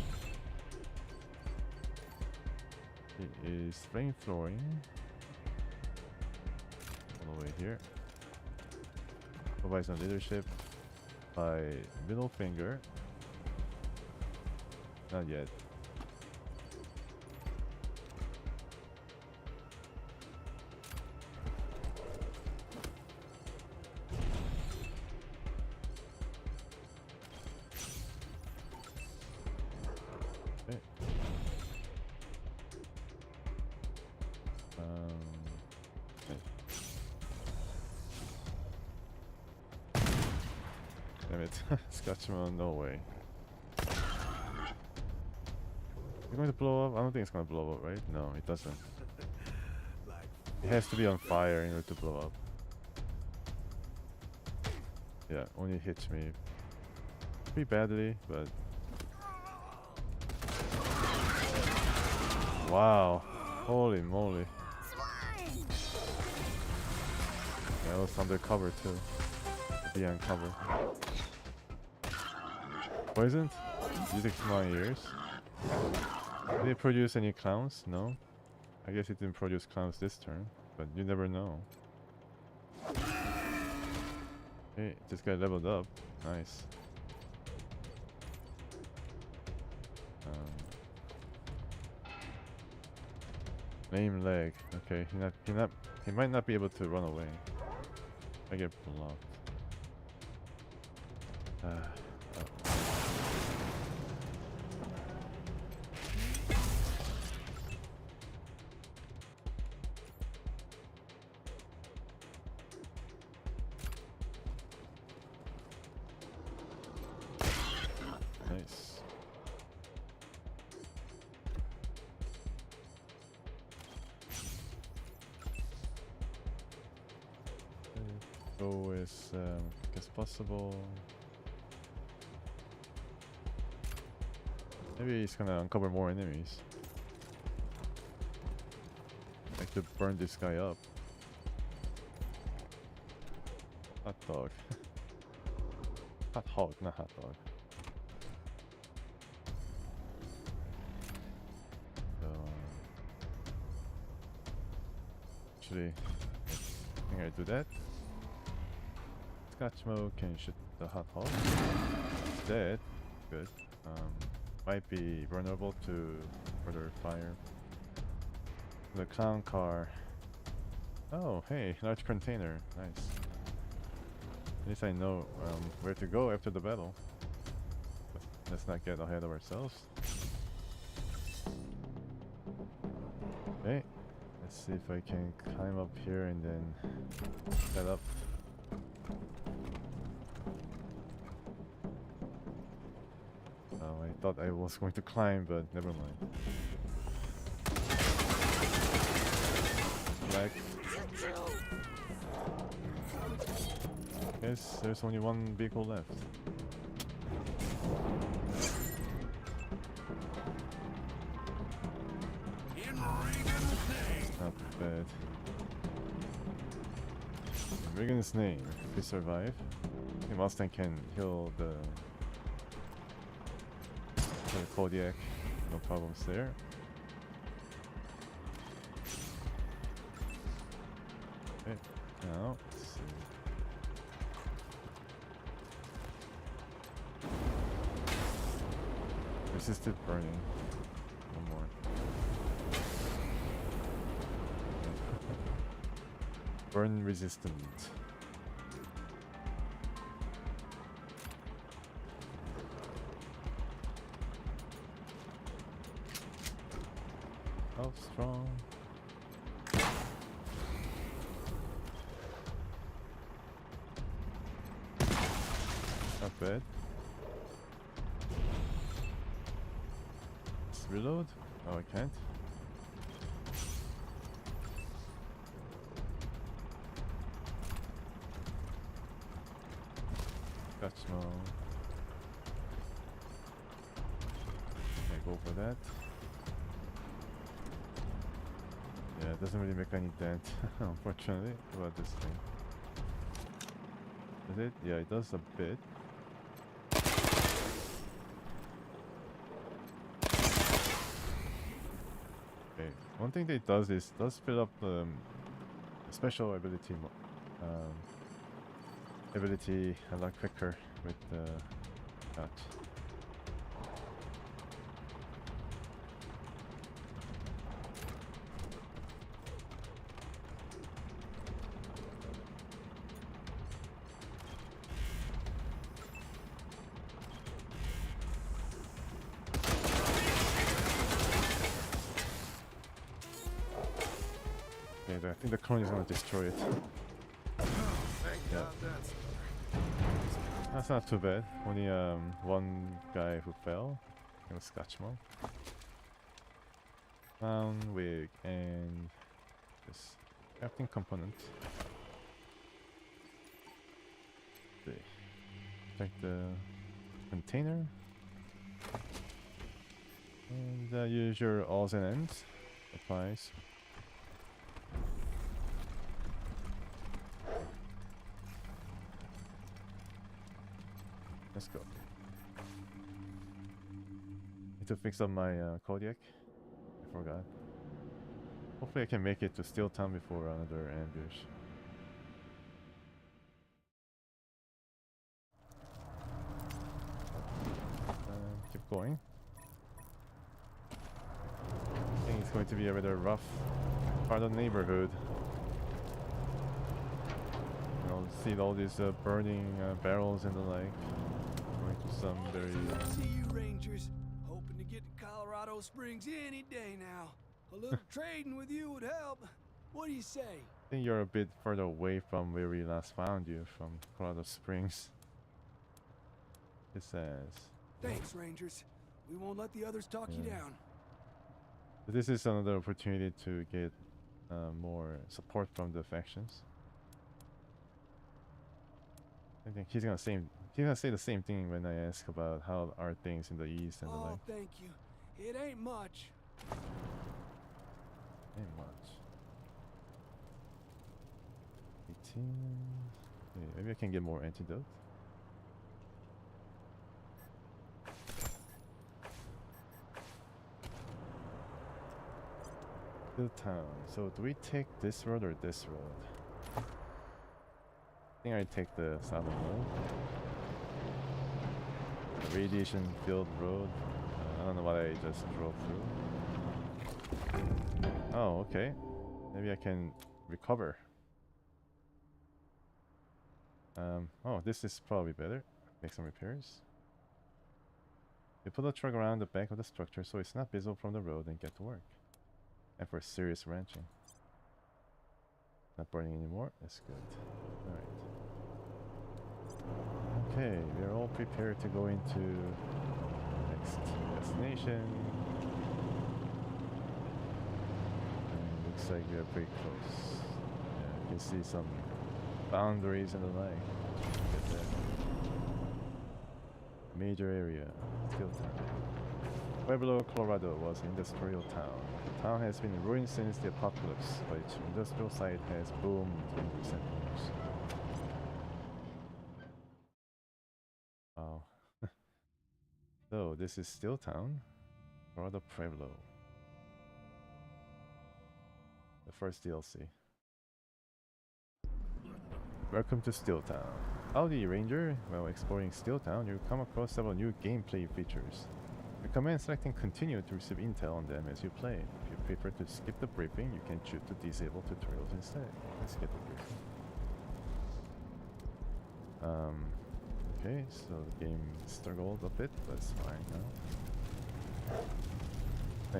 It is flamethrowing. All the way here. Provides some leadership by middle finger. Not yet. Okay. Damn it. Scotchman, no way. It's going to blow up? I don't think it's going to blow up, right? No, it doesn't. It has to be on fire in order to blow up. Yeah, only hits me pretty badly, but... Wow. Holy moly. Yeah, it was undercover too. Be on cover. Poisoned? Using my ears. Did it produce any clowns? No. I guess it didn't produce clowns this turn, but you never know. Hey, this guy leveled up. Nice. Lame leg. Okay, he might not be able to run away. I get blocked. Nice. Go as quick as possible. Maybe he's gonna uncover more enemies. Like to burn this guy up. Hot dog. Hot hog, not hot dog. So, actually, I think I do that. Scotchmo can shoot the hot hog. It's dead. Good. Might be vulnerable to further fire. The clown car. Oh, hey, large container. Nice. At least I know where to go after the battle. But let's not get ahead of ourselves. Okay. Let's see if I can climb up here and then set up. Oh, I thought I was going to climb, but never mind. Like, guess there's only one vehicle left. Not bad. In Regan's name, if we survive, the Mustang can heal the Kodiak, no problems there. Okay, now let's see. Resisted burning. One more. Burn resistant. How strong? Not bad. Let's reload. Oh, I can't. Scotchmo. Okay, go for that. Yeah, it doesn't really make any dent, unfortunately. What about this thing? Does it? Yeah, it does a bit. Okay, one thing that it does is does fill up the special ability a lot quicker with the that. I think the clone is gonna destroy it. Thank God that's That's not too bad. Only one guy who fell. It was Scotchmo. Clown wig and this crafting component. Check the container. And use your odds and ends. Applies. Let's go. Need to fix up my Kodiak. I forgot. Hopefully I can make it to Steeltown before another ambush. Keep going. I think it's going to be a rather rough part of the neighborhood. You know, see all these burning barrels and the like. Going to some very... See you Rangers. Hoping to get to Colorado Springs any day now. A little trading with you would help. What do you say? I think you're a bit further away from where we last found you, from Colorado Springs. It says... Thanks, Rangers. We won't let the others talk you down. But this is another opportunity to get more support from the factions. I think he's gonna say the same thing when I ask about how are things in the east and the like. Thank you. It ain't much. Ain't much. 18. Okay, maybe I can get more antidote. Town. So do we take this road or this road? I think I take the southern road. The radiation filled road. I don't know what I just drove through. Oh, okay. Maybe I can recover. Oh, this is probably better. Make some repairs. You put the truck around the back of the structure so it's not visible from the road and get to work. And for serious ranching. Not burning anymore? That's good. Alright. Okay, we're all prepared to go into the next destination. And looks like we are pretty close. Yeah, you can see some boundaries and the like. Get that. Major area, Steeltown. Pueblo, Colorado was an industrial town. The town has been ruined since the apocalypse, but its industrial site has boomed in recent years. Wow. So, this is Steeltown, Colorado Pueblo. The first DLC. Welcome to Steeltown. Howdy, Ranger. While exploring Steeltown, you come across several new gameplay features. Recommend selecting continue to receive intel on them as you play. If you prefer to skip the briefing, you can choose to disable tutorials instead. Let's get the briefing. Okay, so the game struggled a bit, but it's fine now.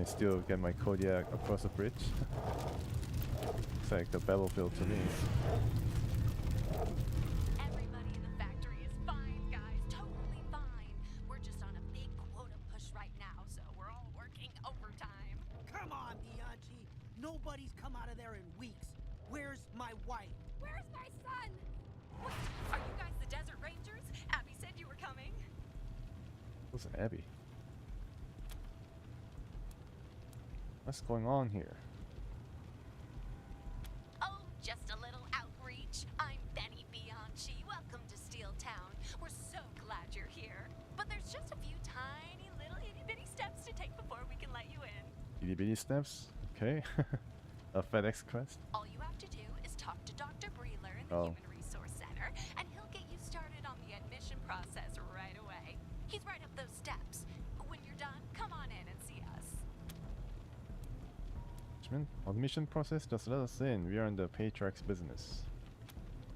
I still get my Kodiak across the bridge. Looks like the battlefield to me. Nobody's come out of there in weeks. Where's my wife? Where's my son? What? Are you guys the Desert Rangers? Abby said you were coming. Who's Abby? What's going on here? Oh, just a little outreach. I'm Benny Bianchi. Welcome to Steeltown. We're so glad you're here. But there's just a few tiny little itty-bitty steps to take before we can let you in. Itty-bitty steps? Okay. A FedEx quest? All you have to do is talk to Dr. Breeler in the Human Resource Center, and he'll get you started on the admission process right away. He's right up those steps. When you're done, come on in and see us. Admission process? Just let us in. We are in the Patriarch's business.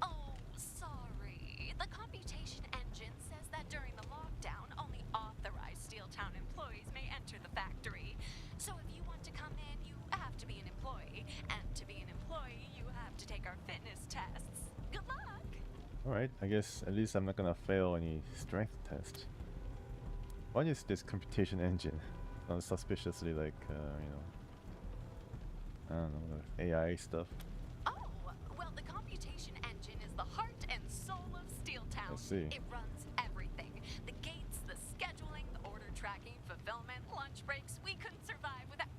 Oh, sorry. The computation engine says that during the lockdown, only authorized Steeltown employees may enter the factory. So if you want to come in, you have to be an employee. And to be an employee, you have to take our fitness tests. Good luck! Alright, I guess at least I'm not gonna fail any strength test. What is this computation engine? Sounds suspiciously like, you know, I don't know, AI stuff. Oh, well, the computation engine is the heart and soul of Steeltown. I see. It runs everything. The gates, the scheduling, the order tracking, fulfillment, lunch breaks. We couldn't survive without...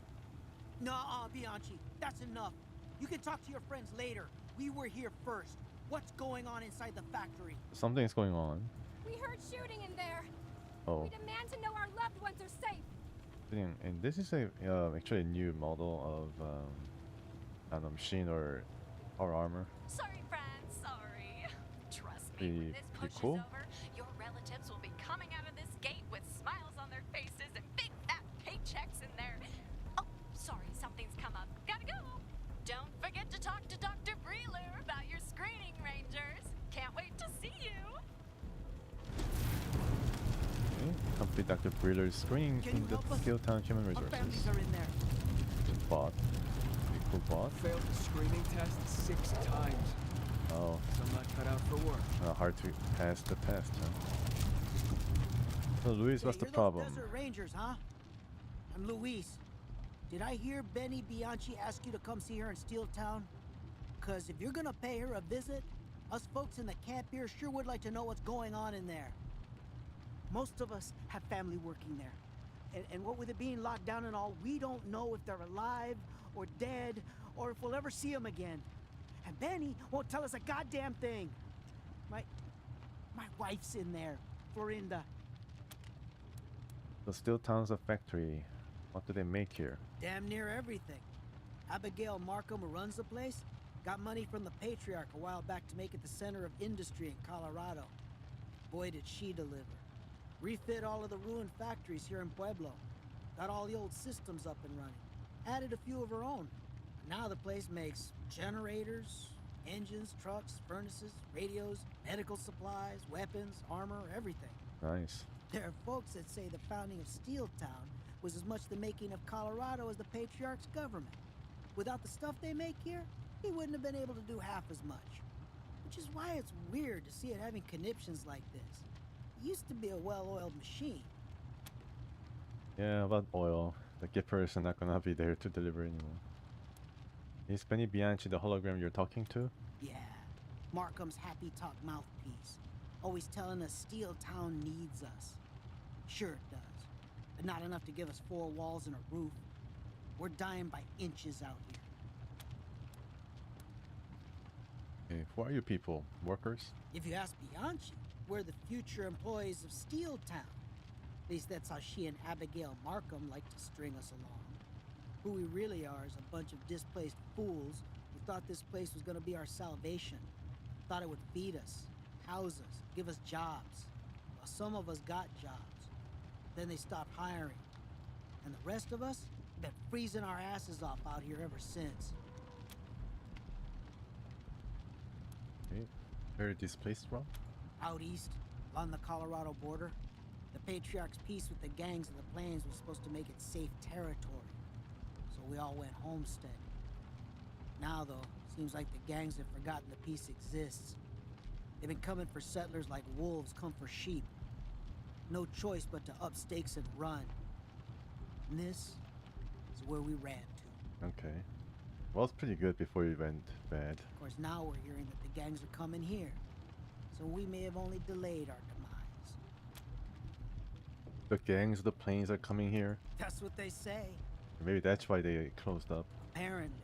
Nuh-uh, Bianchi. That's enough. You can talk to your friends later. We were here first. What's going on inside the factory? Something's going on. We heard shooting in there. Oh. We demand to know our loved ones are safe. And this is a actually a new model of I don't know, machine or armor. Sorry, friends, sorry. Trust me, when this push is cool. over, your relatives will be coming out of this gate with smiles on their faces and big fat paychecks in there. Oh, sorry, something's come up. Gotta go. Don't forget to talk to Dr. Breeler about your screening, Rangers. Can't wait to see you. Okay. Complete Dr. Breeler's screening in the Steeltown Human Resources. Our families are in there. Bot. Pretty cool bot. Failed the screening test 6 times. Oh. So I'm not cut out for work. Hard to pass the test, huh? So Luis, what's the problem? Desert Rangers, huh? I'm Luis. Did I hear Benny Bianchi ask you to come see her in Steeltown? Cause if you're gonna pay her a visit, us folks in the camp here sure would like to know what's going on in there. Most of us have family working there. And what with it being locked down and all, we don't know if they're alive or dead or if we'll ever see them again. And Benny won't tell us a goddamn thing. My wife's in there, Florinda. So Steeltown's a factory. What do they make here? Damn near everything. Abigail Markham, who runs the place, got money from the Patriarch a while back to make it the center of industry in Colorado. Boy, did she deliver. Refit all of the ruined factories here in Pueblo. Got all the old systems up and running. Added a few of her own. Now the place makes generators, engines, trucks, furnaces, radios, medical supplies, weapons, armor, everything. Nice. There are folks that say the founding of Steeltown was as much the making of Colorado as the Patriarch's government. Without the stuff they make here, he wouldn't have been able to do half as much. Which is why it's weird to see it having conniptions like this. It used to be a well-oiled machine. Yeah, about oil. The Gippers are not gonna be there to deliver anymore. Is Benny Bianchi the hologram you're talking to? Yeah, Markham's happy talk mouthpiece. Always telling us Steeltown needs us. Sure it does. But not enough to give us 4 walls and a roof. We're dying by inches out here. Okay, who are you people? Workers? If you ask Bianchi, we're the future employees of Steeltown. At least that's how she and Abigail Markham like to string us along. Who we really are is a bunch of displaced fools who thought this place was gonna be our salvation. Thought it would feed us, house us, give us jobs. Well, some of us got jobs. Then they stopped hiring. And the rest of us have been freezing our asses off out here ever since. Okay. Where are displaced from? Out east, along the Colorado border, the Patriarch's peace with the gangs of the plains was supposed to make it safe territory. So we all went homesteading. Now, though, seems like the gangs have forgotten the peace exists. They've been coming for settlers like wolves come for sheep. No choice but to up stakes and run. And this is where we ran to. Okay. Well, it's pretty good before it went bad. Of course, now we're hearing that the gangs are coming here. So we may have only delayed our demise. The gangs of the plains are coming here? That's what they say. Maybe that's why they closed up. Apparently.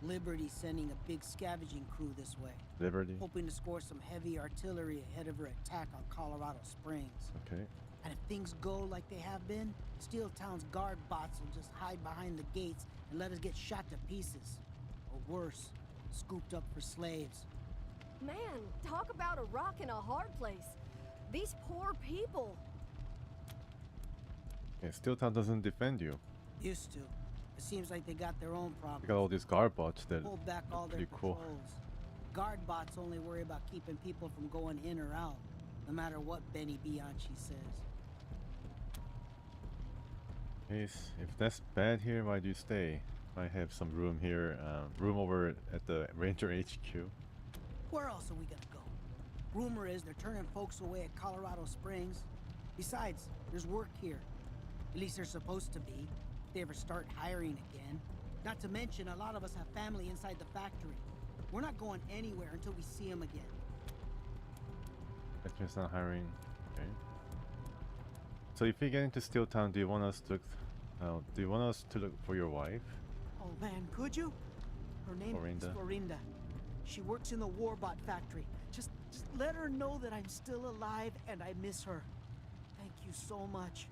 Liberty's sending a big scavenging crew this way. Liberty? Hoping to score some heavy artillery ahead of her attack on Colorado Springs. Okay. And if things go like they have been, Steeltown's guard bots will just hide behind the gates and let us get shot to pieces. Or worse, scooped up for slaves. Man, talk about a rock in a hard place. These poor people. Yeah, Steeltown doesn't defend you. Used to. It seems like they got their own problems. They got all these guard bots that pulled back all their cool. patrols. Guard bots only worry about keeping people from going in or out, no matter what Benny Bianchi says. Yes, if that's bad here, why do you stay? I have some room here, room over at the Ranger HQ. Where else are we gonna go? Rumor is they're turning folks away at Colorado Springs. Besides, there's work here. At least there's supposed to be, if they ever start hiring again. Not to mention, a lot of us have family inside the factory. We're not going anywhere until we see them again. Factory's not hiring. Okay. So if we get into Steeltown, do you want us to look for your wife? Oh man, could you? Her name is Florinda. She works in the Warbot factory. Just let her know that I'm still alive and I miss her. Thank you so much.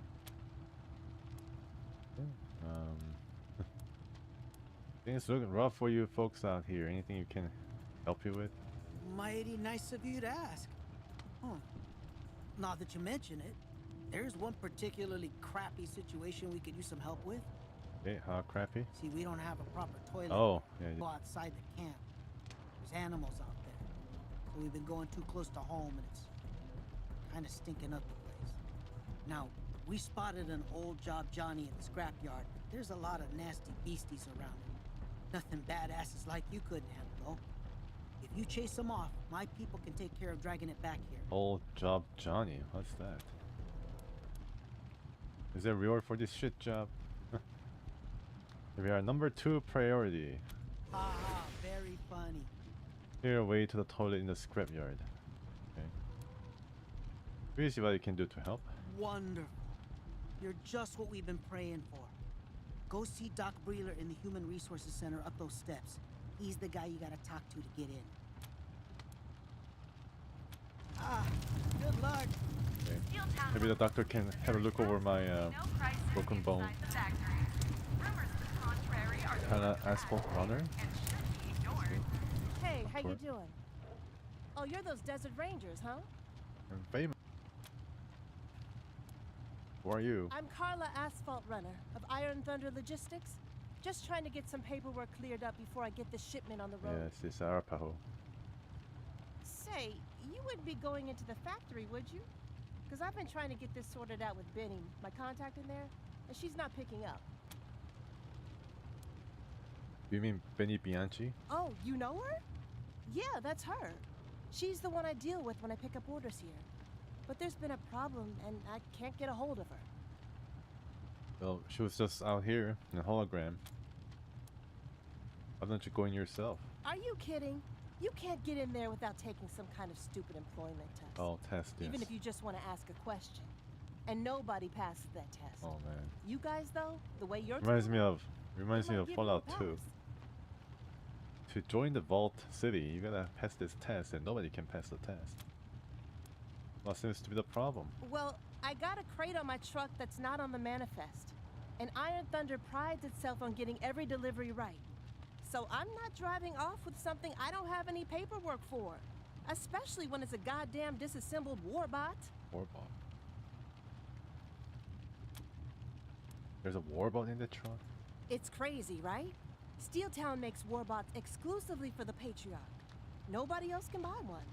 Things looking rough for you folks out here. Anything you can help you with? Mighty nice of you to ask. Huh. Not that you mention it. There's one particularly crappy situation we could use some help with. Okay, how crappy? See, we don't have a proper toilet. Oh, yeah. Go outside the camp. There's animals out there. So we've been going too close to home and it's kind of stinking up the place. Now, we spotted an old Job Johnny at the scrapyard. There's a lot of nasty beasties around him. Nothing badasses like you couldn't handle, though. If you chase them off, my people can take care of dragging it back here. Old Job Johnny? What's that? Is there a reward for this shit job? We are number 2 priority. Haha, very funny. Clear a way to the toilet in the scrapyard. Okay. Please see what you can do to help. Wonderful. You're just what we've been praying for. Go see Doc Breeler in the Human Resources Center up those steps. He's the guy you gotta talk to get in. Ah, good luck. Okay. Maybe the doctor can have a look over my broken bone. Kinda asphalt runner. Hey, how you doing? Oh, you're those Desert Rangers, huh? I'm famous. Who are you? I'm Carla Asphalt Runner of Iron Thunder Logistics. Just trying to get some paperwork cleared up before I get this shipment on the road. Yes, it's Arapaho. Say, you wouldn't be going into the factory, would you? Because I've been trying to get this sorted out with Benny, my contact in there, and she's not picking up. You mean Benny Bianchi? Oh, you know her? Yeah, that's her. She's the one I deal with when I pick up orders here. But there's been a problem, and I can't get a hold of her. Well, she was just out here in a hologram. Why don't you go in yourself? Are you kidding? You can't get in there without taking some kind of stupid employment test. Oh, test, yes. Even if you just want to ask a question. And nobody passes that test. Oh, man. You guys, though, the way you're Reminds me of Fallout 2. To join the Vault City, you gotta pass this test, and nobody can pass the test. What seems to be the problem? Well, I got a crate on my truck that's not on the manifest. And Iron Thunder prides itself on getting every delivery right. So I'm not driving off with something I don't have any paperwork for. Especially when it's a goddamn disassembled warbot. Warbot? There's a warbot in the truck? It's crazy, right? Steeltown makes warbots exclusively for the Patriarch. Nobody else can buy one.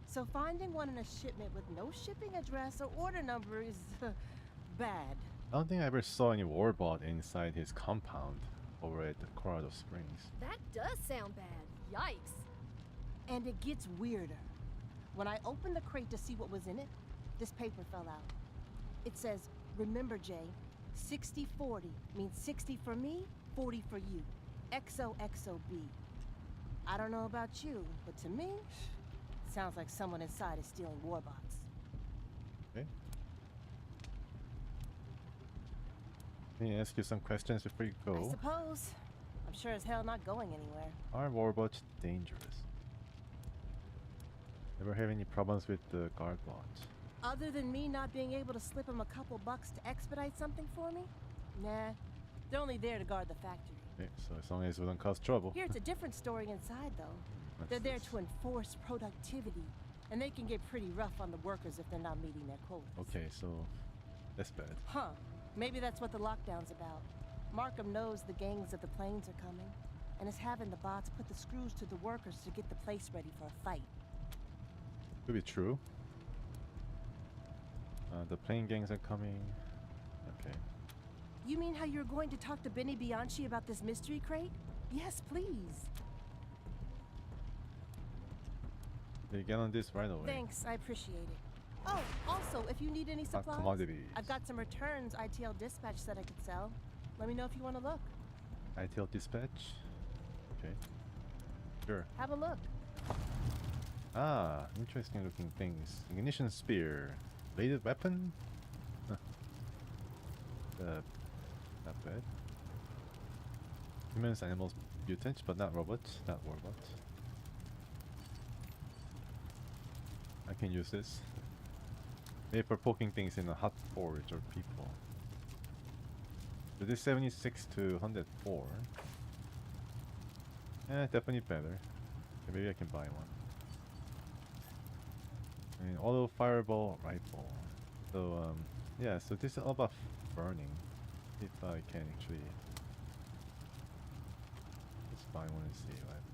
So finding one in a shipment with no shipping address or order number is bad. I don't think I ever saw any warbot inside his compound over at Colorado Springs. That does sound bad. Yikes. And it gets weirder. When I opened the crate to see what was in it, this paper fell out. It says, "Remember, Jay, 60-40 means 60 for me, 40 for you. XOXOB. I don't know about you, but to me, sounds like someone inside is stealing warbots." Okay. Can I ask you some questions before you go? I suppose. I'm sure as hell not going anywhere. Are warbots dangerous? Ever have any problems with the guard bots? Other than me not being able to slip them a couple bucks to expedite something for me? Nah. They're only there to guard the factory. Okay, so as long as it don't cause trouble. Here it's a different story inside, though. They're there to enforce productivity, and they can get pretty rough on the workers if they're not meeting their quotas. Okay, so that's bad. Huh. Maybe that's what the lockdown's about. Markham knows the gangs of the plains are coming, and is having the bots put the screws to the workers to get the place ready for a fight. Could be true. The plane gangs are coming. Okay. You mean how you're going to talk to Benny Bianchi about this mystery crate? Yes, please. You get on this right away. Thanks, I appreciate it. Oh, also, if you need any supplies, commodities. I've got some returns ITL dispatch that I could sell. Let me know if you want to look. ITL dispatch? Okay. Sure. Have a look. Ah, interesting looking things. Ignition spear. Bladed weapon? Huh. Not bad. Humans, animals, mutants, but not robots. Not robots. I can use this. Maybe for poking things in a hot forge or people. So this 76 to 104. Definitely better. Okay, maybe I can buy one. And auto fireball rifle. So yeah, so this is all about burning. If I can actually. Let's buy one and see what happens.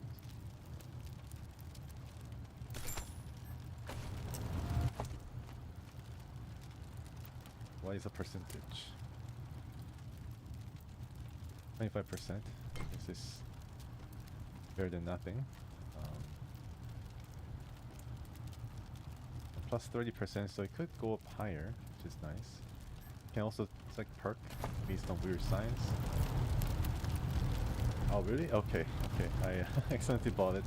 What is the percentage? 25%. This is better than nothing. Plus 30%, so it could go up higher, which is nice. You can also select perk based on weird science. Oh really? Okay, okay. I accidentally bought it,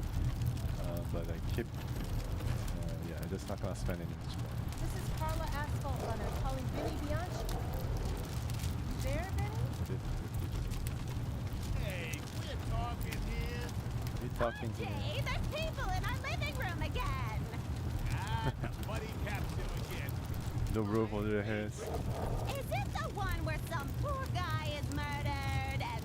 but I keep. Yeah, I'm just not gonna spend any much more. This is Carla Asphalt Runner calling Vinny Bianchi. You there, Vinny? Hey, quit talking here. You talking to me? Gee, there's people in our living room again. The buddy capsule again. The roof over their heads. Is it the one where some poor guy is murdered and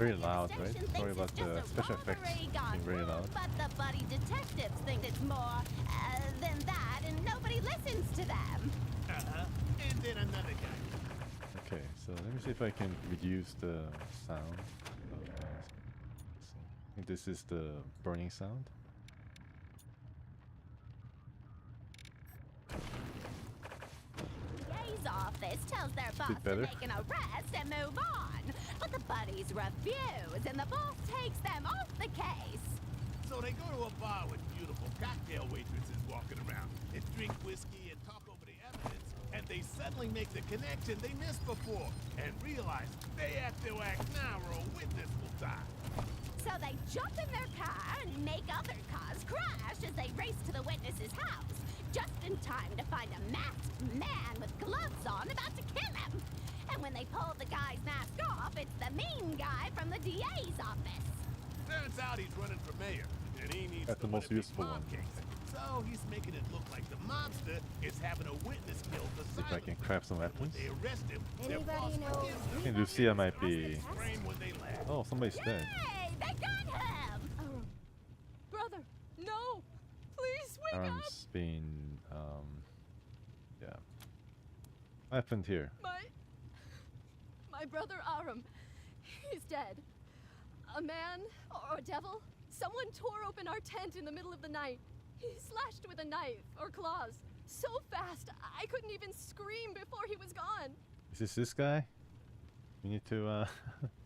Very loud, right? Sorry about the special effects being very loud. But the buddy detectives think it's more than that, and nobody listens to them. And then another guy. Okay, so let me see if I can reduce the sound. I think this is the burning sound. DA's office tells their boss to make an arrest and move on, but the buddies refuse, and the boss takes them off the case. So they go to a bar with beautiful cocktail waitresses walking around and drink whiskey and talk over the evidence, and they suddenly make the connection they missed before and realize they have to act now or a witness will die. So they jump in their car and make other cars crash as they race to the witness's house, just in time to find a masked man with gloves on about to kill him. And when they pull the guy's mask off, it's the mean guy from the DA's office. Turns out he's running for mayor, and he needs That's the most useful one. So he's making it look like the mobster is having a witness killed for See if I can craft some weapons. they arrest him. Anybody know? I think Lucia might be. Oh, somebody's dead. Hey, they got him! Brother, no! Please wake up! Arms being yeah. What happened here? My brother Aram, he's dead. A man or a devil, someone tore open our tent in the middle of the night. He slashed with a knife or claws so fast I couldn't even scream before he was gone. Is this guy? We need to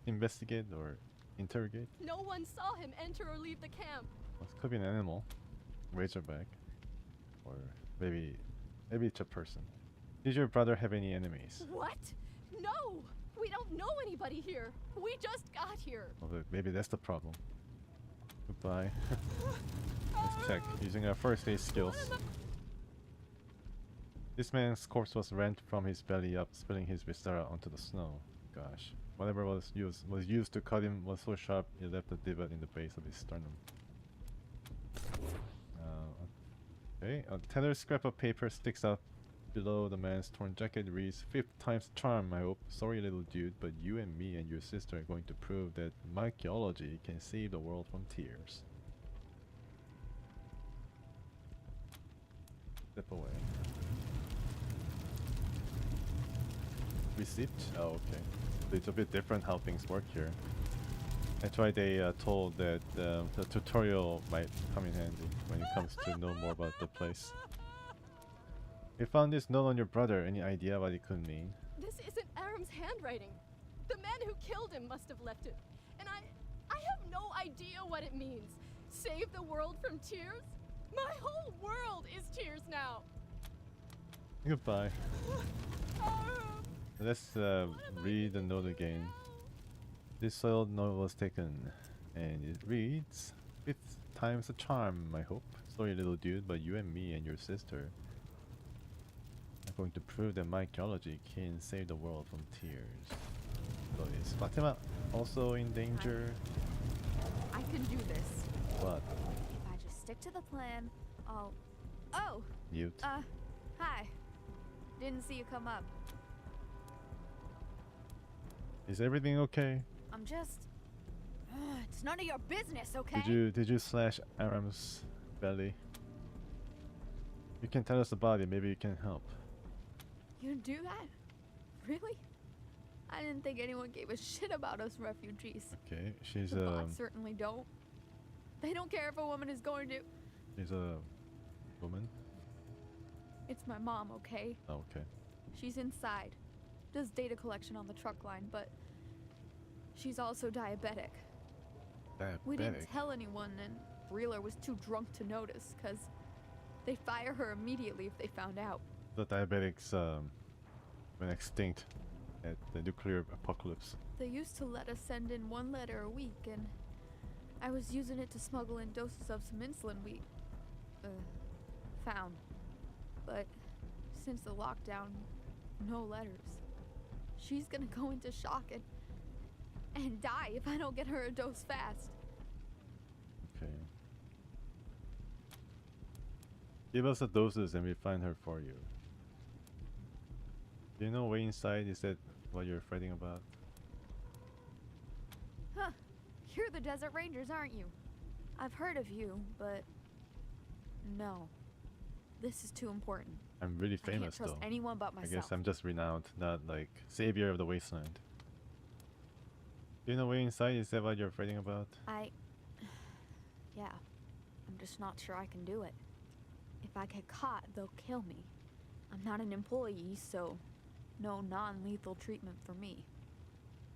investigate or interrogate. No one saw him enter or leave the camp. Well, it could be an animal, razorback, or maybe it's a person. Did your brother have any enemies? What? No! We don't know anybody here. We just got here. Well, maybe that's the problem. Goodbye. Let's check using our first aid skills. This man's corpse was rent from his belly up, spilling his viscera onto the snow. Gosh. Whatever was used to cut him was so sharp it left a divot in the base of his sternum. Okay, a tattered scrap of paper sticks up below the man's torn jacket. Reads, 5th time's charm, I hope. Sorry little dude, but you and me and your sister are going to prove that mycology can save the world from tears. Step away. Receipt? Oh, okay. It's a bit different how things work here. That's why they told that the tutorial might come in handy when it comes to know more about the place. We found this note on your brother. Any idea what it could mean? This isn't Aram's handwriting. The man who killed him must have left it. And I have no idea what it means. Save the world from tears? My whole world is tears now. Goodbye. Let's read the note again. This soiled note was taken, and it reads, "Fifth time's a charm, I hope. Sorry, little dude, but you and me and your sister are going to prove that my geology can save the world from tears." So is Fatima also in danger? I can do this. What? If I just stick to the plan, I'll... Oh! Mute. Hi. Didn't see you come up. Is everything okay? I'm just... it's none of your business, okay? Did you slash Aram's belly? You can tell us about it, maybe you can help. You do that? Really? I didn't think anyone gave a shit about us refugees. Okay, she's The bots certainly don't. They don't care if a woman is going to... She's a woman? It's my mom, okay? Oh, okay. She's inside. Does data collection on the truck line, but she's also diabetic. We didn't tell anyone, and Reeler was too drunk to notice, because they'd fire her immediately if they found out. The diabetics went extinct at the nuclear apocalypse. They used to let us send in 1 letter a week, and I was using it to smuggle in doses of some insulin we found. But since the lockdown, no letters. She's gonna go into shock and die if I don't get her a dose fast. Okay. Give us the doses and we find her for you. Do you know way inside? Is that what you're fighting about? Huh. You're the Desert Rangers, aren't you? I've heard of you, but no. This is too important. I'm really famous, I can't trust though. anyone but myself. I guess I'm just renowned, not like savior of the Wasteland. Do you know way inside? Is that what you're fighting about? Yeah. I'm just not sure I can do it. If I get caught, they'll kill me. I'm not an employee, so no non-lethal treatment for me.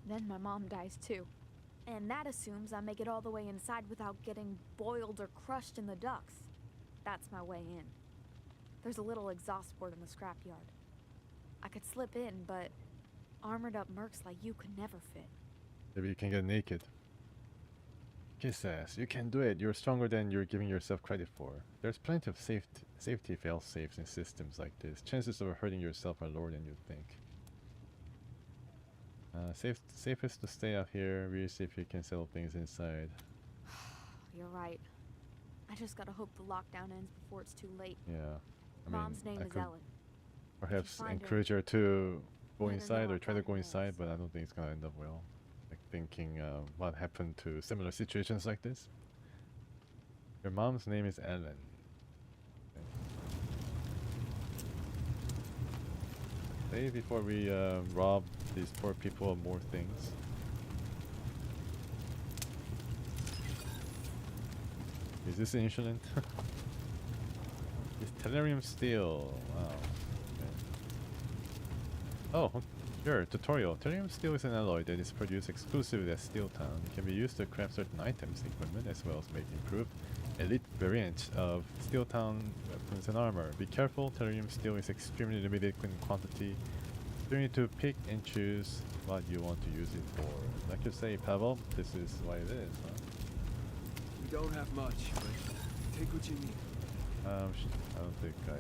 Then my mom dies too. And that assumes I make it all the way inside without getting boiled or crushed in the ducts. That's my way in. There's a little exhaust port in the scrapyard. I could slip in, but armored up mercs like you could never fit. Maybe you can get naked. Kiss ass, you can do it. You're stronger than you're giving yourself credit for. There's plenty of safety fail-safes in systems like this. Chances of hurting yourself are lower than you think. Safest to stay out here. Really see if you can settle things inside. You're right. I just gotta hope the lockdown ends before it's too late. Yeah. Mom's name is Ellen. Perhaps encourage her to go inside or try to go inside, but I don't think it's gonna end up well. Like thinking what happened to similar situations like this. Your mom's name is Ellen. Okay. Stay before we rob these poor people of more things. Is this insulin? It's tellurium steel. Wow. Okay. Oh, sure. Tutorial. Tellurium steel is an alloy that is produced exclusively at Steeltown. It can be used to craft certain items, equipment, as well as make improved elite variants of Steeltown weapons and armor. Be careful, tellurium steel is extremely limited in quantity. You need to pick and choose what you want to use it for. Like you say, Pavel, this is what it is, huh? We don't have much, but take what you need. I don't think I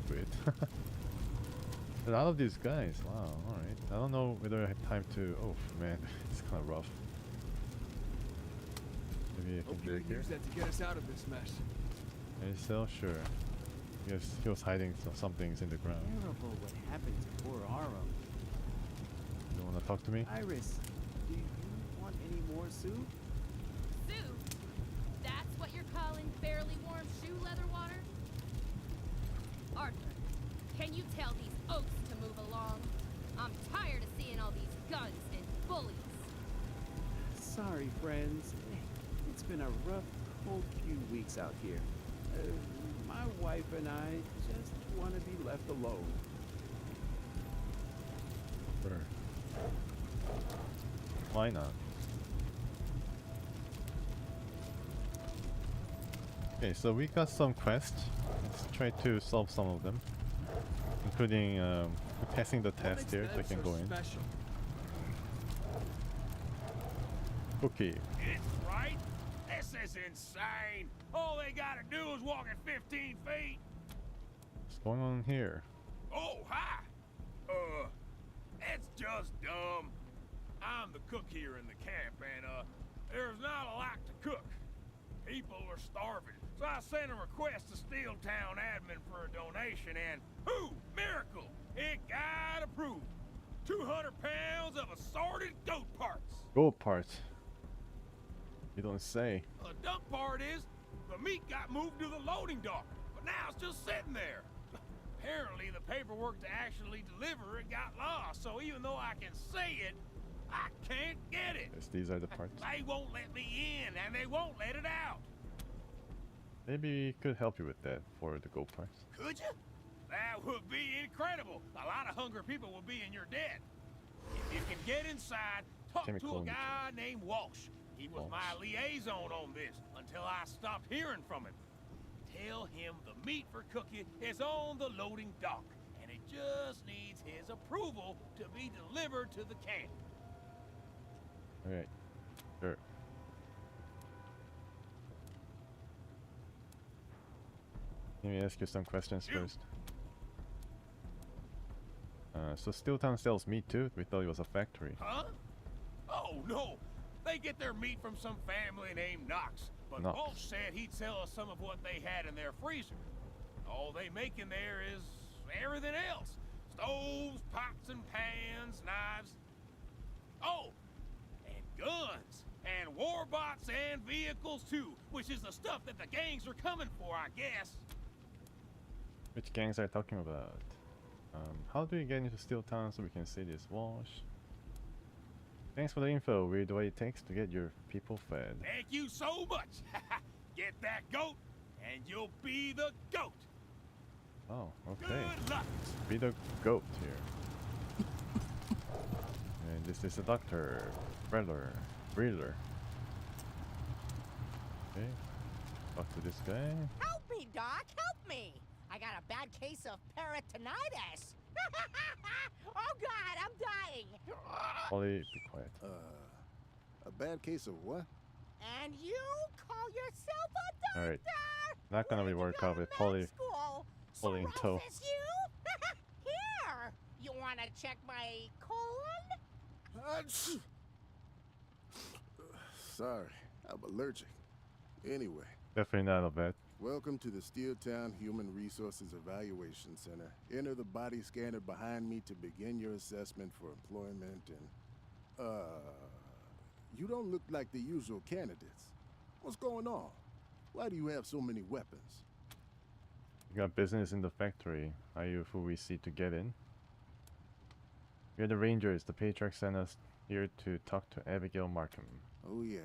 quit. A lot of these guys, wow, alright. I don't know whether I have time to... Oh man, it's kind of rough. Maybe I can Hope you dig can here. use that to get us out of this mess. Maybe so, sure. I guess he was hiding some things in the ground. Terrible what happened to poor Aram. You wanna talk to me? Iris, do you want any more soup? Soup? That's what you're calling barely warm shoe leather water? Arthur, can you tell these oaks to move along? I'm tired of seeing all these guns and bullies. Sorry, friends. It's been a rough, cold few weeks out here. My wife and I just want to be left alone. Sure. Why not? Okay, so we got some quests. Let's try to solve some of them, including passing the test here, so I can go in. Okay. It's right. This is insane. All they gotta do is walk at 15 feet. What's going on here? Oh, hi. It's just dumb. I'm the cook here in the camp, and there's not a lot to cook. People are starving, so I sent a request to Steeltown admin for a donation, and miracle! It got approved. 200 pounds of assorted goat parts. Goat parts. You don't say. The dumb part is, the meat got moved to the loading dock, but now it's just sitting there. Apparently, the paperwork to actually deliver it got lost, so even though I can say it, I can't get it. Yes, these are the parts. They won't let me in, and they won't let it out. Maybe we could help you with that for the gold parts. Could you? That would be incredible. A lot of hungry people will be in your debt. If you can get inside, talk to a guy named Walsh. He was my liaison on this until I stopped hearing from him. Tell him the meat for cooking is on the loading dock, and it just needs his approval to be delivered to the camp. Alright, sure. Let me ask you some questions first. So Steeltown sells meat too? We thought it was a factory. Huh? Oh no! They get their meat from some family named Knox. But Walsh said he'd sell us some of what they had in their freezer. All they make in there is everything else. Stoves, pots and pans, knives. Oh! And guns. And war bots and vehicles too. Which is the stuff that the gangs are coming for, I guess. Which gangs are you talking about? How do we get into Steeltown so we can see this Walsh? Thanks for the info. We'll do what it takes to get your people fed. Thank you so much. Get that goat, and you'll be the goat. Oh, okay. Good luck. Be the goat here. And this is the doctor, breeder. Okay. Talk to this guy. Help me, Doc. Help me. I got a bad case of peritonitis. Oh God, I'm dying. Polly, be quiet. A bad case of what? And you call yourself a doctor? Alright. Not gonna be worked out with Polly. Polly in tow. Here. You wanna check my colon? Sorry, I'm allergic. Anyway. Definitely not a vet. Welcome to the Steeltown Human Resources Evaluation Center. Enter the body scanner behind me to begin your assessment for employment and... You don't look like the usual candidates. What's going on? Why do you have so many weapons? You got business in the factory. Are you who we see to get in? We're the Rangers. The Patriarch sent us here to talk to Abigail Markham. Oh yeah,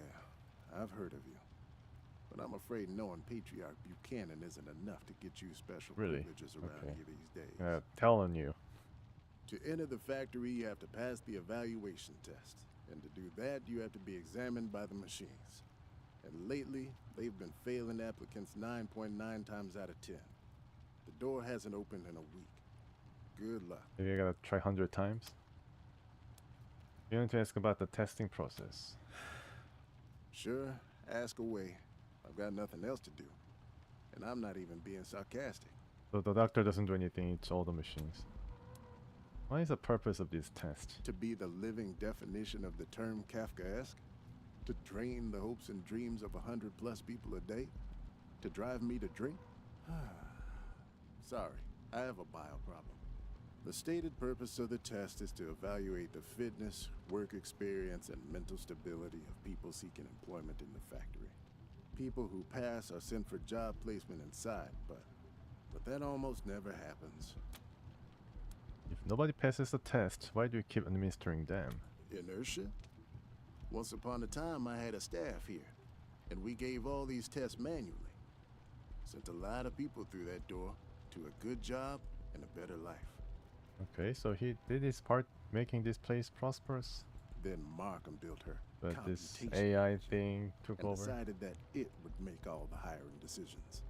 I've heard of you. But I'm afraid knowing Patriarch Buchanan isn't enough to get you special privileges around here these days. Telling you. To enter the factory, you have to pass the evaluation test. And to do that, you have to be examined by the machines. And lately, they've been failing applicants 9.9 times out of 10. The door hasn't opened in a week. Good luck. Maybe I gotta try 100 times. You want to ask about the testing process? Sure, ask away. I've got nothing else to do. And I'm not even being sarcastic. So the doctor doesn't do anything, it's all the machines. What is the purpose of this test? To be the living definition of the term Kafkaesque? To drain the hopes and dreams of 100+ people a day? To drive me to drink? Sorry, I have a bile problem. The stated purpose of the test is to evaluate the fitness, work experience, and mental stability of people seeking employment in the factory. People who pass are sent for job placement inside, but that almost never happens. If nobody passes the test, why do you keep administering them? Inertia? Once upon a time, I had a staff here, and we gave all these tests manually. Sent a lot of people through that door to a good job and a better life. Okay, so he did his part making this place prosperous? Then Markham built her But this computation AI engine thing took and over. decided that it would make all the hiring decisions.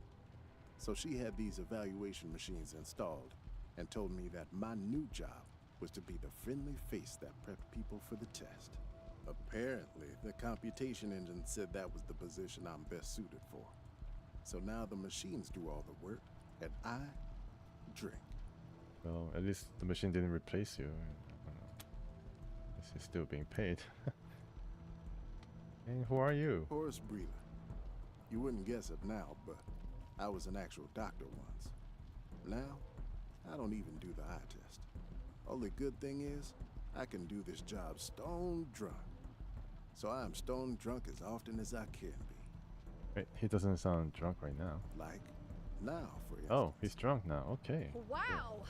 So she had these evaluation machines installed and told me that my new job was to be the friendly face that prepped people for the test. Apparently, the computation engine said that was the position I'm best suited for. So now the machines do all the work, and I drink. Well, at least the machine didn't replace you. I don't know. This is still being paid. And who are you? Horace Breland. You wouldn't guess it now, but I was an actual doctor once. Now, I don't even do the eye test. Only good thing is, I can do this job stone drunk. So I'm stone drunk as often as I can be. Wait, he doesn't sound drunk right now. Like now, for instance. Oh, he's drunk now. Okay. Wow.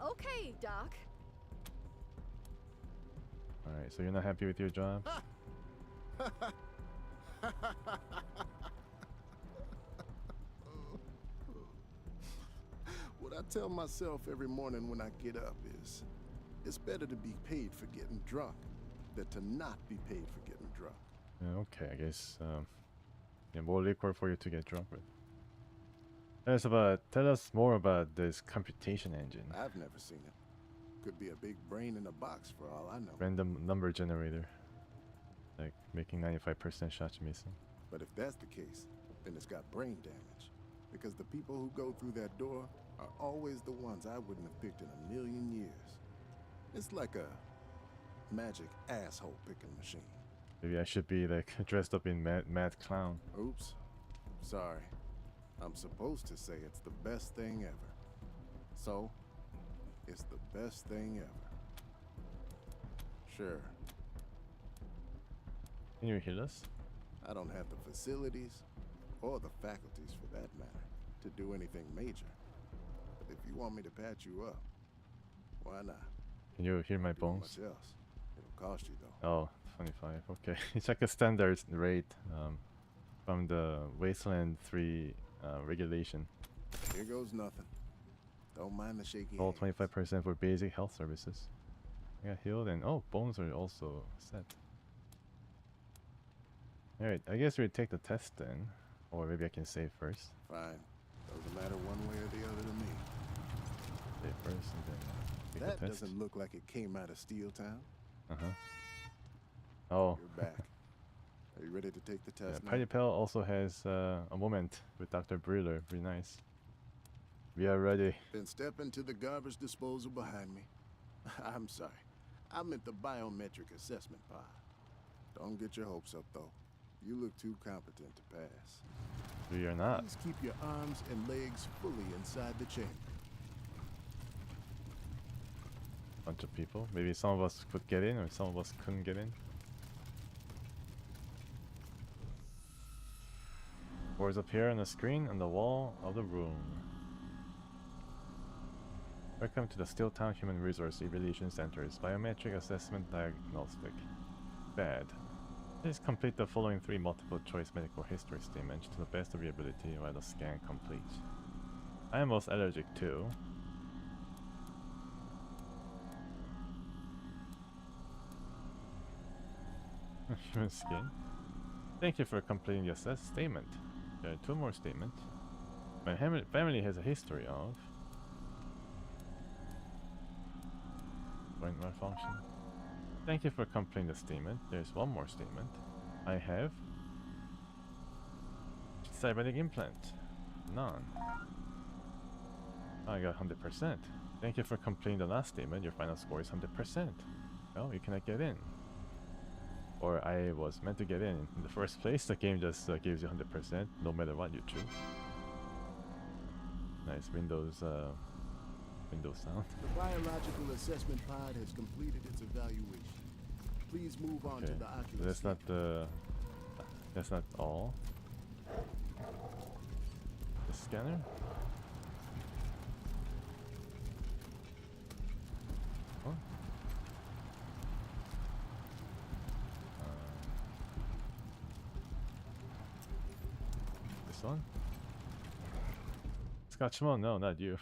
Okay, Doc. All right. So you're not happy with your job? What I tell myself every morning when I get up is, it's better to be paid for getting drunk than to not be paid for getting drunk. Yeah, okay, I guess. Yeah, more liquor for you to get drunk with. Tell us more about this computation engine. I've never seen it. Could be a big brain in a box for all I know. Random number generator. Like making 95% shots missing. But if that's the case, then it's got brain damage. Because the people who go through that door are always the ones I wouldn't have picked in a million years. It's like a magic asshole picking machine. Maybe I should be like dressed up in mad clown. Oops. Sorry. I'm supposed to say it's the best thing ever. So, it's the best thing ever. Sure. Can you heal us? I don't have the facilities or the faculties for that matter to do anything major. But if you want me to patch you up, why not? Can you hear my bones? Much else. It'll cost you though. Oh, 25. Okay. It's like a standard rate from the Wasteland 3 regulation. Here goes nothing. Don't mind the shaky All hands. 25% for basic health services. I got healed and oh, bones are also set. Alright, I guess we take the test then. Or maybe I can save first. Fine. Doesn't matter one way or the other to me. Save first and then take That the test. doesn't look like it came out of Steeltown. Uh-huh. Oh. You're back. Are you ready to take the test now? Party Pal also has a moment with Dr. Brewer. Very nice. We are ready. Then step into the garbage disposal behind me. I'm sorry. I meant the biometric assessment pod. Don't get your hopes up, though. You look too competent to pass. We are not. Please keep your arms and legs fully inside the chamber. Bunch of people. Maybe some of us could get in or some of us couldn't get in. Words appear on the screen on the wall of the room. Welcome to the Steeltown Human Resource Evaluation Center's Biometric Assessment Diagnostic. Bad. Please complete the following 3 multiple-choice medical history statements to the best of your ability while the scan completes. I am most allergic to... human skin. Thank you for completing the assessed statement. There are 2 more statements. My family has a history of... joint malfunction. Thank you for completing the statement. There's 1 more statement. I have... cybernetic implant. None. I got 100%. Thank you for completing the last statement. Your final score is 100%. Well, you cannot get in. Or I was meant to get in the first place. The game just gives you 100% no matter what you choose. Nice Windows sound. The biological assessment pod has completed its evaluation. Please move on to the ocular. That's not the... that's not all. The scanner? Oh. This one? Scotchmon? No, not you.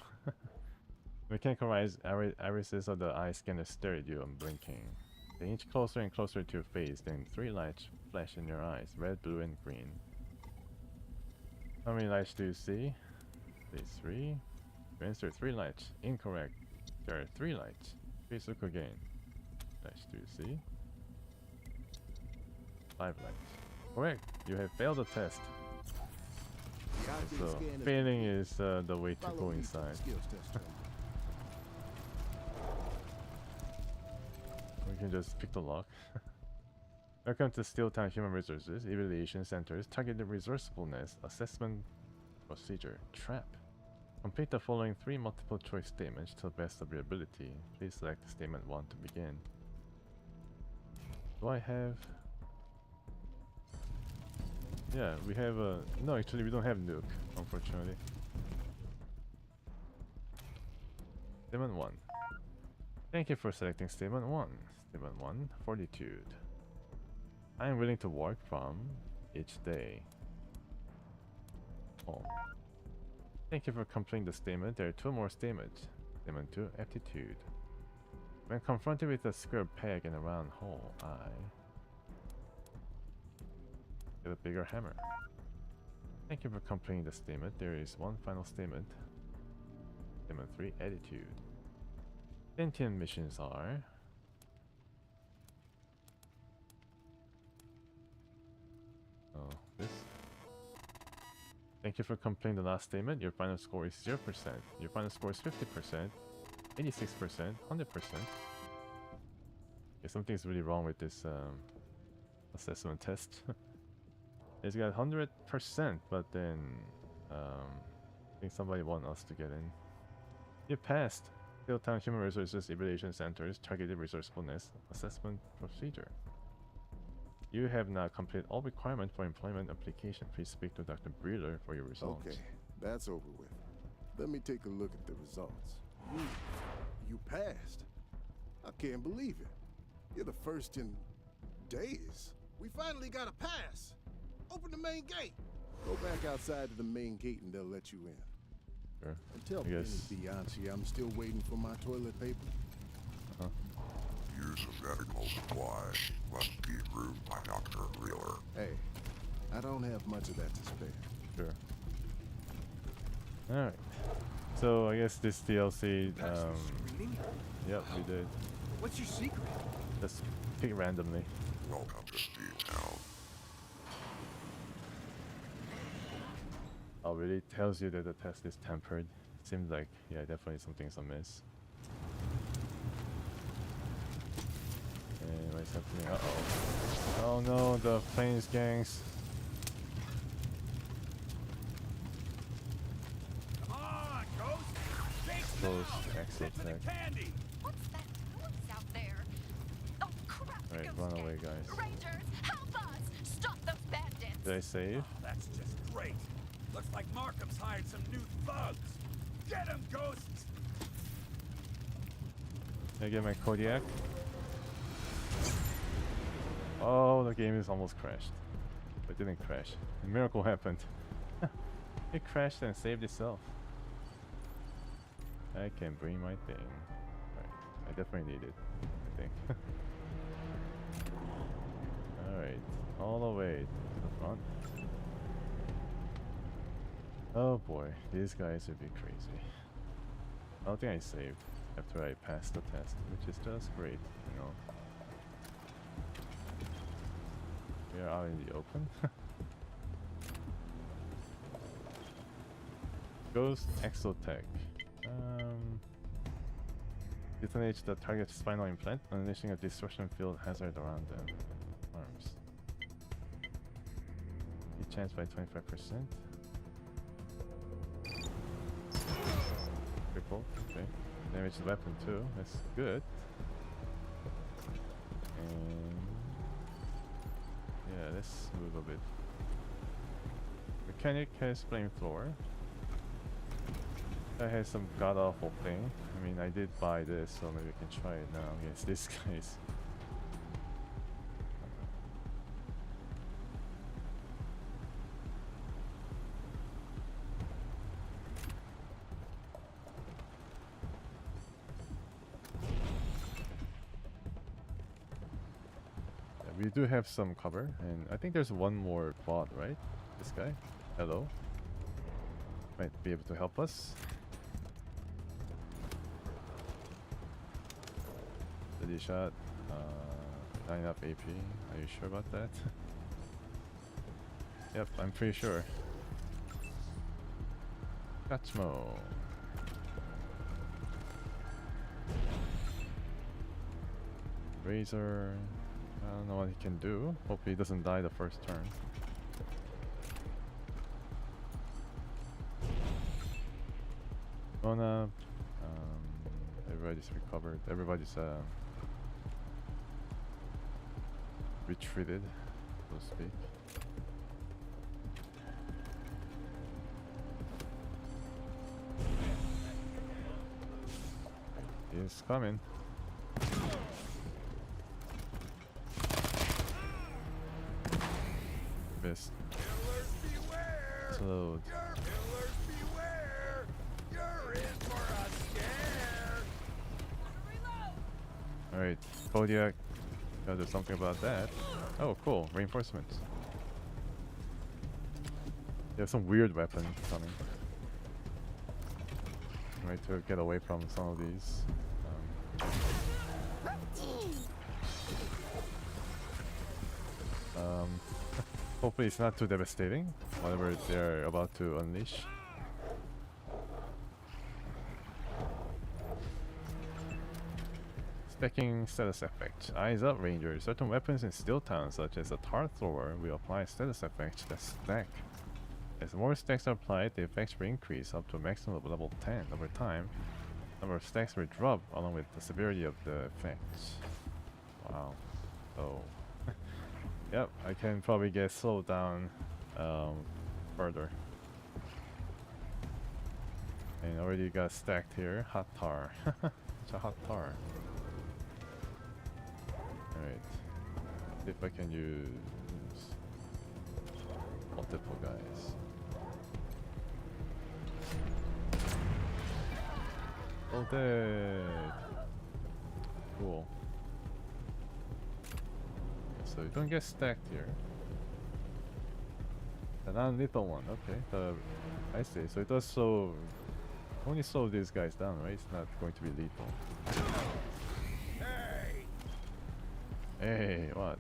Mechanical irises of the eye scanner stare at you. I'm blinking. They inch closer and closer to your face, then 3 lights flash in your eyes, red, blue, and green. How many lights do you see? Say 3. You answer 3 lights. Incorrect. There are 3 lights. Please look again. Lights do you see? 5 lights. Correct. You have failed the test. So failing is the way to go inside. We can just pick the lock. Welcome to Steeltown Human Resources Evaluation Center's Targeted Resourcefulness Assessment Procedure. Trap. Complete the following 3 multiple choice statements to the best of your ability. Please select statement 1 to begin. Do I have... Yeah, we have a... No, actually we don't have nuke, unfortunately. Statement 1. Thank you for selecting statement 1. Statement 1, fortitude. I am willing to work from each day. Oh. Thank you for completing the statement. There are 2 more statements. Statement 2, aptitude. When confronted with a square peg in a round hole, I get a bigger hammer. Thank you for completing the statement. There is 1 final statement. Statement 3, attitude. Sentient missions are... Oh, this. Thank you for completing the last statement. Your final score is 0%. Your final score is 50%, 86%, 100%. Okay, something's really wrong with this assessment test. It's got 100%, but then I think somebody want us to get in. You passed Steeltown Human Resources Evaluation Center's Targeted Resourcefulness Assessment Procedure. You have now completed all requirements for employment application. Please speak to Dr. Breeder for your results. Okay, that's over with. Let me take a look at the results. You passed. I can't believe it. You're the first in days. We finally got a pass. Open the main gate. Go back outside to the main gate and they'll let you in. Sure. And tell I guess. Bianchi I'm still waiting for my toilet paper. Use of medical supplies must be approved by Dr. Wheeler. Hey, I don't have much of that to spare. Sure. Alright. So I guess this DLC, yep, we did. What's your secret? Just pick randomly. Welcome to Steeltown. Oh, really? Tells you that the test is tempered. Seems like, yeah, definitely something's amiss. And what's happening? Uh-oh. Oh no, the planes gangs. Come on, Ghost. Ghost, exit tech. Candy. What's that noise out there? Oh crap! Alright, run away, guys. Rangers, help us! Stop those bandits! Did I save? Oh, that's just great. Looks like Markham's hired some new thugs. Get him, Ghosts! Can I get my Kodiak? Oh, the game is almost crashed. It didn't crash. A miracle happened. It crashed and saved itself. I can bring my thing. Alright, I definitely need it, I think. Alright, all the way to the front. Oh boy, these guys would be crazy. I don't think I saved after I passed the test, which is just great, you know. We are out in the open. Ghost Exotech. Detonates the target's spinal implant, unleashing a destruction field hazard around them. Arms. Hit chance by 25%. Cripple, okay. Damage the weapon too, that's good. And yeah, let's move a bit. Mechanic has flamethrower. That has some god-awful thing. I mean, I did buy this, so maybe I can try it now against these guys. we do have some cover, and I think there's one more bot, right? This guy. Hello. Might be able to help us. Steady shot. 9 up AP. Are you sure about that? Yep, I'm pretty sure. Gachmo. Razor. I don't know what he can do. Hopefully he doesn't die the first turn. Mona. Everybody's recovered. Everybody's retreated, so to speak. He's coming. Missed. Slowed. Alright, Kodiak. Gotta do something about that. Oh, cool. Reinforcements. They have some weird weapon coming. Right, to get away from some of these. Hopefully it's not too devastating, whatever they're about to unleash. Stacking status effect. Eyes up, Rangers. Certain weapons in Steeltown, such as the Tar Thrower, will apply status effects that stack. As more stacks are applied, the effects will increase up to a maximum of level 10 over time. Number of stacks will drop along with the severity of the effects. Wow. So, yep, I can probably get slowed down further. And already got stacked here. Hot tar. It's a hot tar. Alright. See if I can use multiple guys. All dead. Cool. So you don't get stacked here. The non-lethal one, okay. I see. So it does slow. Only slow these guys down, right? It's not going to be lethal. Hey, what?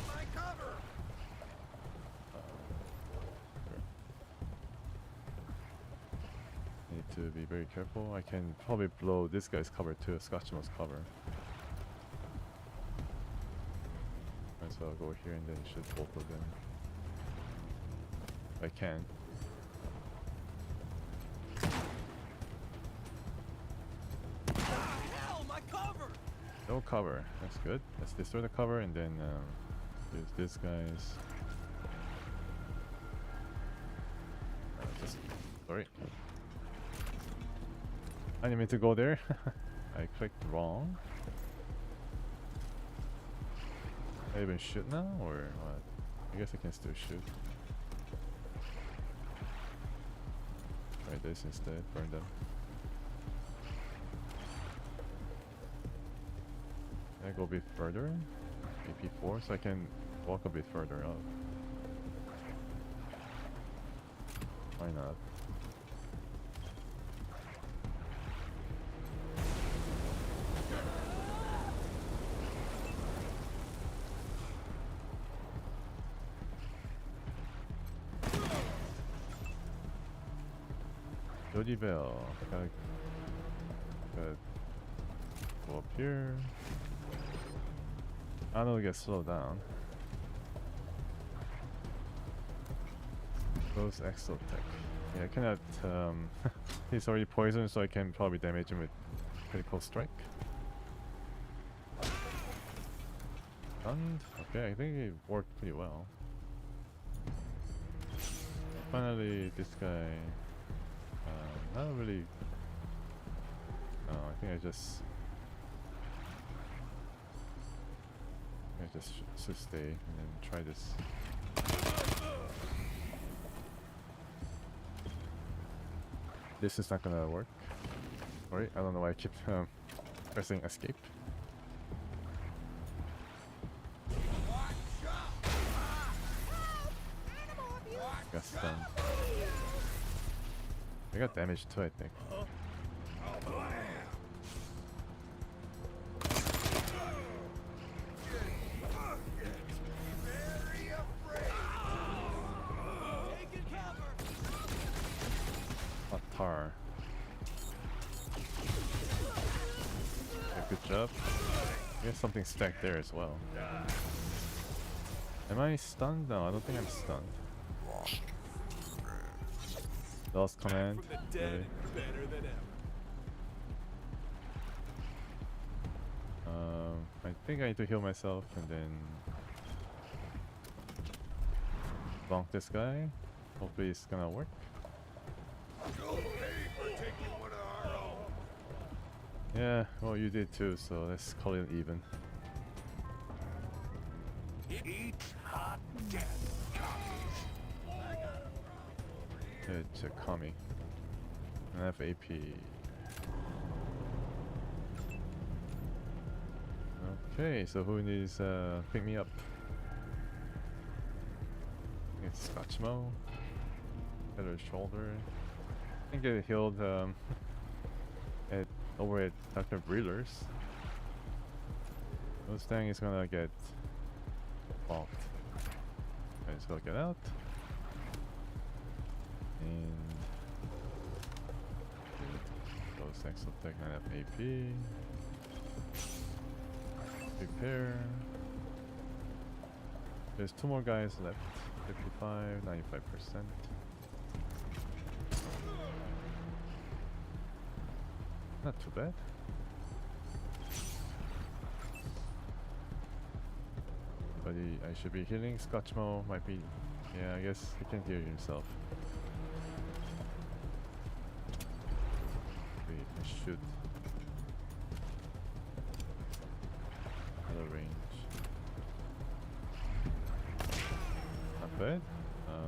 My cover. Need to be very careful. I can probably blow this guy's cover too, Scotchmo's cover. Right, so I'll go here and then shoot both of them. If I can. No cover. That's good. Let's destroy the cover and then use this guy's. Sorry. I didn't mean to go there. I clicked wrong. I even shoot now or what? I guess I can still shoot. Try this instead. Burn them. Can I go a bit further? AP4, so I can walk a bit further up. Why not? Jody Bell. Gotta go up here. I don't get slowed down. Close Exotech. Yeah, I cannot. He's already poisoned, so I can probably damage him with critical strike. And okay, I think it worked pretty well. Finally, this guy. Not really. No, I think I just should stay and then try this. This is not gonna work. Sorry, I don't know why I keep pressing escape. Got stunned. I got damage too, I think. Tar. Okay, good job. There's something stacked there as well. Am I stunned? No, I don't think I'm stunned. Lost command. Really? I think I need to heal myself and then bonk this guy. Hopefully it's gonna work. Yeah, well you did too, so let's call it even. Eat hot death, It's a Kami. I have AP. Okay, so who needs pick me up? It's Scotchmo. Better shoulder. I think get healed over at Dr. Breeder's. Mustang is gonna get blocked. Okay, let's go get out. And those Exotech and have AP. Repair. There's 2 more guys left. 55, 95%. Not too bad. But I should be healing. Scotchmo might be... Yeah, I guess he can heal himself. Wait, I should. Other range. Not bad.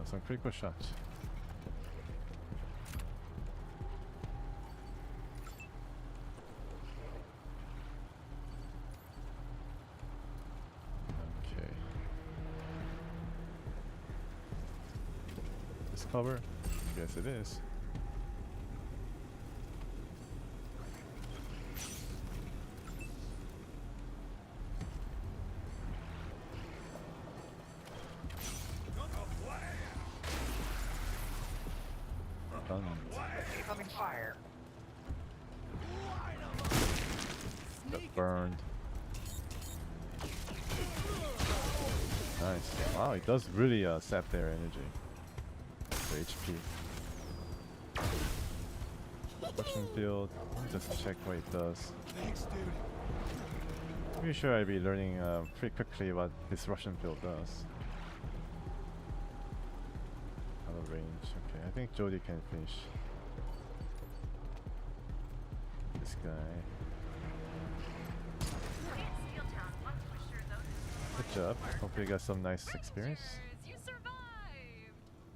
Some critical shots. Cover? Yes, it is. Incoming fire. Got burned. Nice. Wow, it does really sap their energy. HP. Russian field. Just check what it does. Thanks, dude. Pretty sure I'll be learning pretty quickly what this Russian field does. Out of range. Okay, I think Jody can finish this guy. Good job. Hopefully you got some nice experience.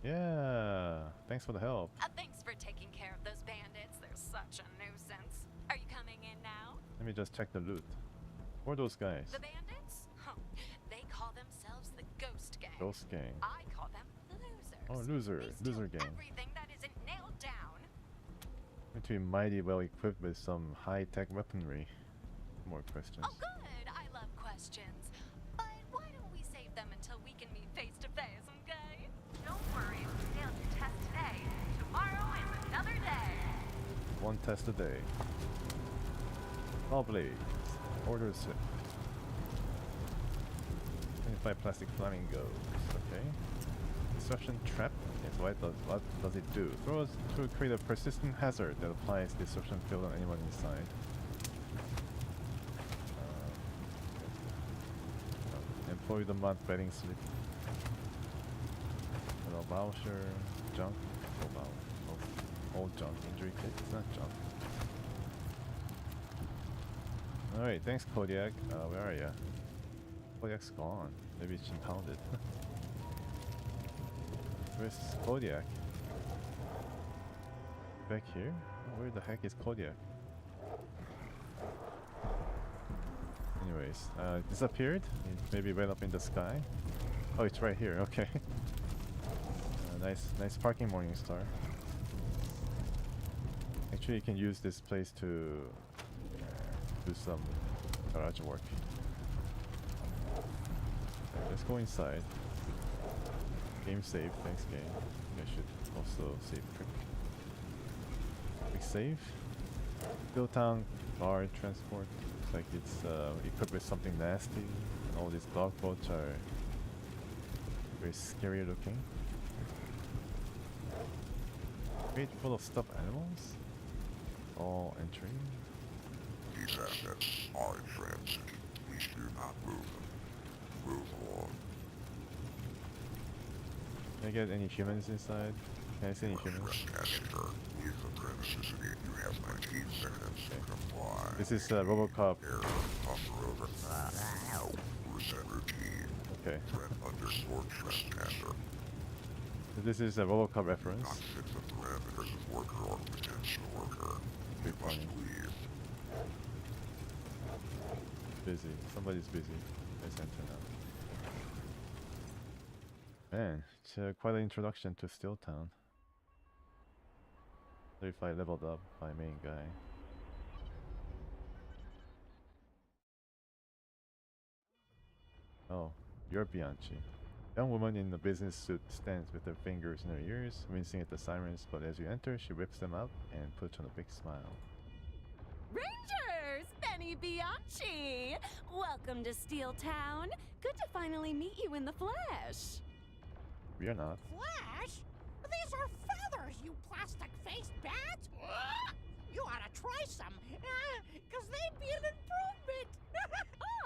Yeah, thanks for the help. Thanks for taking care of those bandits. They're such a nuisance. Are you coming in now? Let me just check the loot. Who are those guys? The bandits? Huh. They call themselves the Ghost Gang. Ghost Gang. I call them losers. Oh, loser gang. Everything that isn't nailed down. Going to be mighty well equipped with some high-tech weaponry. More questions. Oh, good. I love questions. But why don't we save them until we can meet face to face, okay? Don't worry, we failed your test today. Tomorrow is another day. 1 test a day. All blades. Order sip. 25 plastic flamingos. Okay. Disruption trap. Yes, what does it do? Throws to create a persistent hazard that applies disruption field on anyone inside. Employ the mud bedding slip. Voucher, junk, old junk, injury kit, it's not junk. Alright, thanks Kodiak. Where are ya? Kodiak's gone. Maybe it's impounded. Where's Kodiak? Back here? Where the heck is Kodiak? Anyways, disappeared? It maybe went up in the sky. Oh, it's right here, okay. Nice parking, Morningstar. Actually, you can use this place to do some garage work. Okay, let's go inside. Game save, thanks game. I should also save quick. Quick save. Steeltown car transport. Looks like it's equipped with something nasty. And all these dog boats are very scary looking. Crate full of stuffed animals. All entry. These assets are in transit. Please do not move them. Move along. Can I get any humans inside? Can I see any humans? Trespassing. Leave the premises again. You have 19 seconds to comply. This is Robocop. Reset routine. Okay. Threat underscore trespasser. This is a Robocop reference. Not fit the parameters of worker or potential worker. You must leave. Busy. Somebody's busy. Let's enter now. Man, it's quite an introduction to Steeltown. 35 leveled up by main guy. Oh, you're Bianchi. Young woman in a business suit stands with her fingers in her ears, wincing at the sirens, but as you enter, she whips them out and puts on a big smile. Rangers! Benny Bianchi! Welcome to Steeltown. Good to finally meet you in the flesh. We are not. Flash? These are feathers, you plastic-faced bat! You ought to try some, because they'd be an improvement!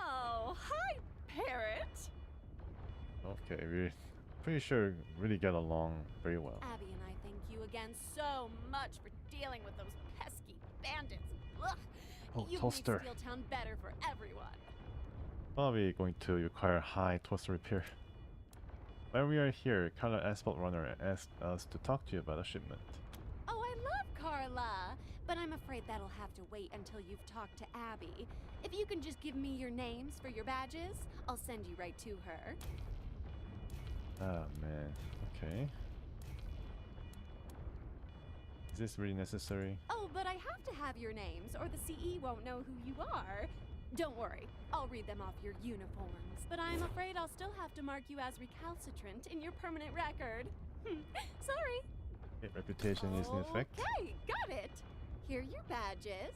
Oh, hi, parrot! Okay, we're pretty sure really get along very well. Abby and I thank you again so much for dealing with those pesky bandits. Ugh. Oh, You've toaster. made Steeltown better for everyone. Probably going to require high toaster repair. While we are here, Carla Asphalt Runner asked us to talk to you about a shipment. Oh, I love Carla, but I'm afraid that'll have to wait until you've talked to Abby. If you can just give me your names for your badges, I'll send you right to her. Oh man, okay. Is this really necessary? Oh, but I have to have your names, or the CE won't know who you are. Don't worry, I'll read them off your uniforms, but I'm afraid I'll still have to mark you as recalcitrant in your permanent record. Sorry. Okay, reputation is in effect. Okay, got it. Here are your badges.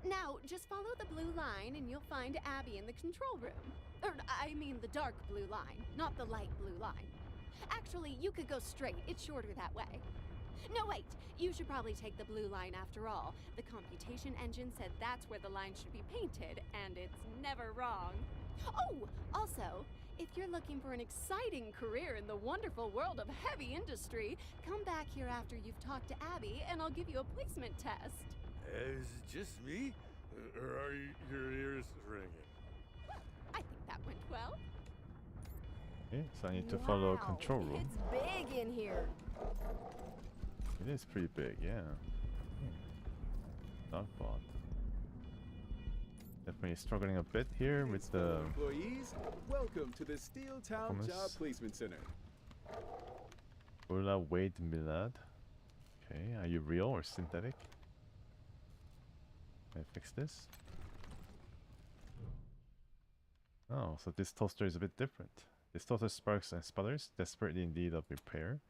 Now, just follow the blue line and you'll find Abby in the control room. I mean the dark blue line, not the light blue line. Actually, you could go straight. It's shorter that way. No, wait. You should probably take the blue line after all. The computation engine said that's where the line should be painted, and it's never wrong. Oh, also, if you're looking for an exciting career in the wonderful world of heavy industry, come back here after you've talked to Abby, and I'll give you a placement test. Is it just me? Or are your ears ringing? I think that went well. Okay, so I need to follow control room. It's big in here. It is pretty big, yeah. Dogbot. Definitely struggling a bit here with the employees. Welcome to the Steeltown Job Placement Center. Ula Wade Milad. Okay, are you real or synthetic? Can I fix this? Oh, so this toaster is a bit different. This toaster sparks and sputters, desperately in need of repair.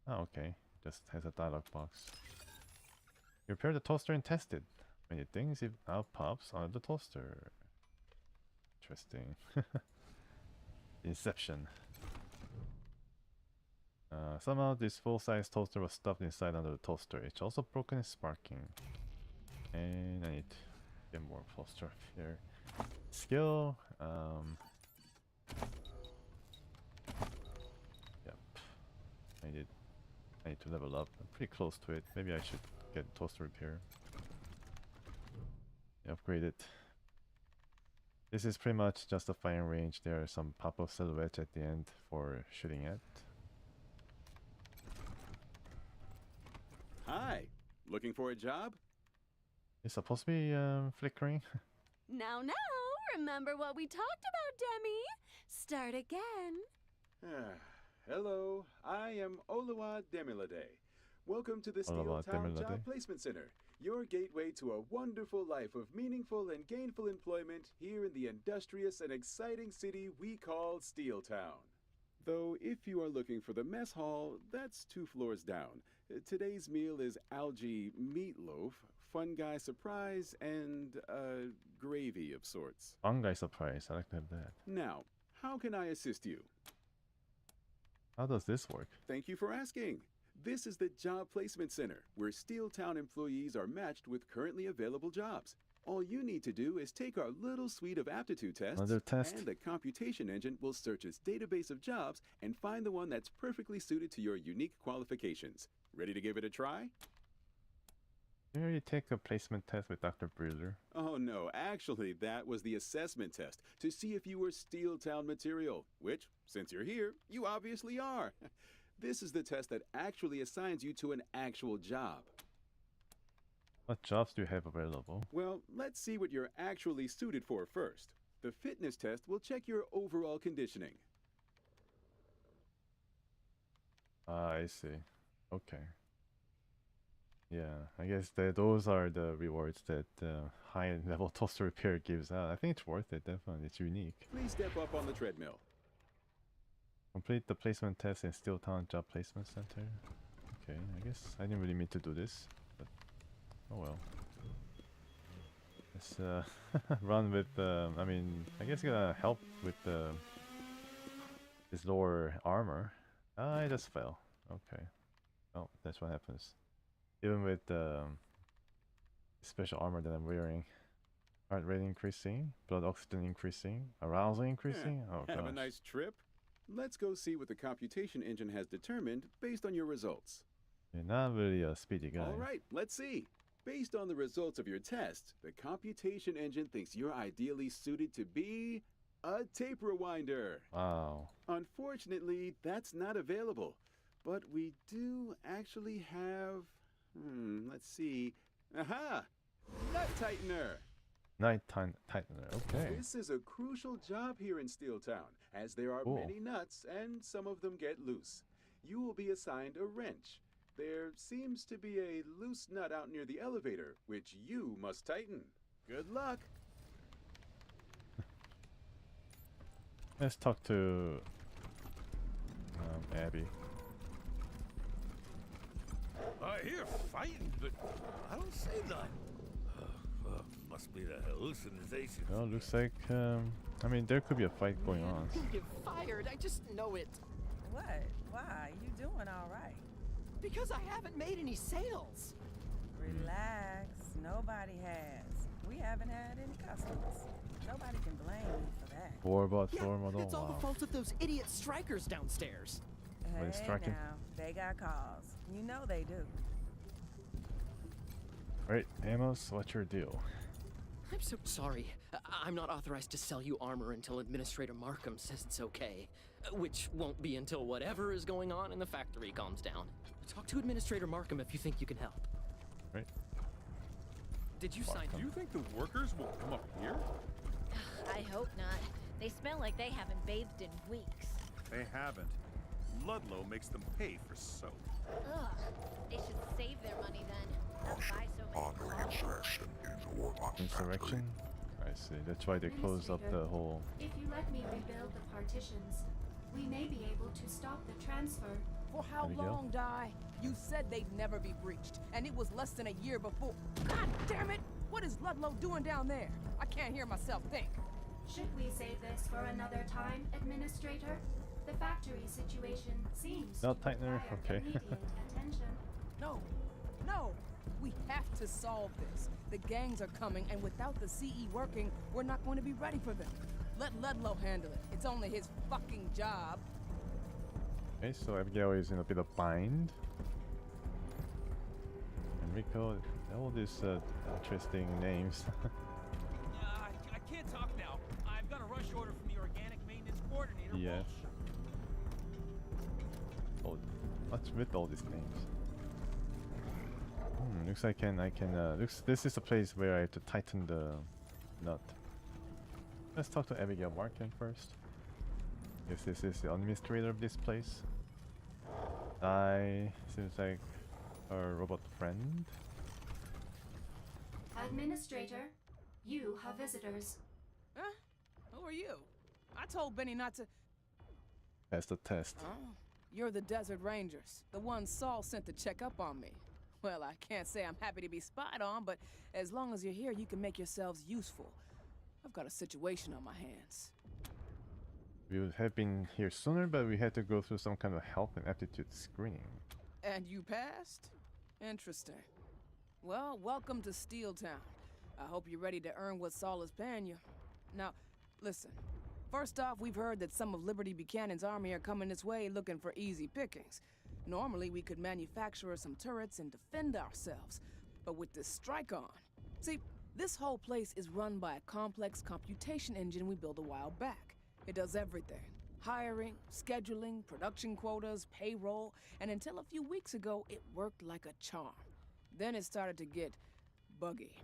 Oh, okay. Just has a dialog box. Repair the toaster and test it. Many things it out pops on the toaster. Interesting. Inception. Somehow this full-size toaster was stuffed inside under the toaster. It's also broken and sparking. And I need to get more toaster here. Skill. Yep. I need to level up. I'm pretty close to it. Maybe I should get toaster repair. Upgrade it. This is pretty much just a firing range. There are some pop-up silhouettes at the end for shooting at. Hi, looking for a job? It's supposed to be flickering. Now, remember what we talked about, Demi? Start again. Hello, I am Oluwa Demilade. Welcome to the Oluwa Steeltown Demilade. Job Placement Center, your gateway to a wonderful life of meaningful and gainful employment here in the industrious and exciting city we call Steeltown. Though if you are looking for the mess hall, that's 2 floors down. Today's meal is algae meatloaf, fungi surprise, and gravy of sorts. Fungi surprise. I like to have that. Now, how can I assist you? How does this work? Thank you for asking. This is the Job Placement Center, where Steeltown employees are matched with currently available jobs. All you need to do is take our little suite of aptitude tests, Another test. and the computation engine will search its database of jobs and find the one that's perfectly suited to your unique qualifications. Ready to give it a try? Didn't you take a placement test with Dr. Brewer? Oh no, actually that was the assessment test to see if you were Steeltown material, which, since you're here, you obviously are. This is the test that actually assigns you to an actual job. What jobs do you have available? Well, let's see what you're actually suited for first. The fitness test will check your overall conditioning. I see. Okay. Yeah, I guess those are the rewards that high-level toaster repair gives out. I think it's worth it, definitely. It's unique. Please step up on the treadmill. Complete the placement test in Steeltown Job Placement Center. Okay, I guess I didn't really mean to do this, but oh well. Let's run with I mean, I guess it's gonna help with this lower armor. Ah, I just fell. Okay. Oh, that's what happens. Even with the special armor that I'm wearing. Heart rate increasing, blood oxygen increasing, arousal increasing. Oh gosh. Have a nice trip. Let's go see what the computation engine has determined based on your results. You're not really a speedy guy. All right, let's see. Based on the results of your test, the computation engine thinks you're ideally suited to be a tape rewinder. Wow. Unfortunately, that's not available. But we do actually have... let's see. Aha! Nut tightener! Nighttime tightener, okay. This is a crucial job here in Steeltown, as there are Cool. many nuts and some of them get loose. You will be assigned a wrench. There seems to be a loose nut out near the elevator, which you must tighten. Good luck! Let's talk to Abby. I hear fighting, but I don't see none. Must be the hallucination. Well, looks like, I mean, there could be a fight going on. You're fired. I just know it. What? Why? You doing all right? Because I haven't made any sales. Relax. Nobody has. We haven't had any customers. Nobody can blame you for that. It's all the fault of those idiot strikers downstairs. When Hey striking. now, they got calls. You know they do. Right, Amos, what's your deal? I'm so sorry. I'm not authorized to sell you armor until Administrator Markham says it's okay. Which won't be until whatever is going on in the factory calms down. Talk to Administrator Markham if you think you can help. Right. Did you sign Do you think the workers will come up here? I hope not. They smell like they haven't bathed in weeks. They haven't. Ludlow makes them pay for soap. Ugh. They should save their money then. Not buy so many Insurrection in the Warlock Insurrection? I see. That's why they closed up the whole... If you let me rebuild the partitions, we may be able to stop the transfer. For how There we go. long, Di? You said they'd never be breached, and it was less than a year before. God damn it! What is Ludlow doing down there? I can't hear myself think. Should we save this for another time, Administrator? The factory situation seems Not to tightener, require okay. immediate attention. No. We have to solve this. The gangs are coming, and without the CE working, we're not going to be ready for them. Let Ludlow handle it. It's only his fucking job. Okay, so Abigail is in a bit of bind. Enrico, all these interesting names. I can't talk now. I've got a rush order from the organic maintenance coordinator. Yes. Oh, what's with all these names? Looks like I can. Looks. This is the place where I have to tighten the nut. Let's talk to Abigail Markham first. Guess this is the administrator of this place. I seems like a robot friend. Administrator, you have visitors. Huh? Who are you? I told Benny not to... That's the test. Oh, you're the Desert Rangers, the ones Saul sent to check up on me. Well, I can't say I'm happy to be spied on, but as long as you're here, you can make yourselves useful. I've got a situation on my hands. We would have been here sooner, but we had to go through some kind of health and aptitude screening. And you passed? Interesting. Well, welcome to Steeltown. I hope you're ready to earn what Saul is paying you. Now, listen. First off, we've heard that some of Liberty Buchanan's army are coming this way looking for easy pickings. Normally, we could manufacture some turrets and defend ourselves. But with this strike on... See, this whole place is run by a complex computation engine we built a while back. It does everything. Hiring, scheduling, production quotas, payroll, and until a few weeks ago, it worked like a charm. Then it started to get buggy.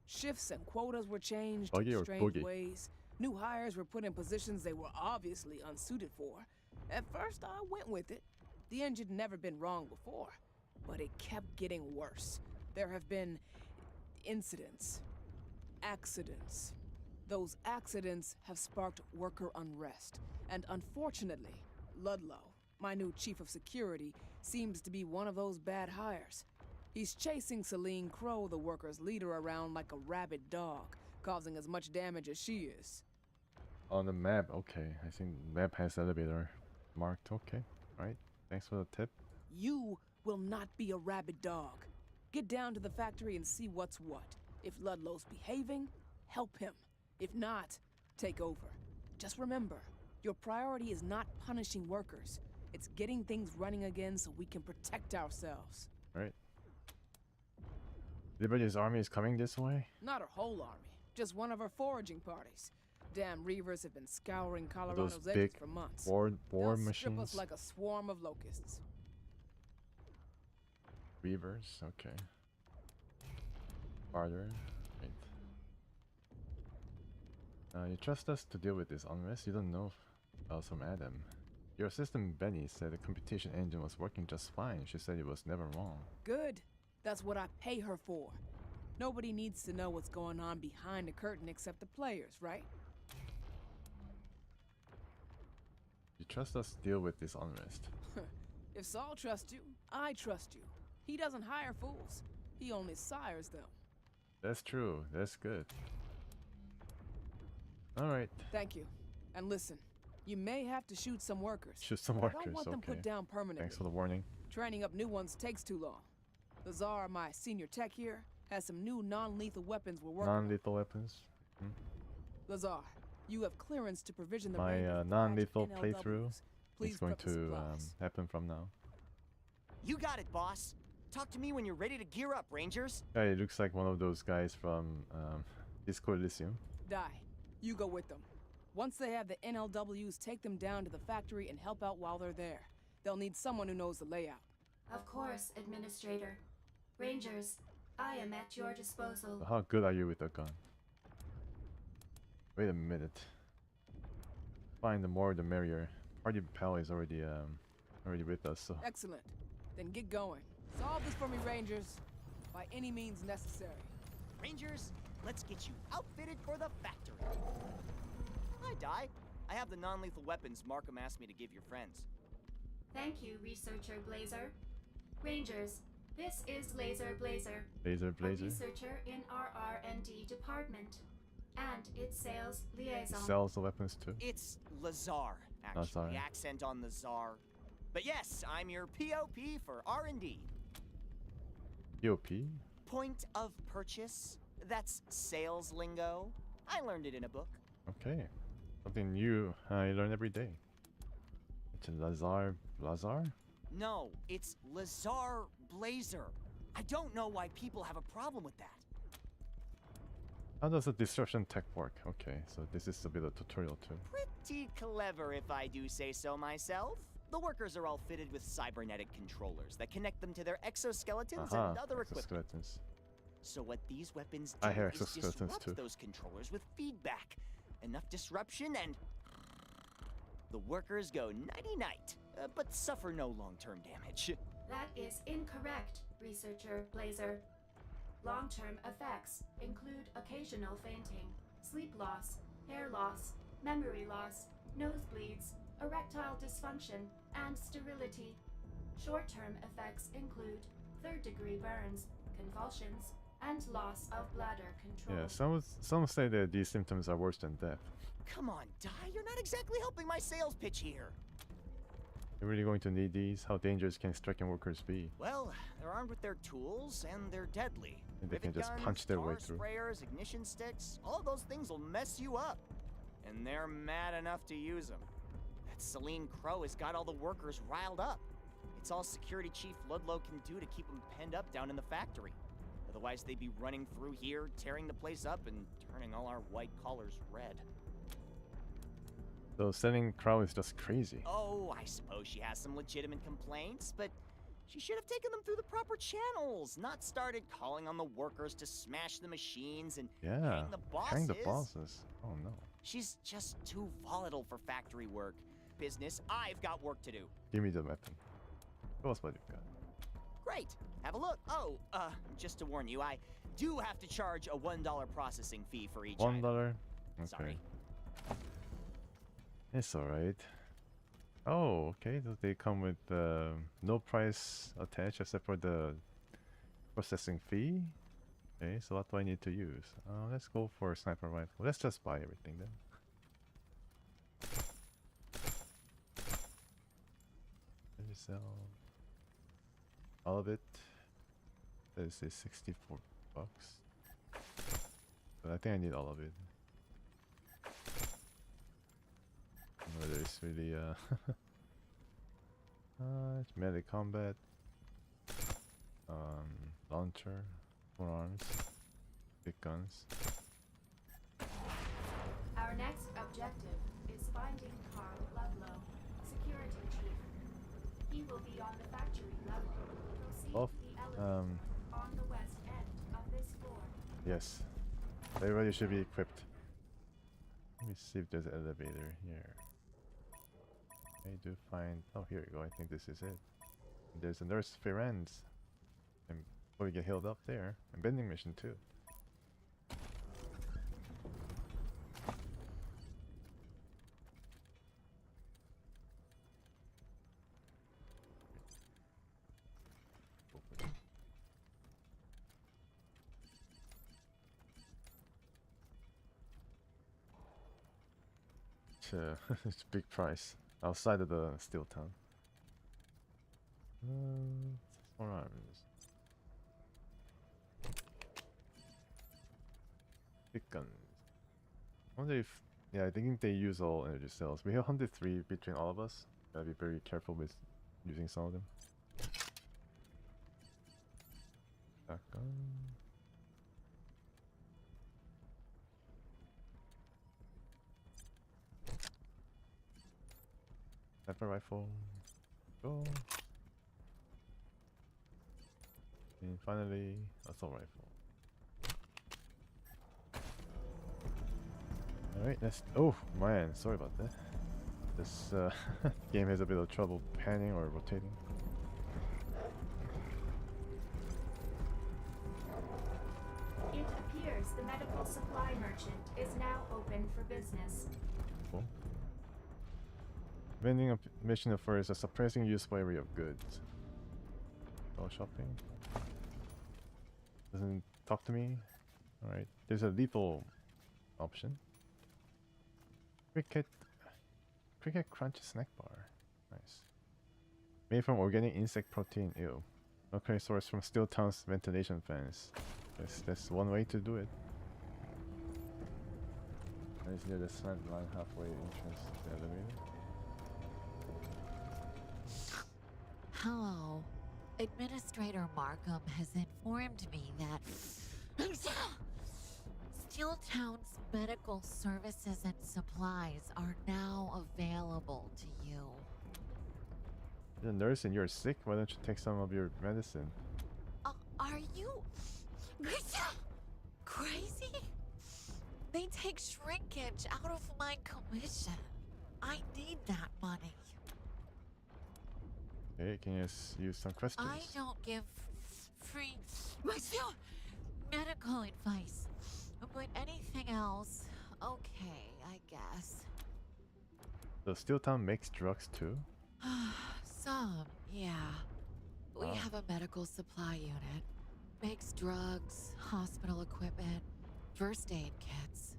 Shifts and quotas were changed Buggy in or strange boogie? ways. New hires were put in positions they were obviously unsuited for. At first, I went with it. The engine had never been wrong before, but it kept getting worse. There have been incidents, accidents. Those accidents have sparked worker unrest, and unfortunately, Ludlow, my new chief of security, seems to be one of those bad hires. He's chasing Celine Crow, the workers' leader, around like a rabid dog, causing as much damage as she is. On the map, okay. I think the map has elevator marked. Okay, alright. Thanks for the tip. You will not be a rabid dog. Get down to the factory and see what's what. If Ludlow's behaving, help him. If not, take over. Just remember, your priority is not punishing workers. It's getting things running again so we can protect ourselves. Right. Liberty's army is coming this way? Not our whole army, just one of our foraging parties. Damn Reavers have been scouring Colorado's Those edges big for months. war They'll strip machines? us like a swarm of locusts. Reavers, okay. Farther. Right. You trust us to deal with this unrest? You don't know else from Adam. Your assistant Benny said the computation engine was working just fine. She said it was never wrong. Good. That's what I pay her for. Nobody needs to know what's going on behind the curtain except the players, right? You trust us to deal with this unrest? If Saul trusts you, I trust you. He doesn't hire fools. He only sires them. That's true. That's good. Alright. Thank you. And listen, you may have to shoot some workers. Shoot some but I workers, don't want them okay. put down permanently. Thanks for the warning. Training up new ones takes too long. Lazar, my senior tech here, has some new non-lethal weapons we're working on. Non-lethal weapons? Hmm. Lazar, you have clearance to provision the My Rangers with non-lethal badged playthrough NLWs. Please is going prep the to supplies. happen from now. You got it, boss. Talk to me when you're ready to gear up, Rangers. Yeah, it looks like one of those guys from Disco Elysium. Die. You go with them. Once they have the NLWs, take them down to the factory and help out while they're there. They'll need someone who knows the layout. Of course, Administrator. Rangers, I am at your disposal. So how good are you with a gun? Wait a minute. Fine, the more the merrier. Party pal is already with us, so Excellent. Then get going. Solve this for me, Rangers. By any means necessary. Rangers, let's get you outfitted for the factory. Hi, Di. I have the non-lethal weapons Markham asked me to give your friends. Thank you, Researcher Blazer. Rangers, this is Laser Blazer. Laser A Blazer. researcher in our R&D department. And its sales liaison. He sells the weapons too. It's Lazar, actually. Lazar. The accent on the czar. But yes, I'm your POP for R&D. POP? Point of purchase. That's sales lingo. I learned it in a book. Okay. Something new I learn every day. It's Lazar. No, it's Lazar Blazer. I don't know why people have a problem with that. How does the disruption tech work? Okay, so this is a bit of a tutorial too. Pretty clever if I do say so myself. The workers are all fitted with cybernetic controllers that connect them to their exoskeletons and other equipment. Exoskeletons. So what these weapons do I hear is exoskeletons disrupt too. those controllers with feedback. Enough disruption and the workers go nighty-night. but suffer no long-term damage. That is incorrect, researcher Blazer. Long-term effects include occasional fainting, sleep loss, hair loss, memory loss, nosebleeds, erectile dysfunction, and sterility. Short-term effects include third-degree burns, convulsions, and loss of bladder control. Yeah, some say that these symptoms are worse than death. Come on, Di, you're not exactly helping my sales pitch here. You're really going to need these? How dangerous can striking workers be? Well, they're armed with their tools, and they're deadly. And they can Rivet just guns, punch their way tar through. sprayers, ignition sticks, all of those things will mess you up. And they're mad enough to use them. That Celine Crow has got all the workers riled up. It's all Security Chief Ludlow can do to keep them penned up down in the factory. Otherwise, they'd be running through here, tearing the place up, and turning all our white collars red. So Celine Crow is just crazy. Oh, I suppose she has some legitimate complaints, but she should have taken them through the proper channels, not started calling on the workers to smash the machines and hang the bosses. Hang the bosses. Oh no. She's just too volatile for factory work. Business, I've got work to do. Give me the weapon. Show us what you've got. Great. Have a look. Oh, just to warn you, I do have to charge a $1 processing fee for each $1? item. Okay. Sorry. It's alright. Oh, okay. So they come with no price attached except for the processing fee. Okay, so what do I need to use? Let's go for a sniper rifle. Let's just buy everything then. Let me sell all of it. This is 64 bucks. But I think I need all of it. Whether it's really it's melee combat, launcher, forearms, big guns. Our next objective is finding Carl Ludlow, Security Chief. He will be on the factory level. Proceed Oh, the elevator on the west end of this floor. yes. Everybody should be equipped. Let me see if there's an elevator here. I do find... Oh, here we go. I think this is it. There's a Nurse Firenze. And we get healed up there. And vending mission too. It's a big price. Outside of the Steeltown. Forearms. Big guns. I wonder if... Yeah, I think they use all energy cells. We have 103 between all of us. Gotta be very careful with using some of them. Shotgun. Sniper rifle. Go. And finally, assault rifle. Alright, let's... Oh, man, sorry about that. This game has a bit of trouble panning or rotating. It appears the medical supply merchant is now open for business. Cool. Vending a mission offers a surprising useful area of goods. Go shopping. Doesn't talk to me. Alright, there's a lethal option. Cricket Crunch snack bar. Nice. Made from organic insect protein. Ew. Okay, sourced from Steeltown's ventilation fans. That's one way to do it. And it's near the slant line halfway entrance to the elevator. Hello. Administrator Markham has informed me that Steeltown's medical services and supplies are now available to you. You're a nurse and you're sick? Why don't you take some of your medicine? Are you crazy? They take shrinkage out of my commission. I need that money. Okay, can you use some questions? I don't give free medical advice. But anything else, okay, I guess. So Steeltown makes drugs too? Some, yeah. We Wow. have a medical supply unit. Makes drugs, hospital equipment, first aid kits.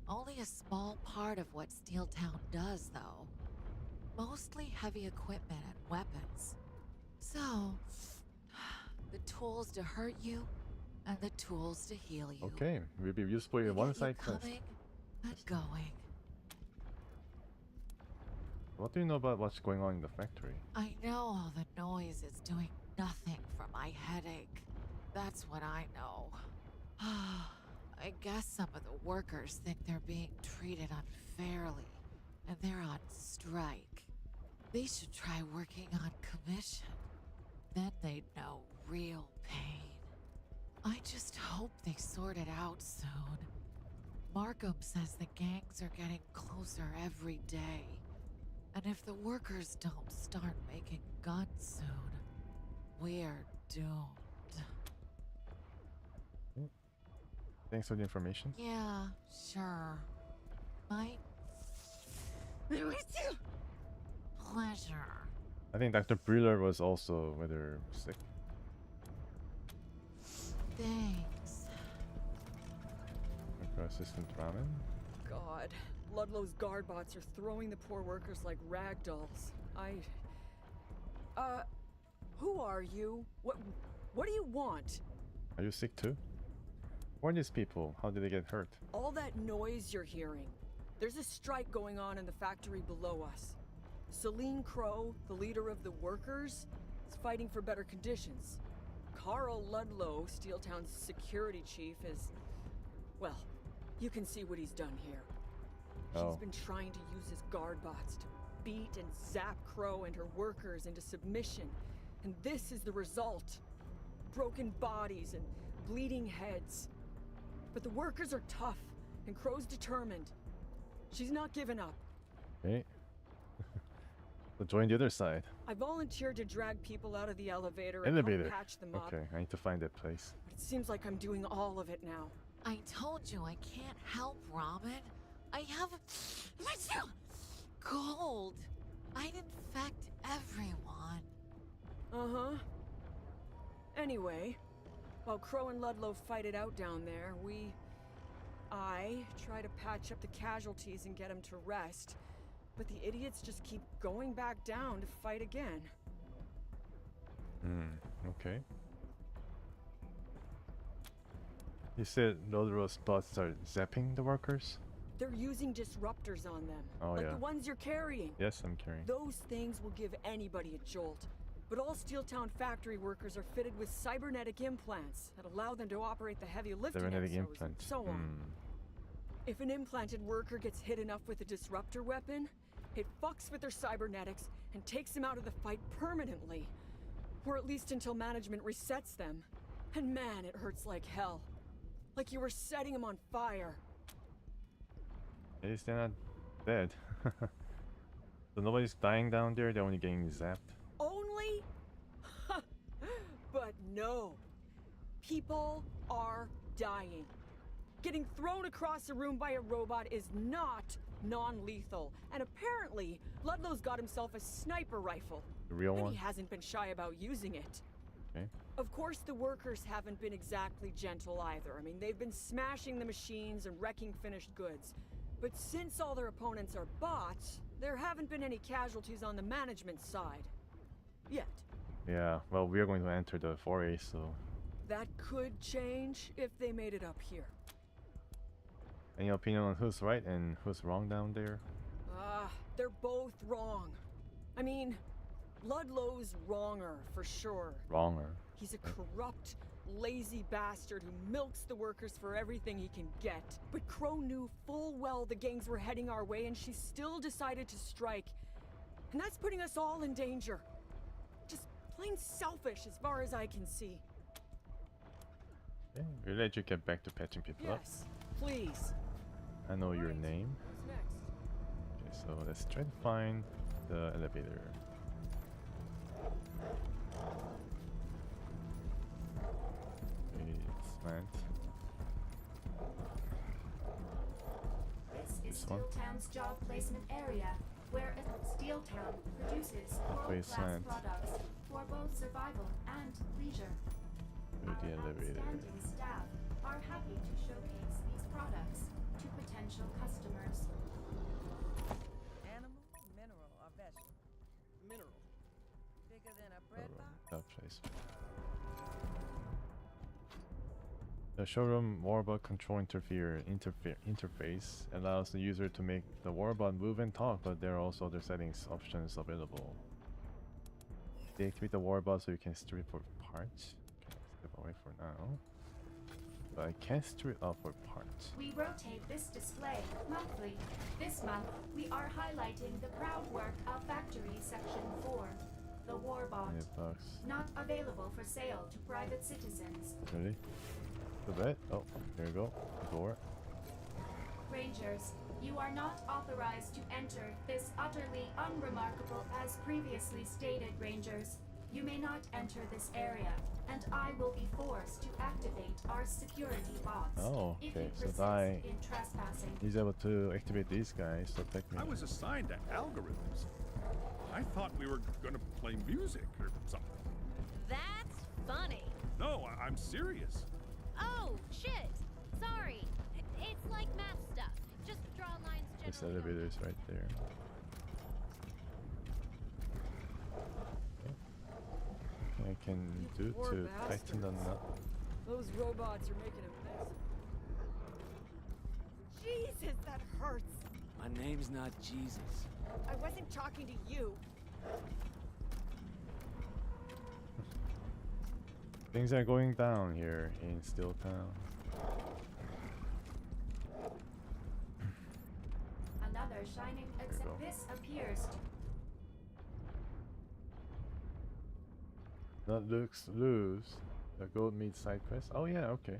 Only a small part of what Steeltown does, though. Mostly heavy equipment and weapons. So, the tools to hurt you and the tools to heal you. Okay, will be useful in one side quest. Coming and going. What do you know about what's going on in the factory? I know all the noise is doing nothing for my headache. That's what I know. I guess some of the workers think they're being treated unfairly, and they're on strike. They should try working on commission. Then they'd know real pain. I just hope they sort it out soon. Markham says the gangs are getting closer every day. And if the workers don't start making guns soon, we're doomed. Thanks for the information. Yeah, sure. My pleasure. I think Dr. Brewer was also rather sick. Thanks. Like Assistant Ramen. God, Ludlow's guard bots are throwing the poor workers like rag dolls. Who are you? What do you want? Are you sick too? Who are these people? How did they get hurt? All that noise you're hearing. There's a strike going on in the factory below us. Celine Crow, the leader of the workers, is fighting for better conditions. Carl Ludlow, Steeltown's security chief, is... well, you can see what he's done here. He's been trying to use his guard bots to beat and zap Crow and her workers into submission. And this is the result. Broken bodies and bleeding heads. But the workers are tough, and Crow's determined. She's not giving up. Okay. So join the other side. I volunteered to drag people out of the elevator and Elevator. help patch them up. Okay, I need to find that place. But it seems like I'm doing all of it now. I told you I can't help, Ramen. I have a cold. I'd infect everyone. Uh-huh. Anyway, while Crow and Ludlow fight it out down there, I try to patch up the casualties and get them to rest. But the idiots just keep going back down to fight again. Okay. You said Ludlow's bots are zapping the workers? They're using disruptors on them. Oh, like yeah. the ones you're carrying. Yes, I'm carrying. Those things will give anybody a jolt. But all Steeltown factory workers are fitted with cybernetic implants that allow them to operate the heavy lifting Cybernetic exos and implants. so on. If an implanted worker gets hit enough with a disruptor weapon, it fucks with their cybernetics and takes them out of the fight permanently. Or at least until management resets them. And man, it hurts like hell. Like you were setting them on fire. At least they're not dead. So nobody's dying down there, they're only getting zapped. Only? But no. People are dying. Getting thrown across a room by a robot is not non-lethal. And apparently, Ludlow's got himself a sniper rifle. The real and one? he hasn't been shy about using it. Okay. Of course, the workers haven't been exactly gentle either. I mean, they've been smashing the machines and wrecking finished goods. But since all their opponents are bots, there haven't been any casualties on the management side. Yet. Yeah, well, we are going to enter the foray, so... That could change if they made it up here. Any opinion on who's right and who's wrong down there? They're both wrong. I mean, Ludlow's wronger, for sure. Wronger. He's a corrupt, lazy bastard who milks the workers for everything he can get. But Crow knew full well the gangs were heading our way, and she still decided to strike. And that's putting us all in danger. Just plain selfish as far as I can see. Okay, we'll let you get back to patching people up. Yes, please. I know your name. Who's next? Okay, so let's try to find the elevator. one. Steeltown's job placement area, where Steeltown produces world-class Wasteland. products for both survival and leisure. Through the elevator. Outstanding staff are happy to showcase these products to potential customers. Animal, mineral, or vegetable? Mineral. Bigger than a bread box? That place. The showroom warbot control interface allows the user to make the warbot move and talk, but there are also other settings options available. Deactivate the warbot so you can strip for parts. Okay, step away for now. But I can't strip up for parts. We rotate this display monthly. This month, we are highlighting the proud work of Factory Section 4, the Warbot. $8. Not available for sale to private citizens. Ready? The bed? Oh, here we go. Door. Rangers, you are not authorized to enter this utterly unremarkable as previously stated, Rangers. You may not enter this area, and I will be forced to activate our security bots. Oh, if okay. you So persist I in trespassing. he's able to activate these guys to attack me. I was assigned to algorithms. I thought we were gonna play music or something. That's funny. No, I'm serious. Oh, shit. Sorry. It's like math stuff. Just draw lines This generally. elevator is right there. Okay. I can do poor to tighten the nut. Those robots are making a mess. Jesus, that hurts. My name's not Jesus. I wasn't talking to you. Things are going down here in Steeltown. Another shining except this appears to Nut looks loose. The gold meat side quest. Oh yeah, okay.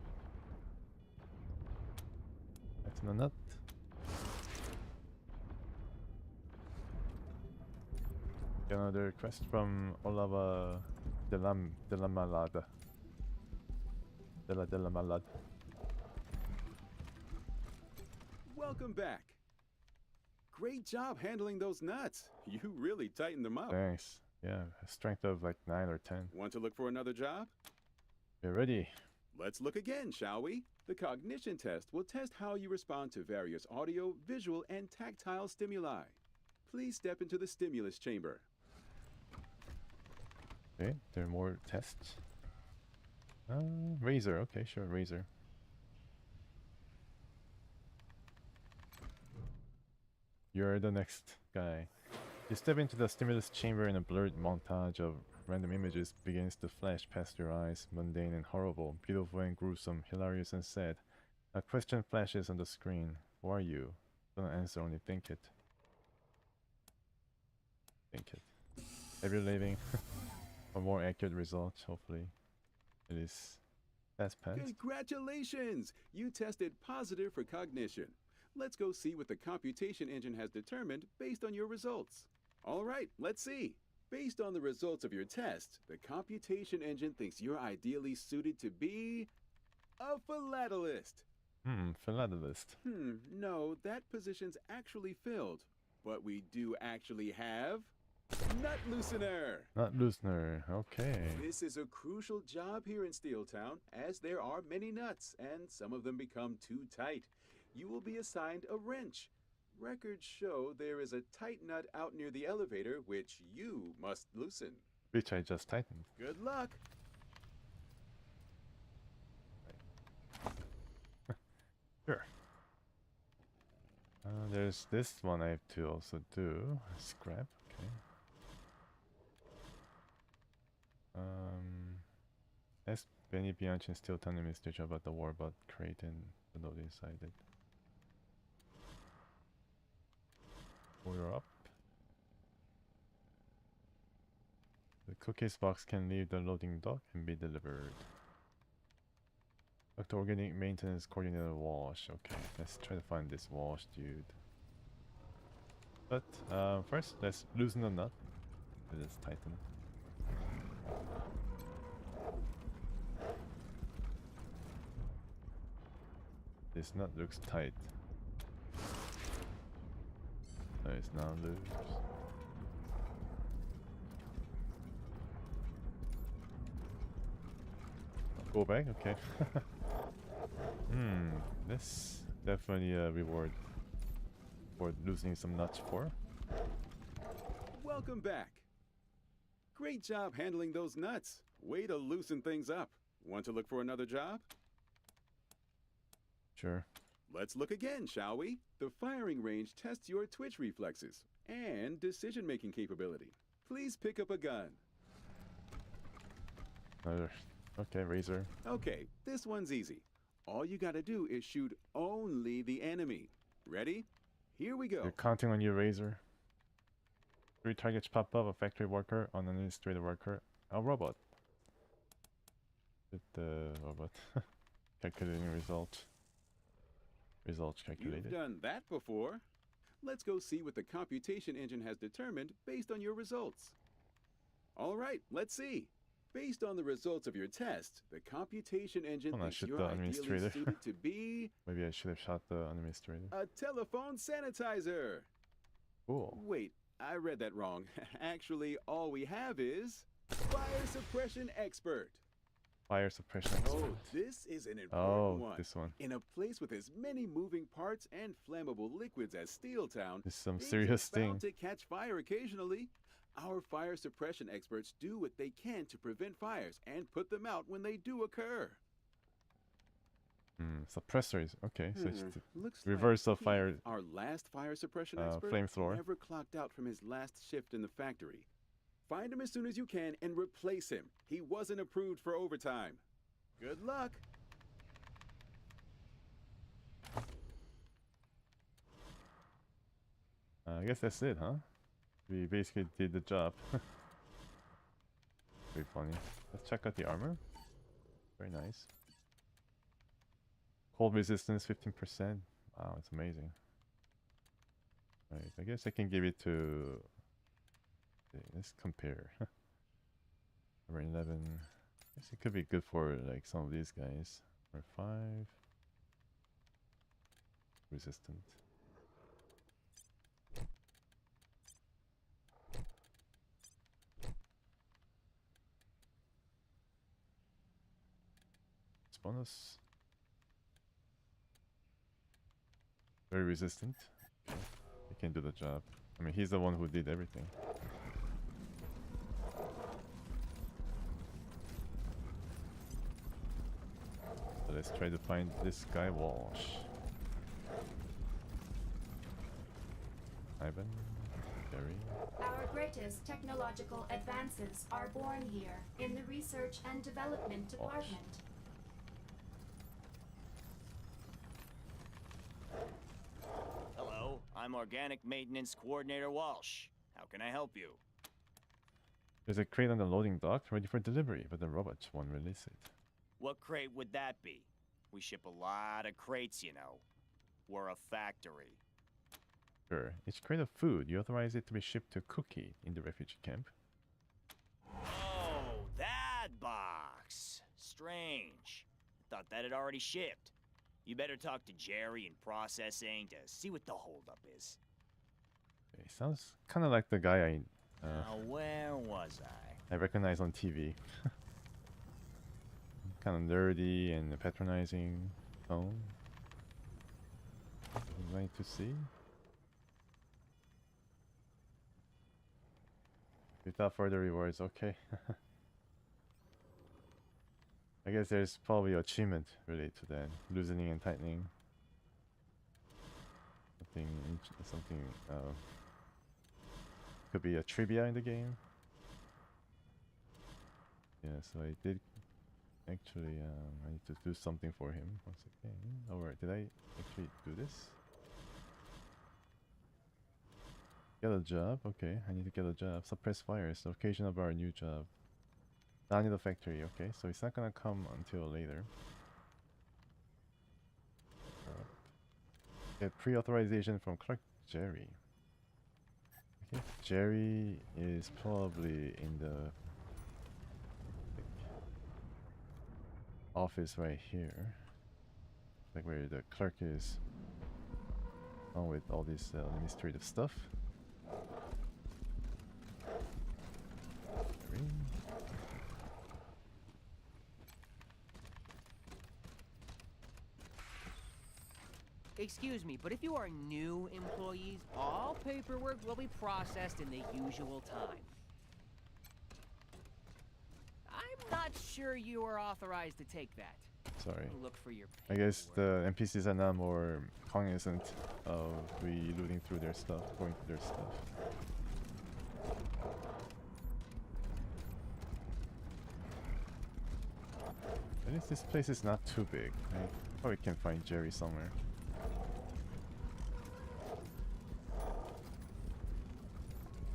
That's the nut. Another quest from Olava de la Malada. De la Malade. Welcome back. Great job handling those nuts. You really tightened them up. Thanks. Yeah, a strength of like 9 or 10. Want to look for another job? You're ready. Let's look again, shall we? The cognition test will test how you respond to various audio, visual, and tactile stimuli. Please step into the stimulus chamber. Okay, there are more tests. Razor. Okay, sure, razor. You're the next guy. You step into the stimulus chamber and a blurred montage of random images begins to flash past your eyes, mundane and horrible, beautiful and gruesome, hilarious and sad. A question flashes on the screen. Who are you? Don't answer, only think it. Think it. Heavy living. A more accurate result, hopefully. It is. That's passed. Congratulations! You tested positive for cognition. Let's go see what the computation engine has determined based on your results. All right, let's see. Based on the results of your test, the computation engine thinks you're ideally suited to be a philatelist. Philatelist. No, that position's actually filled. But we do actually have nut loosener. Nut loosener, okay. This is a crucial job here in Steeltown, as there are many nuts, and some of them become too tight. You will be assigned a wrench. Records show there is a tight nut out near the elevator, which you must loosen. Which I just tightened. Good luck. Sure. There's this one I have to also do. Scrap, okay. Ask Benny Bianchi and Steeltown administrator about the warbot crate and the note inside it. Order up. The cookies box can leave the loading dock and be delivered. Dr. Organic Maintenance Coordinator Wash. Okay, let's try to find this wash dude. But first, let's loosen the nut. Let's tighten it. This nut looks tight. non-lose. Go back? Okay. This definitely a reward for losing some nuts for. Welcome back. Great job handling those nuts. Way to loosen things up. Want to look for another job? Sure. Let's look again, shall we? The firing range tests your twitch reflexes and decision-making capability. Please pick up a gun. Okay, Razor. Okay, this one's easy. All you gotta do is shoot only the enemy. Ready? Here we go. You're counting on your Razor. 3 targets pop up: a factory worker, an administrative worker, a robot. With the robot. Calculating result. Results calculated. You've done that before. Let's go see what the computation engine has determined based on your results. All right, let's see. Based on the results of your test, the computation engine thinks you're ideally suited to be... Maybe I should have shot the administrator. A telephone sanitizer. Cool. Wait, I read that wrong. Actually, all we have is... Fire suppression expert. Fire suppression expert. Oh, this is an important one. This one. In a place with as many moving parts and flammable liquids as Steeltown, this is some things serious are bound thing. to catch fire occasionally. Our fire suppression experts do what they can to prevent fires and put them out when they do occur. Suppressors. Okay, so it's the Looks reverse like of fire. Our last fire suppression expert flamethrower. never clocked out from his last shift in the factory. Find him as soon as you can and replace him. He wasn't approved for overtime. Good luck. I guess that's it, huh? We basically did the job. Very funny. Let's check out the armor. Very nice. Cold resistance 15%. Wow, it's amazing. Right, I guess I can give it to... Let's compare. Number 11. I guess it could be good for like some of these guys. Number 5. Resistant. Bonus. Very resistant. Okay. He can do the job. I mean, he's the one who did everything. So let's try to find this guy, Walsh. Ivan, Jerry. Our greatest technological advances are born here in the Research and Development Department. Hello, I'm Organic Maintenance Coordinator Walsh. How can I help you? There's a crate on the loading dock ready for delivery, but the robots won't release it. What crate would that be? We ship a lot of crates, you know. We're a factory. Sure. Each crate of food, you authorize it to be shipped to Cookie in the refugee camp. Oh, that box. Strange. Thought that had already shipped. You better talk to Jerry in processing to see what the holdup is. Okay, sounds kind of like the guy Now, where was I? I recognize on TV. Kind of nerdy and patronizing tone. Nice to see. Without further rewards, okay. I guess there's probably achievement related to that. Loosening and tightening. Something could be a trivia in the game. Yeah, so I did actually, I need to do something for him once again. Alright, did I actually do this? Get a job? Okay, I need to get a job. Suppress fires, the occasion of our new job. Not in the factory, okay, so it's not gonna come until later. Get pre-authorization from Clark Jerry. Okay, Jerry is probably in the office right here. Like where the clerk is, along with all this administrative stuff. Excuse me, but if you are new employees, all paperwork will be processed in the usual time. I'm not sure you are authorized to take that. Sorry. Look for your I guess the NPCs are now more cognizant of we looting through their stuff, going through their stuff. At least this place is not too big. I probably can find Jerry somewhere.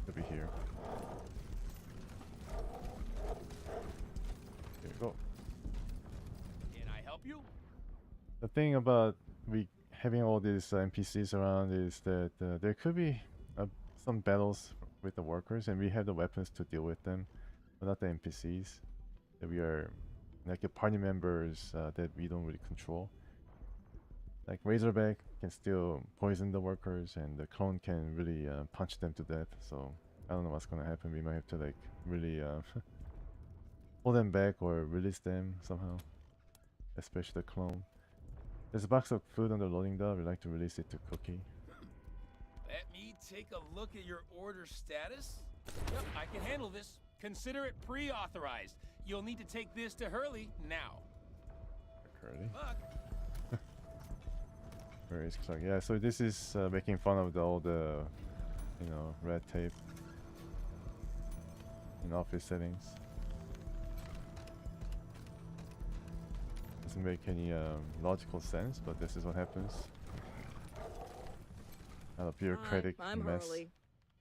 Could be here. Here we go. Can I help you? The thing about we having all these NPCs around is that there could be some battles with the workers, and we have the weapons to deal with them, but not the NPCs. That we are like the party members that we don't really control. Like Razorback can still poison the workers, and the clone can really punch them to death. So I don't know what's gonna happen. We might have to like really pull them back or release them somehow, especially the clone. There's a box of food on the loading dock. We'd like to release it to Cookie. Let me take a look at your order status. Yep, I can handle this. Consider it pre-authorized. You'll need to take this to Hurley now. Hurley? Look. Where is Clark? Yeah, so this is making fun of all the, you know, red tape in office settings. Doesn't make any logical sense, but this is what happens. Not a bureaucratic Hi, I'm mess. Hurley.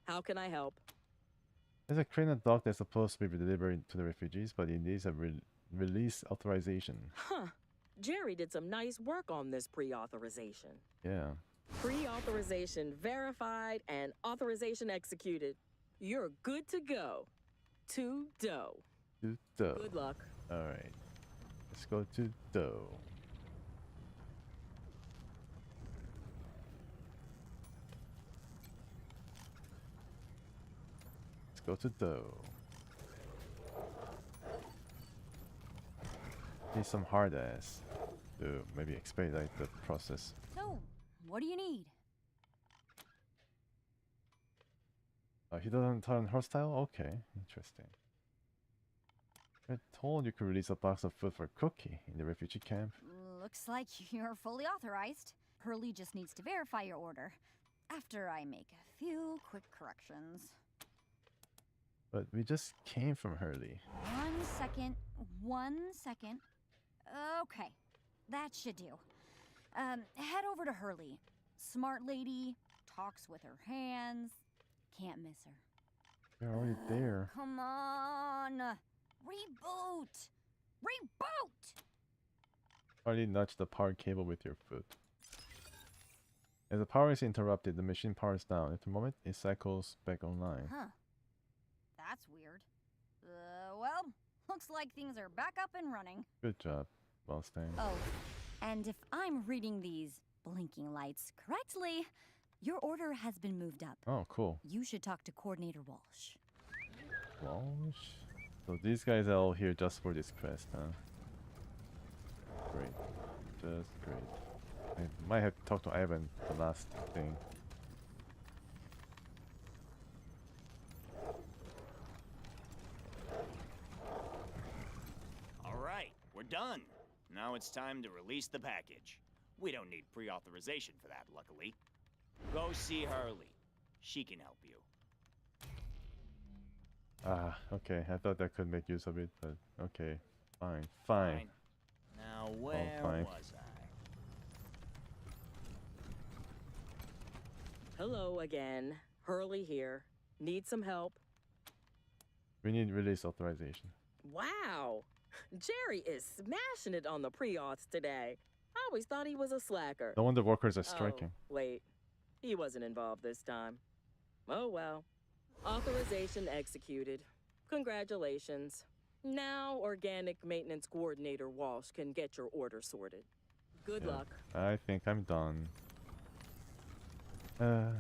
How can I help? There's a crane and dock that's supposed to be delivered to the refugees, but it needs a release authorization. Huh. Jerry did some nice work on this pre-authorization. Yeah. Pre-authorization verified and authorization executed. You're good to go. To dough. To dough. Good luck. Alright. Let's go to dough. Let's go to dough. Need some hard ass to maybe expedite the process. So, what do you need? He doesn't turn hostile? Okay, interesting. I told you could release a box of food for Cookie in the refugee camp. Looks like you're fully authorized. Hurley just needs to verify your order, after I make a few quick corrections. But we just came from Hurley. 1 second. 1 second. Okay, that should do. Head over to Hurley. Smart lady, talks with her hands. Can't miss her. We're already there. Come on! Reboot! Reboot! Hardly nudge the power cable with your foot. As the power is interrupted, the machine powers down. At the moment, it cycles back online. Huh. That's weird. Well, looks like things are back up and running. Good job, Wasteland. Oh, and if I'm reading these blinking lights correctly, your order has been moved up. Oh, cool. You should talk to Coordinator Walsh. Walsh? So these guys are all here just for this quest, huh? Great. Just great. I might have to talk to Ivan, the last thing. Alright, we're done. Now it's time to release the package. We don't need pre-authorization for that, luckily. Go see Hurley. She can help you. Ah, okay. I thought I could make use of it, but okay. Fine. Fine. Now, where fine. was I? Hello again. Hurley here. Need some help? We need release authorization. Wow! Jerry is smashing it on the pre-auths today. I always thought he was a slacker. No wonder workers are striking. Oh, wait. He wasn't involved this time. Oh well. Authorization executed. Congratulations. Now Organic Maintenance Coordinator Walsh can get your order sorted. Good luck. I think I'm done. Alright.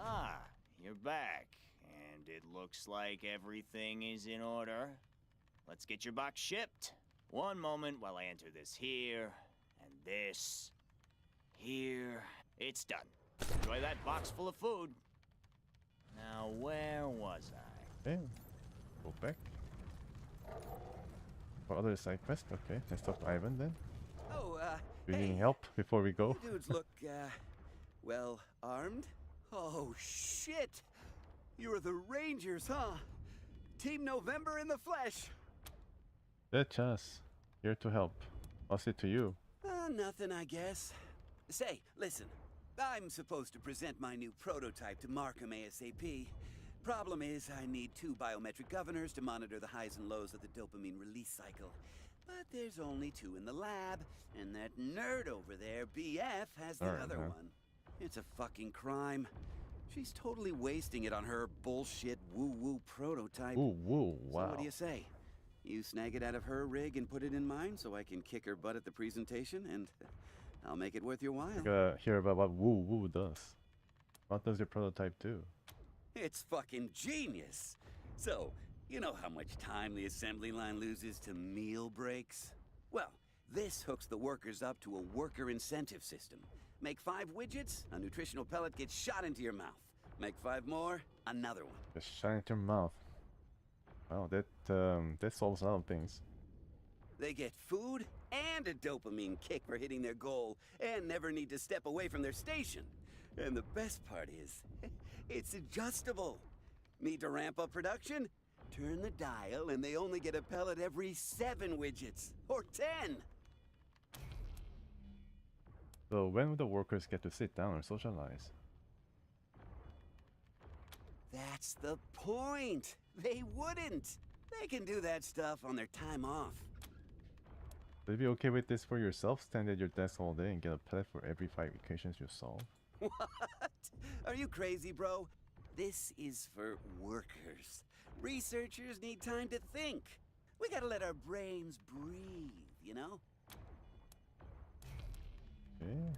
Ah, you're back. And it looks like everything is in order. Let's get your box shipped. One moment while I enter this here, and this Here. It's done. Enjoy that box full of food. Now, where was I? Okay. Go back. For other side quest, okay. Let's talk to Ivan then. Oh, Do you hey, need help before we go? you dudes look, well armed? Oh, shit! You're the Rangers, huh? Team November in the flesh! That's us. Here to help. What's it to you? Nothing, I guess. Say, listen. I'm supposed to present my new prototype to Markham ASAP. Problem is, I need 2 biometric governors to monitor the highs and lows of the dopamine release cycle. But there's only 2 in the lab, and that nerd over there, BF, has the other one. It's a fucking crime. She's totally wasting it on her bullshit woo-woo prototype. Woo-woo, wow. So what do you say? You snag it out of her rig and put it in mine so I can kick her butt at the presentation, and I'll make it worth your while. I gotta hear about what woo-woo does. What does your prototype do? It's fucking genius. So, you know how much time the assembly line loses to meal breaks? Well, this hooks the workers up to a worker incentive system. Make 5 widgets, a nutritional pellet gets shot into your mouth. Make 5 more, another one. Just shine into your mouth. Wow, that solves a lot of things. They get food and a dopamine kick for hitting their goal, and never need to step away from their station. And the best part is, it's adjustable. Need to ramp up production? Turn the dial, and they only get a pellet every 7 widgets, or 10. So when will the workers get to sit down or socialize? That's the point. They wouldn't. They can do that stuff on their time off. Would you be okay with this for yourself? Stand at your desk all day and get a pellet for every 5 equations you solve? What? Are you crazy, bro? This is for workers. Researchers need time to think. We gotta let our brains breathe, you know? Okay.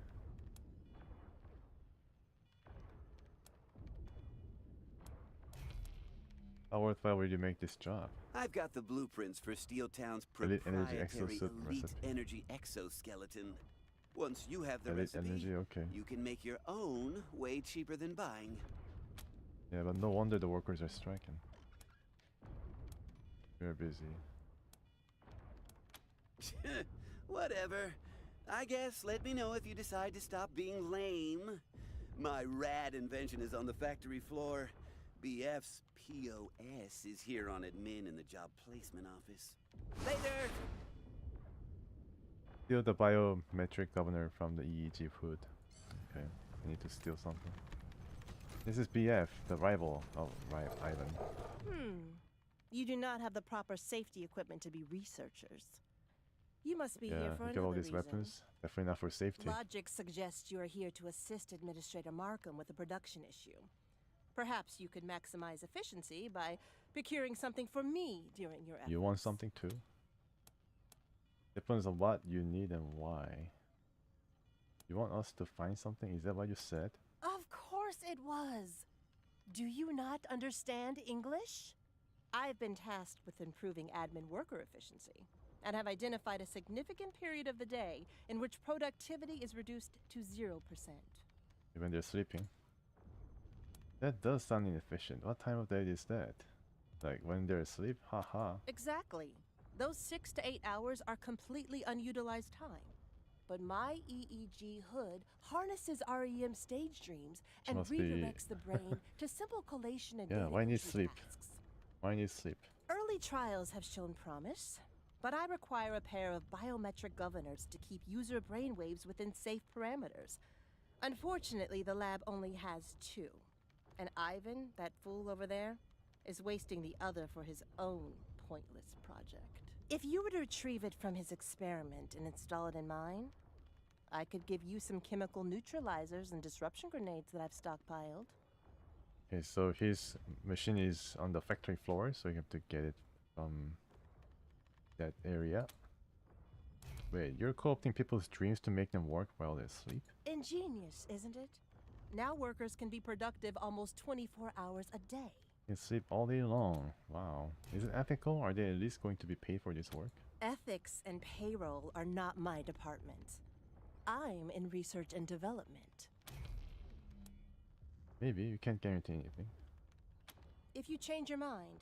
How worthwhile would you make this job? I've got the blueprints for Steeltown's Elite proprietary energy exosuit elite recipe. energy exoskeleton. Once you have the Elite recipe, energy, okay. you can make your own way cheaper than buying. Yeah, but no wonder the workers are striking. We're busy. Whatever. I guess let me know if you decide to stop being lame. My rad invention is on the factory floor. BF's POS is here on admin in the job placement office. Later! Steal the biometric governor from the EEG hood. Okay, I need to steal something. This is BF, the rival of Ivan. You do not have the proper safety equipment to be researchers. You must be here Yeah, for look at another all these reason. weapons. Definitely not for safety. Logic suggests you are here to assist Administrator Markham with a production issue. Perhaps you could maximize efficiency by procuring something for me during your efforts. You want something too? Depends on what you need and why. You want us to find something? Is that what you said? Of course it was. Do you not understand English? I've been tasked with improving admin worker efficiency and have identified a significant period of the day in which productivity is reduced to 0%. Even they're sleeping. That does sound inefficient. What time of day is that? Like when they're asleep? Haha. Exactly. Those 6 to 8 hours are completely unutilized time. But my EEG hood harnesses REM stage dreams and Must be- redirects the brain to simple collation and Yeah, data why need entry sleep? tasks. Why need sleep? Early trials have shown promise, but I require a pair of biometric governors to keep user brainwaves within safe parameters. Unfortunately, the lab only has 2. And Ivan, that fool over there, is wasting the other for his own pointless project. If you were to retrieve it from his experiment and install it in mine, I could give you some chemical neutralizers and disruption grenades that I've stockpiled. Okay, so his machine is on the factory floor, so you have to get it from that area. Wait, you're co-opting people's dreams to make them work while they sleep? Ingenious, isn't it? Now workers can be productive almost 24 hours a day. You sleep all day long. Wow. Is it ethical? Are they at least going to be paid for this work? Ethics and payroll are not my department. I'm in research and development. Maybe, you can't guarantee anything. If you change your mind,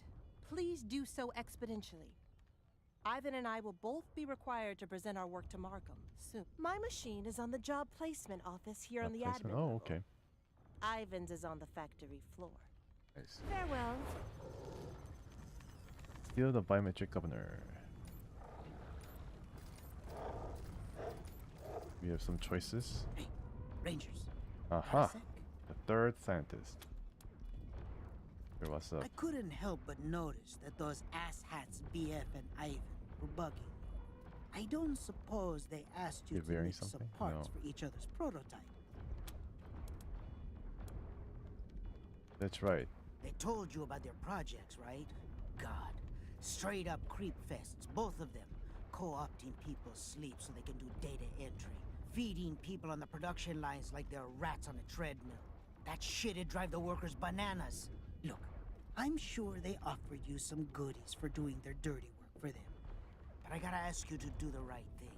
please do so exponentially. Ivan and I will both be required to present our work to Markham soon. My machine is on the job placement office here on the admin Oh, level. okay. Ivan's is on the factory floor. Nice. Farewell. Steal the biometric governor. We have some choices. Hey, Rangers. Aha! The third scientist. Here, what's up? I couldn't help but notice that those asshats BF and Ivan were bugging. I don't suppose they asked you You're to wearing mix something? up parts No. for each other's prototype. That's right. They told you about their projects, right? God. Straight up creep fests, both of them. Co-opting people's sleep so they can do data entry. Feeding people on the production lines like they're rats on a treadmill. That shit'd drive the workers bananas. Look, I'm sure they offered you some goodies for doing their dirty work for them. But I gotta ask you to do the right thing.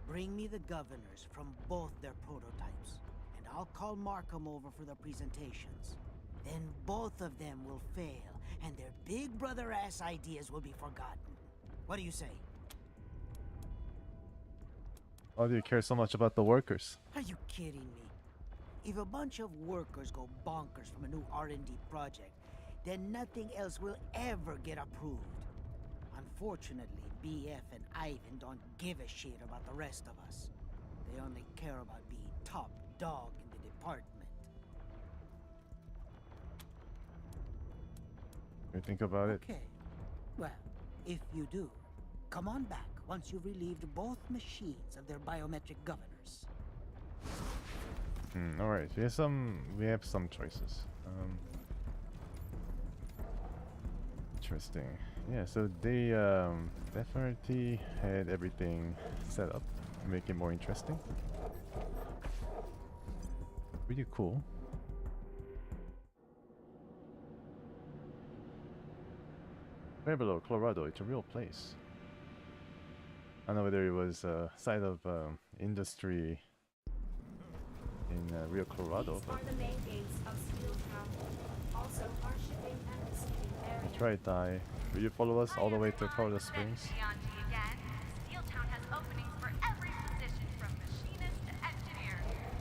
Bring me the governors from both their prototypes, and I'll call Markham over for their presentations. Then both of them will fail, and their big brother-ass ideas will be forgotten. What do you say? Why do you care so much about the workers? Are you kidding me? If a bunch of workers go bonkers from a new R&D project, then nothing else will ever get approved. Unfortunately, BF and Ivan don't give a shit about the rest of us. They only care about being top dog in the department. You think about it? Okay. Well, if you do, come on back once you've relieved both machines of their biometric governors. Alright, we have some choices. Interesting. Yeah, so they definitely had everything set up to make it more interesting. Pretty cool. Pueblo, Colorado, it's a real place. I don't know whether it was a site of industry in Rio, Colorado. These are the main gates of Steeltown. Also, our shipping and receiving area. That's right, Dai. Will you follow us all the way to Colorado Springs? Again, Steeltown has openings for every position from machinist to engineer.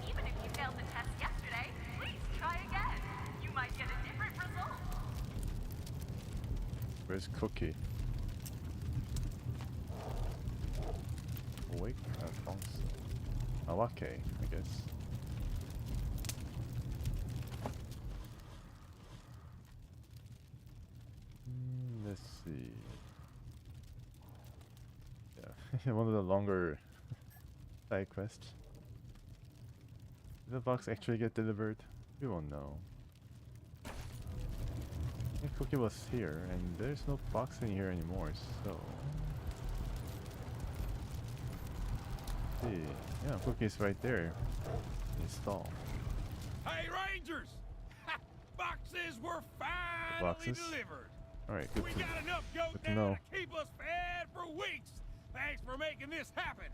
Even if you failed the test yesterday, please try again. You might get a different result. Where's Cookie? Awake? Awake, I guess. Let's see. Yeah, one of the longer side quests. Did the box actually get delivered? We won't know. I think Cookie was here, and there's no box in here anymore, so... see. Yeah, Cookie's right there. Install. Hey, Rangers! Boxes were finally Boxes? delivered. Alright, good We to, got enough goat good to now know. to keep us fed for weeks. Thanks for making this happen.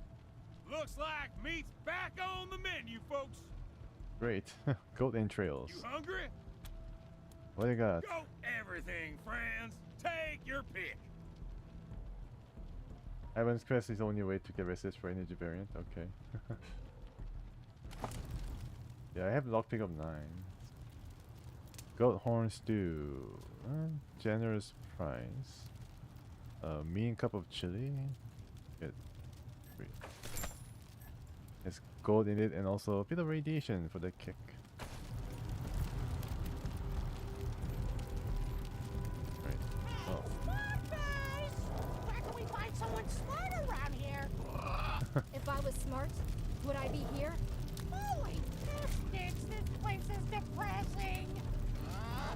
Looks like meat's back on the menu, folks. Great. Goat entrails. You hungry? What do you got? Goat everything, friends. Take your pick. Ivan's quest is the only way to get resist for energy variant. Okay. Yeah, I have lockpick of 9. Goat horn stew. Generous price. Mean cup of chili. Get 3. There's gold in it and also a bit of radiation for the kick. Right. Oh. Where can we find someone smart around here? If I was smart, would I be here? Holy bastards, this place is depressing.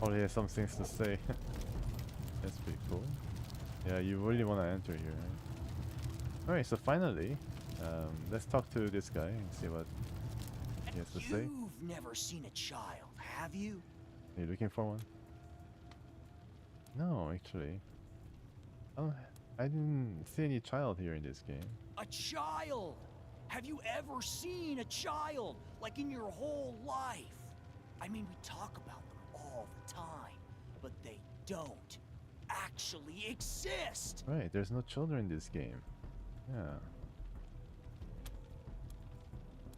Oh, he has some things to say. That's pretty cool. Yeah, you really want to enter here, right? Alright, so finally, let's talk to this guy and see what he has to say. You've never seen a child, have you? Are you looking for one? No, actually. I didn't see any child here in this game. A child! Have you ever seen a child, like in your whole life? I mean, we talk about them all the time, but they don't actually exist. Right, there's no children in this game. Yeah.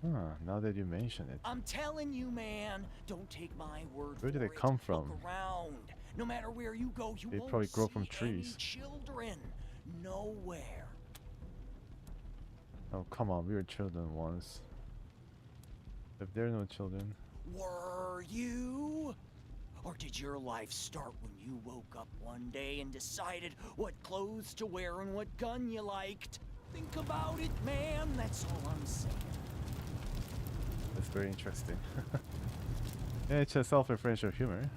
Huh, now that you mention it. I'm telling you, man, don't take my word for Where it. do they come from? Look around. No matter where you go, you They won't probably grow see from trees. any children. Nowhere. Oh, come on, we were children once. If there are no children. Were you? Or did your life start when you woke up one day and decided what clothes to wear and what gun you liked? Think about it, man. That's all I'm saying. That's very interesting. Yeah, it's a self-referential humor.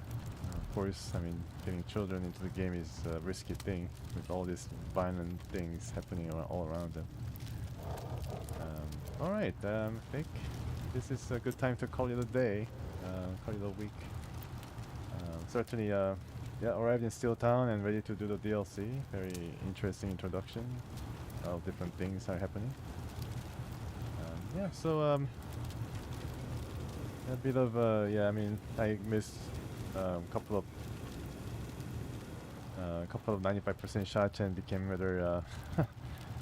Of course, I mean, getting children into the game is a risky thing with all these violent things happening all around them. Alright, I think this is a good time to call it a day, call it a week. Certainly, yeah, arrived in Steeltown and ready to do the DLC. Very interesting introduction. How different things are happening. Yeah, so a bit of yeah, I mean, I missed a couple of 95% shots and became rather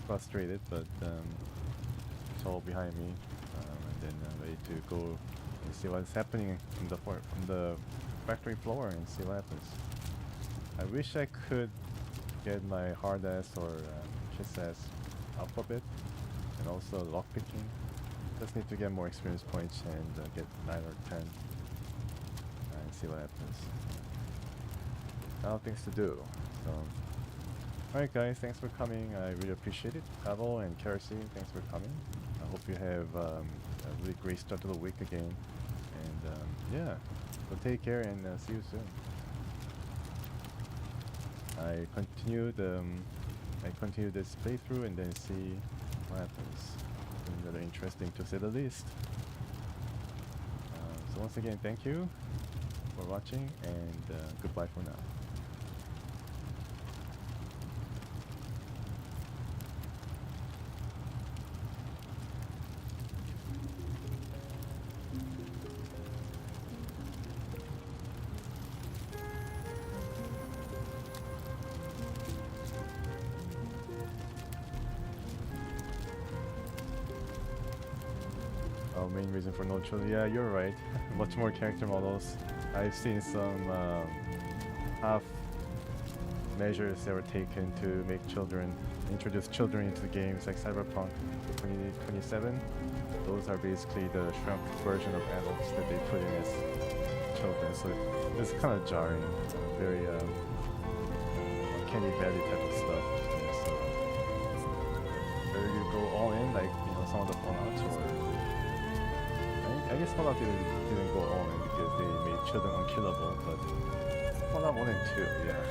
frustrated, but it's all behind me, and then ready to go and see what's happening from the factory floor and see what happens. I wish I could get my hard ass or chest ass up a bit, and also lockpicking. Just need to get more experience points and get 9 or 10 and see what happens. A lot of things to do. So, alright guys, thanks for coming. I really appreciate it. Pavel and Kerosene, thanks for coming. I hope you have a really great start to the week again. And yeah, so take care and see you soon. I continue this playthrough and then see what happens. Something rather interesting to say the least. So once again, thank you for watching and goodbye for now. Main reason for no children. Yeah, you're right. Much more character models. I've seen some half measures that were taken to make children, introduce children into the games, like Cyberpunk 2027. Those are basically the shrunk version of adults that they put in as children. So it's kind of jarring. Very Candy Valley type of stuff. Yeah, so whether you go all in, like some of the Fallouts, or I guess Fallout didn't go all in because they made children unkillable, but Fallout 1 and 2, yeah.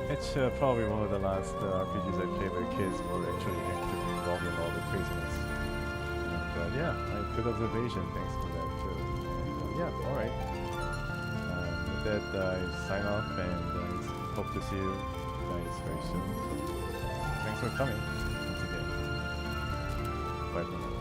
it's probably one of the last RPGs I played where kids were actually involved in all the craziness. But yeah, good observation, thanks for that too. And, yeah, alright. With that, I sign off and hope to see you guys very soon. Thanks for coming once again. Bye for now.